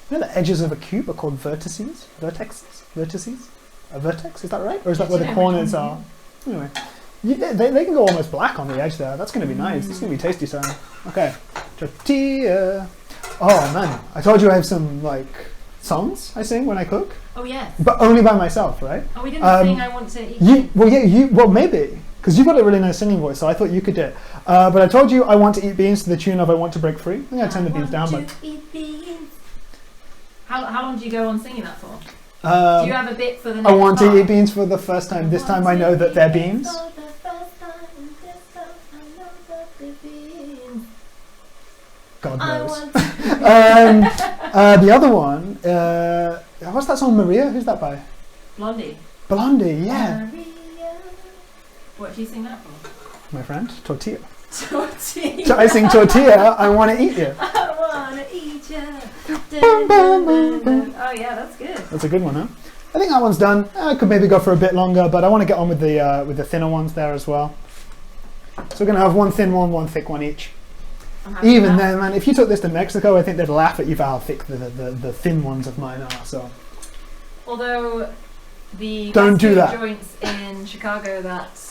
You know the edges of a cube are called vertices? Vertexes? Vertices? A vertex, is that right? Or is that where the corners are? Anyway. They can go almost black on the edge there. That's going to be nice. It's going to be tasty sounding. Okay. Tortilla. Oh man, I told you I have some like songs I sing when I cook. Oh yeah. But only by myself, right? Oh, we didn't sing I Want to Eat. Well maybe. Because you've got a really nice singing voice, so I thought you could do it. But I told you I want to eat beans to the tune of I Want to Break Free. I think I turned the beans down, but... Eat beans. How long do you go on singing that for? Do you have a bit for the next I want part? to eat beans for the first time. This time I know that they're beans. God knows. The other one, what's that song, Maria? Who's that by? Blondie. Blondie, yeah. Maria. What do you sing that for? My friend, tortilla. Tortilla. So I sing tortilla, I want to eat you. I want to eat you. Dun, dun, dun, dun. Oh yeah, that's good. That's a good one, huh? I think that one's done. I could maybe go for a bit longer, but I want to get on with the thinner ones there as well. So we're going to have one thin one, one thick one each. Even then, man, if you took this to Mexico, I think they'd laugh at you for how thick the thin ones of mine are. So, although the don't do that. Joints in Chicago that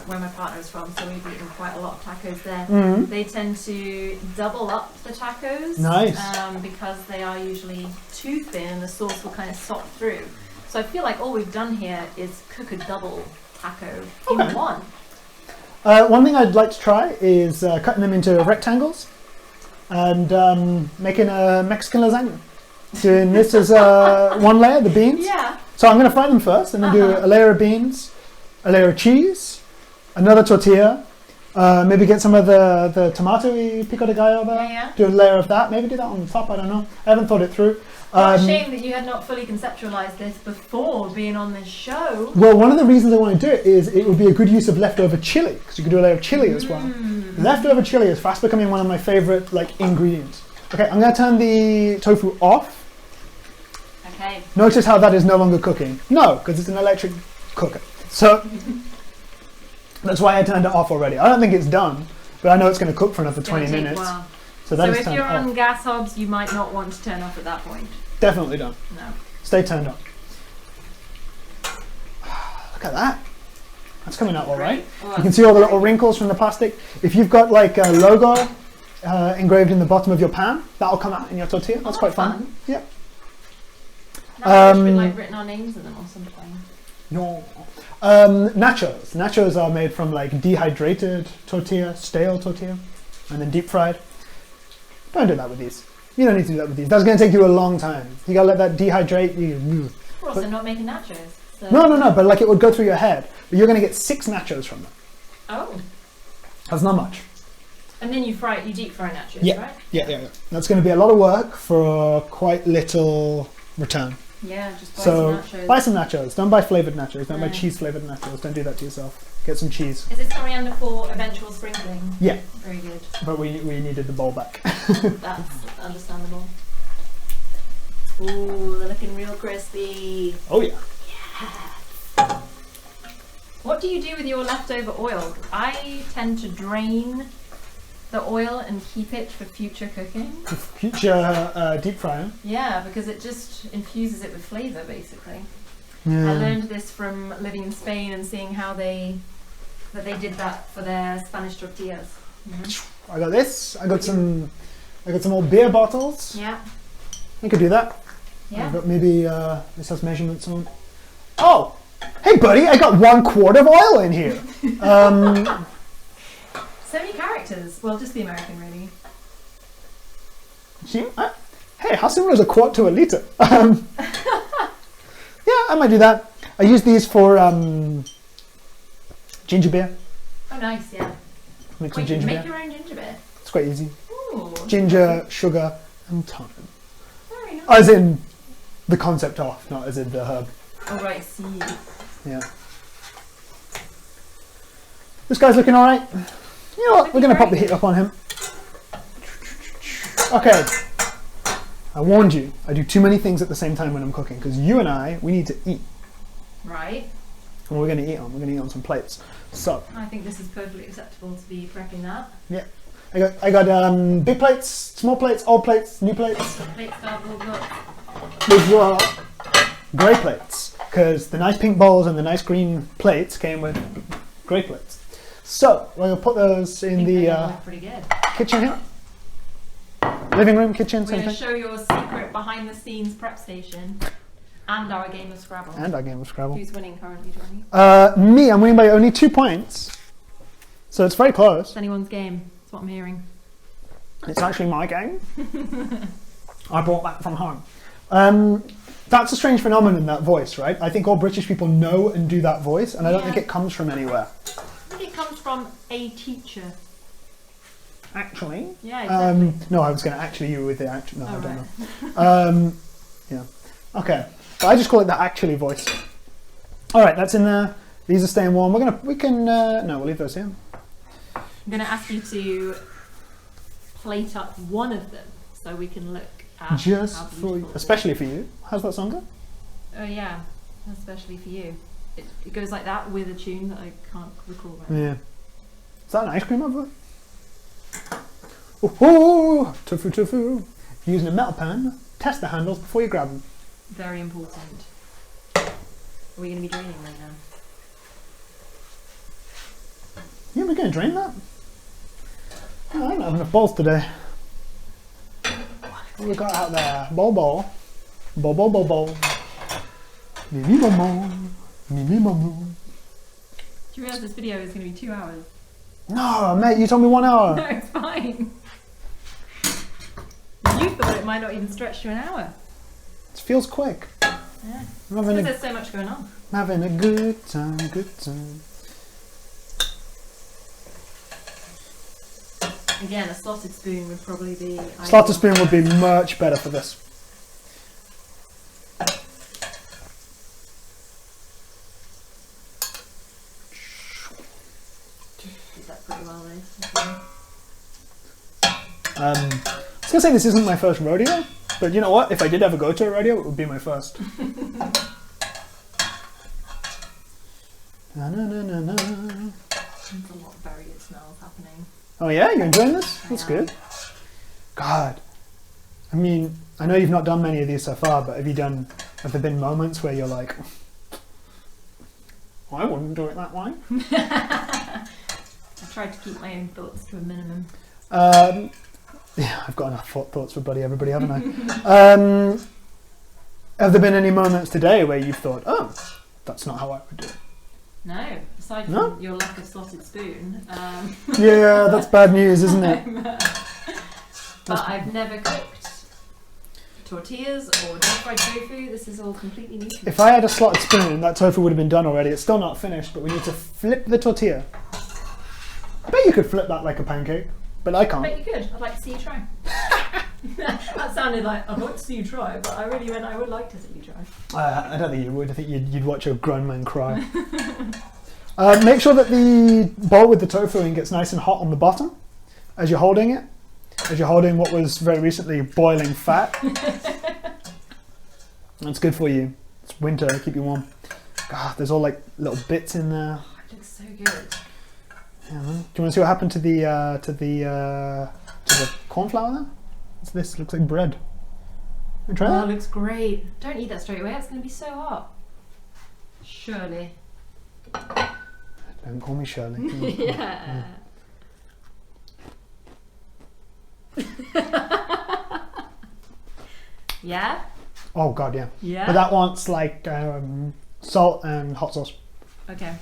where my partner is from, so we've eaten quite a lot of tacos there. Mm-hmm. They tend to double up the tacos, nice, because they are usually too thin and the sauce will kind of soak through. So So I feel like all we've done here is cook a double taco in one. One thing I'd like to try is cutting them into rectangles and making a Mexican lasagna. Doing this as one layer, the beans. Yeah. So I'm going to fry them first and then do a layer of beans, a layer of cheese, another tortilla, maybe get some of the tomato-y pico de gallo there. Yeah. Do a layer of that, maybe do that on top, I don't know. I haven't thought it through. What a shame that you had not fully conceptualized this before being on this show. Well, one of the reasons I want to do it is it would be a good use of leftover chili, because you could do a layer of chili as well. Leftover chili is fast becoming one of my favorite ingredients. Okay, I'm going to turn the tofu off. Okay. Notice how that is no longer cooking. No, because it's an electric cooker. So that's why I turned it off already. I don't think it's done, but I know it's going to cook for another 20 minutes. So if you're on gas hobs, you might not want to turn off at that point. Definitely don't. No. Stay turned on. Look at that. That's coming out all right. You can see all the little wrinkles from the plastic. If you've got like a logo engraved in the bottom of your pan, that'll come out in your tortilla. That's quite fun. Yep. With written our names in them or something. No. Nachos. Nachos are made from dehydrated tortilla, stale tortilla, and then deep fried. Don't do that with these. You don't need to do that with these. That's going to take you a long time. You got to let that dehydrate. We're also not making nachos. So. No, but it would go through your head. But you're going to get 6 nachos from them. Oh. That's not much. And then you deep fry nachos, right? Yeah. That's going to be a lot of work for quite little return. Yeah, just buy some nachos. Buy some nachos. Don't buy flavoured nachos. Don't buy cheese flavoured nachos. Don't do that to yourself. Get some cheese. Is it coriander for eventual sprinkling? Yeah. Very good. But we needed the bowl back. That's understandable. Ooh, they're looking real crispy. Oh yeah. Yeah. What do you do with your leftover oil? I tend to drain the oil and keep it for future cooking. For future deep frying? Yeah, because it just infuses it with flavour, basically. Yeah. I learned this from living in Spain and seeing how they did that for their Spanish tortillas. Mm-hmm. I got this. I got some old beer bottles. Yeah. I could do that. Yeah. I've got maybe this has measurements on. Oh, hey buddy! I got 1 quart of oil in here. So many characters. Well, just the American, really. Hey, how similar is a quart to a litre? Yeah, I might do that. I use these for ginger beer. Oh, nice, yeah. Make some ginger beer. Make your own ginger beer. It's quite easy. Ooh. Ginger, sugar, and thyme. Very nice. As in the concept of, not as in the herb. Oh, right, see. Yeah. This guy's looking alright. You know what? We're going to pop the heat up on him. Okay. I warned you. I do too many things at the same time when I'm cooking because you and we need to eat. Right. And we're going to eat on. We're going to eat on some plates. So. I think this is perfectly acceptable to be prepping that. Yeah. I got big plates, small plates, old plates, new plates. Plates doubled up. These were grey plates because the nice pink bowls and the nice green plates came with grey plates. So we're going to put those in the pretty good. kitchen here. Living room, kitchen, We're same going to thing. show your secret behind the scenes prep station and our game of Scrabble. Who's winning currently, Johnny? Me, I'm winning by only 2 points. So it's very close. It's anyone's game. That's what I'm hearing. It's actually my game. I brought that from home. That's a strange phenomenon, that voice, right? I think all British people know and do that voice, and I don't think it comes from anywhere. I think it comes from a teacher. Actually? Yeah, exactly. No, I was going to actually you with the actually. No, I don't right. know. Yeah. Okay. But I just call it the actually voice. All right, that's in there. These are staying warm. No, we'll leave those here. I'm going to ask you to plate up one of them so we can look at just how for you, beautiful especially for you. How's that song go? Oh yeah, especially for you. It goes like that with a tune that I can't recall right now. Yeah. Is that an ice cream over? Oh, tofu, tofu. If you're using a metal pan, test the handles before you grab them. Very important. Are we going to be draining right now? Yeah, we're going to drain that. Oh, I don't have enough bowls today. What have we got out there? Bowl. Bowl. Mimi maman. Mimi maman. Do you realise this video is going to be 2 hours? No, mate, you told me 1 hour. No, it's fine. You thought it might not even stretch to an hour. It feels quick. Yeah. Because there's so much going on. I'm having a good time, good time. Again, a slotted spoon would probably be ideal. Slotted spoon would be much better for this. Did that pretty well though. I was gonna say this isn't my first rodeo, but you know what? If I did ever go to a rodeo, it would be my first. Na, na, na, na, na. There's a lot of very good smells happening. Oh yeah, you enjoying this? That's good. God, I mean, I know you've not done many of these so far, but have there been moments where you're like, well, I wouldn't do it that way? I tried to keep my own thoughts to a minimum. Yeah, I've got enough thoughts for bloody everybody, haven't I? Have there been any moments today where you've thought, oh, that's not how I would do it? No, aside from your lack of slotted spoon. Yeah, that's bad news, isn't it? But I've never cooked tortillas or deep fried tofu. This is all completely new to me. If I had a slotted spoon, that tofu would have been done already. It's still not finished, but we need to flip the tortilla. I bet you could flip that like a pancake, but I can't. I bet you could. I'd like to see you try. That sounded like, I'd like to see you try, but I really meant I would like to see you try. I don't think you would. I think you'd watch a grown man cry. Make sure that the bowl with the tofu in gets nice and hot on the bottom as you're holding it. As you're holding what was very recently boiling fat. That's good for you. It's winter, keep you warm. God, there's all like little bits in there. Oh, it looks so good. Yeah, man. Do you want to see what happened to the corn flour there? This looks like bread. Try that? Oh, it looks great. Don't eat that straight away. It's going to be so hot. Shirley. Don't call me Shirley. Yeah. Yeah? Oh god, yeah. Yeah? But that wants like salt and hot sauce. Okay.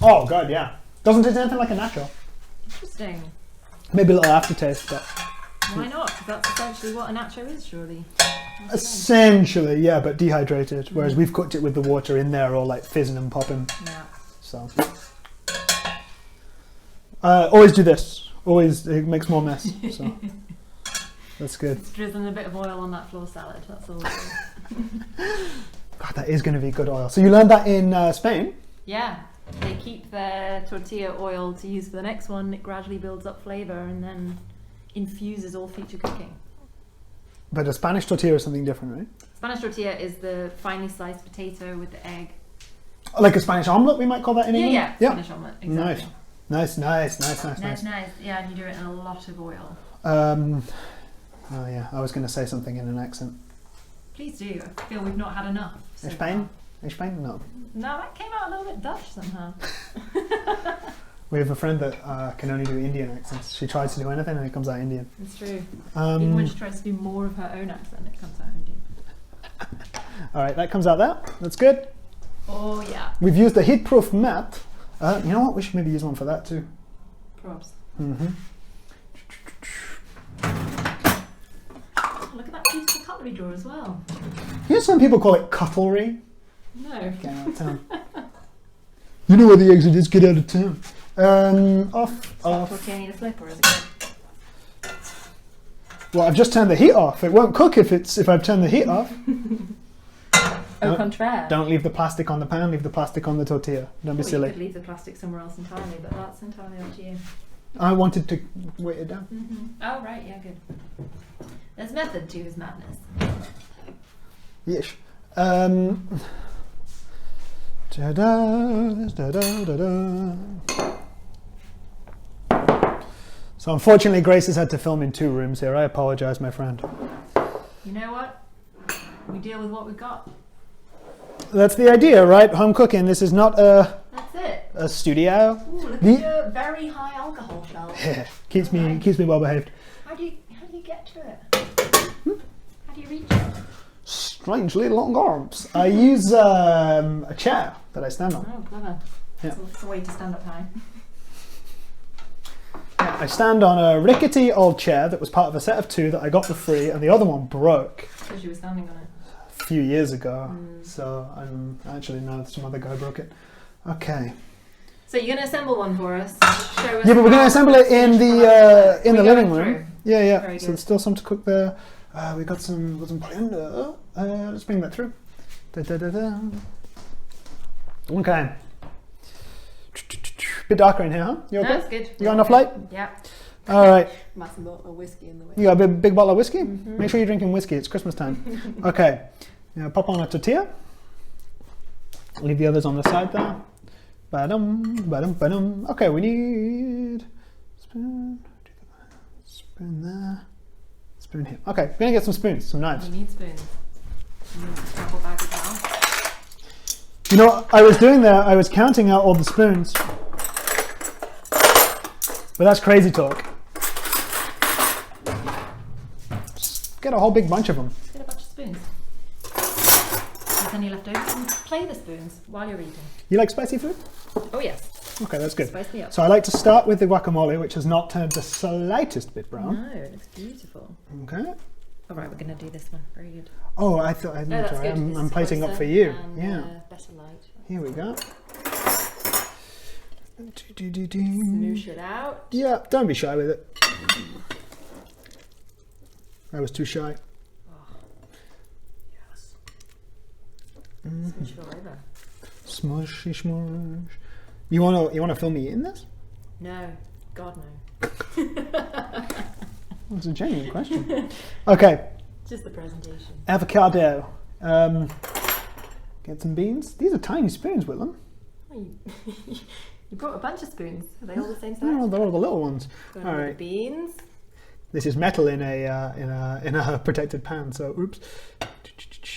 Oh god, yeah. Doesn't taste anything like a nacho. Interesting. Maybe a little aftertaste, but Why not? 'Cause that's essentially what a nacho is, surely. essentially, yeah, but dehydrated. Whereas we've cooked it with the water in there, all like fizzing and popping. Yeah. So always do this. Always, it makes more mess. So that's good. It's drizzling a bit of oil on that floor salad. That's all. God, that is going to be good oil. So you learned that in Spain? Yeah. They keep their tortilla oil to use for the next one. It gradually builds up flavour and then infuses all future cooking. But a Spanish tortilla is something different, right? Spanish tortilla is the finely sliced potato with the egg. Like a Spanish omelette, we might call that in England? Yeah, Spanish omelette, exactly. Nice. Nice. Yeah, and you do it in a lot of oil. Oh yeah, I was going to say something in an accent. Please do. I feel we've not had enough. So Spain? Spain? No. No, that came out a little bit Dutch somehow. We have a friend that can only do Indian accents. She tries to do anything and it comes out Indian. It's true. Even when she tries to do more of her own accent, it comes out Indian. Alright, that comes out there. That's good. Oh yeah. We've used a heat-proof mat. You know what? We should maybe use one for that too. Probs. Mm-hmm. Oh, look at that beautiful cutlery drawer as well. You know some people call it cutlery? No. Get out of town. You know where the exit is, get out of town. Off. Okay, I need a flip or is it good? Well, I've just turned the heat off. It won't cook if I've turned the heat off. Au contraire. Don't leave the plastic on the pan, leave the plastic on the tortilla. Don't be silly. You could leave the plastic somewhere else entirely, but that's entirely up to you. I wanted to weight it down. Mm-hmm. Oh, right, yeah, good. There's method to his madness. Yes. So unfortunately Grace has had to film in 2 rooms here. I apologise, my friend. You know what? We deal with what we've got. That's the idea, right? Home cooking. This is not That's it. a studio. Ooh, look at your very high alcohol shelf. Yeah, keeps me well behaved. How do you get to it? How do you reach it? strangely long arms. I use a chair that I stand on. Oh, clever. Yeah. So it's a way to stand up high. Yeah, I stand on a rickety old chair that was part of a set of 2 that I got for free, and the other one broke Because you were standing on it. a few years ago. So actually no, some other guy broke it. Okay. So you're going to assemble one for us. Show us Yeah, but we're going to assemble it in the living room. Through. Yeah, yeah. Very So good. there's still some to cook there. We got some coriander. Let's bring that through. Da, da, da, da. Okay. Bit darker in here, huh? You okay? No, that's good. You got enough light? Yeah. All right. Massive bottle of whiskey in the way. You got a big bottle of whiskey? Make sure you're drinking whiskey. It's Christmas time. Okay. Now pop on a tortilla. Leave the others on the side there. Ba-dum, ba-dum, ba-dum. Okay, we need spoon there, spoon here. Okay, we're gonna get some spoons, some knives. You need spoons. You need a travel bag as well. You know what I was doing there? I was counting out all the spoons, but that's crazy talk. Just get a whole big bunch of them. Just get a bunch of spoons. There's any left over. And play the spoons while you're eating. You like spicy food? Oh yes. Okay, that's good. Spice me up. So I like to start with the guacamole, which has not turned the slightest bit brown. No, it looks beautiful. Okay. All right, we're going to do this one. Very good. Oh, I thought No, that's sorry, good. This I'm is plating up closer for you. and, Yeah. Better light. Here we go. Smoosh it out. Yeah, don't be shy with it. I was too shy. Yes. Smoosh it all over. Smushy smush. You wanna film me in this? No, God no. That's a genuine question. Okay, Just the presentation. avocado. Get some beans. These are tiny spoons, Willem. Oh, you brought a bunch of spoons. Are they all the same size? No, they're all the little ones. Got All all the right. beans. This is metal in a protected pan. So, oops.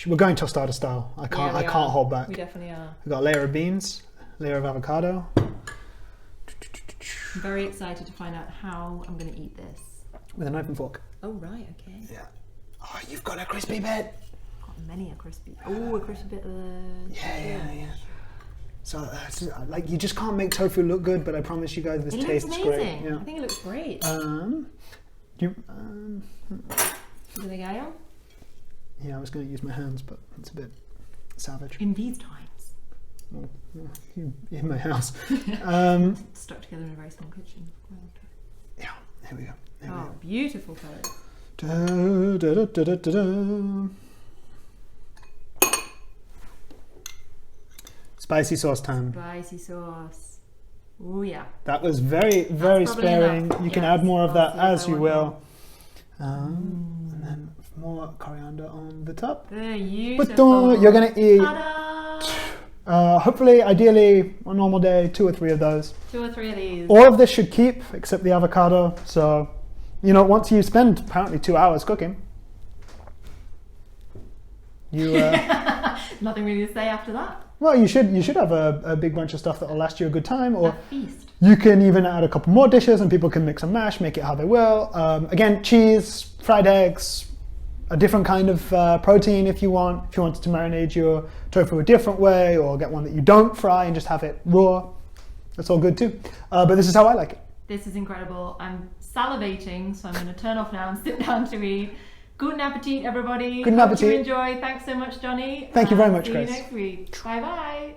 We're going tostada style. I can't hold back. We definitely are. We've got a layer of beans, layer of avocado. I'm very excited to find out how I'm going to eat this. With a knife and fork. Oh, right, okay. Yeah. Oh, you've got a crispy bit. Got many a crispy. Oh, a crispy bit of the... Yeah. So, like, you just can't make tofu look good, but I promise you guys this It tastes looks great. amazing. Yeah. I think it looks great. Do they go? Yeah, I was going to use my hands, but it's a bit savage. In these times. Well, in my house. Stuck together in a very small kitchen. Yeah, here we go. Oh, beautiful colour. Da, da, da, da, da, da. Spicy sauce time. Spicy sauce. Oh yeah. That was very, very That's probably sparing. enough. You can Yes, add more of I'll that see if as I you want will. And then more coriander on the top. Beautiful. But you're going to eat, Ta-da! hopefully, ideally, on a normal day, 2 or 3 of those. 2 or 3 of these. All of this should keep, except the avocado. So, once you spend apparently 2 hours cooking, you Nothing really to say after that. well, you should have a big bunch of stuff that'll last you a good time. Or A feast. you can even add a couple more dishes, and people can mix and mash, make it how they will. Again, cheese, fried eggs, a different kind of protein if you want. If you wanted to marinate your tofu a different way, or get one that you don't fry and just have it raw, that's all good too. But this is how I like it. This is incredible. I'm salivating, so I'm going to turn off now and sit down to eat. Guten appetit, everybody. Guten Hope you appetit. enjoy. Thanks so much, Johnny. Thank you very much, See Grace. you next week. Bye bye.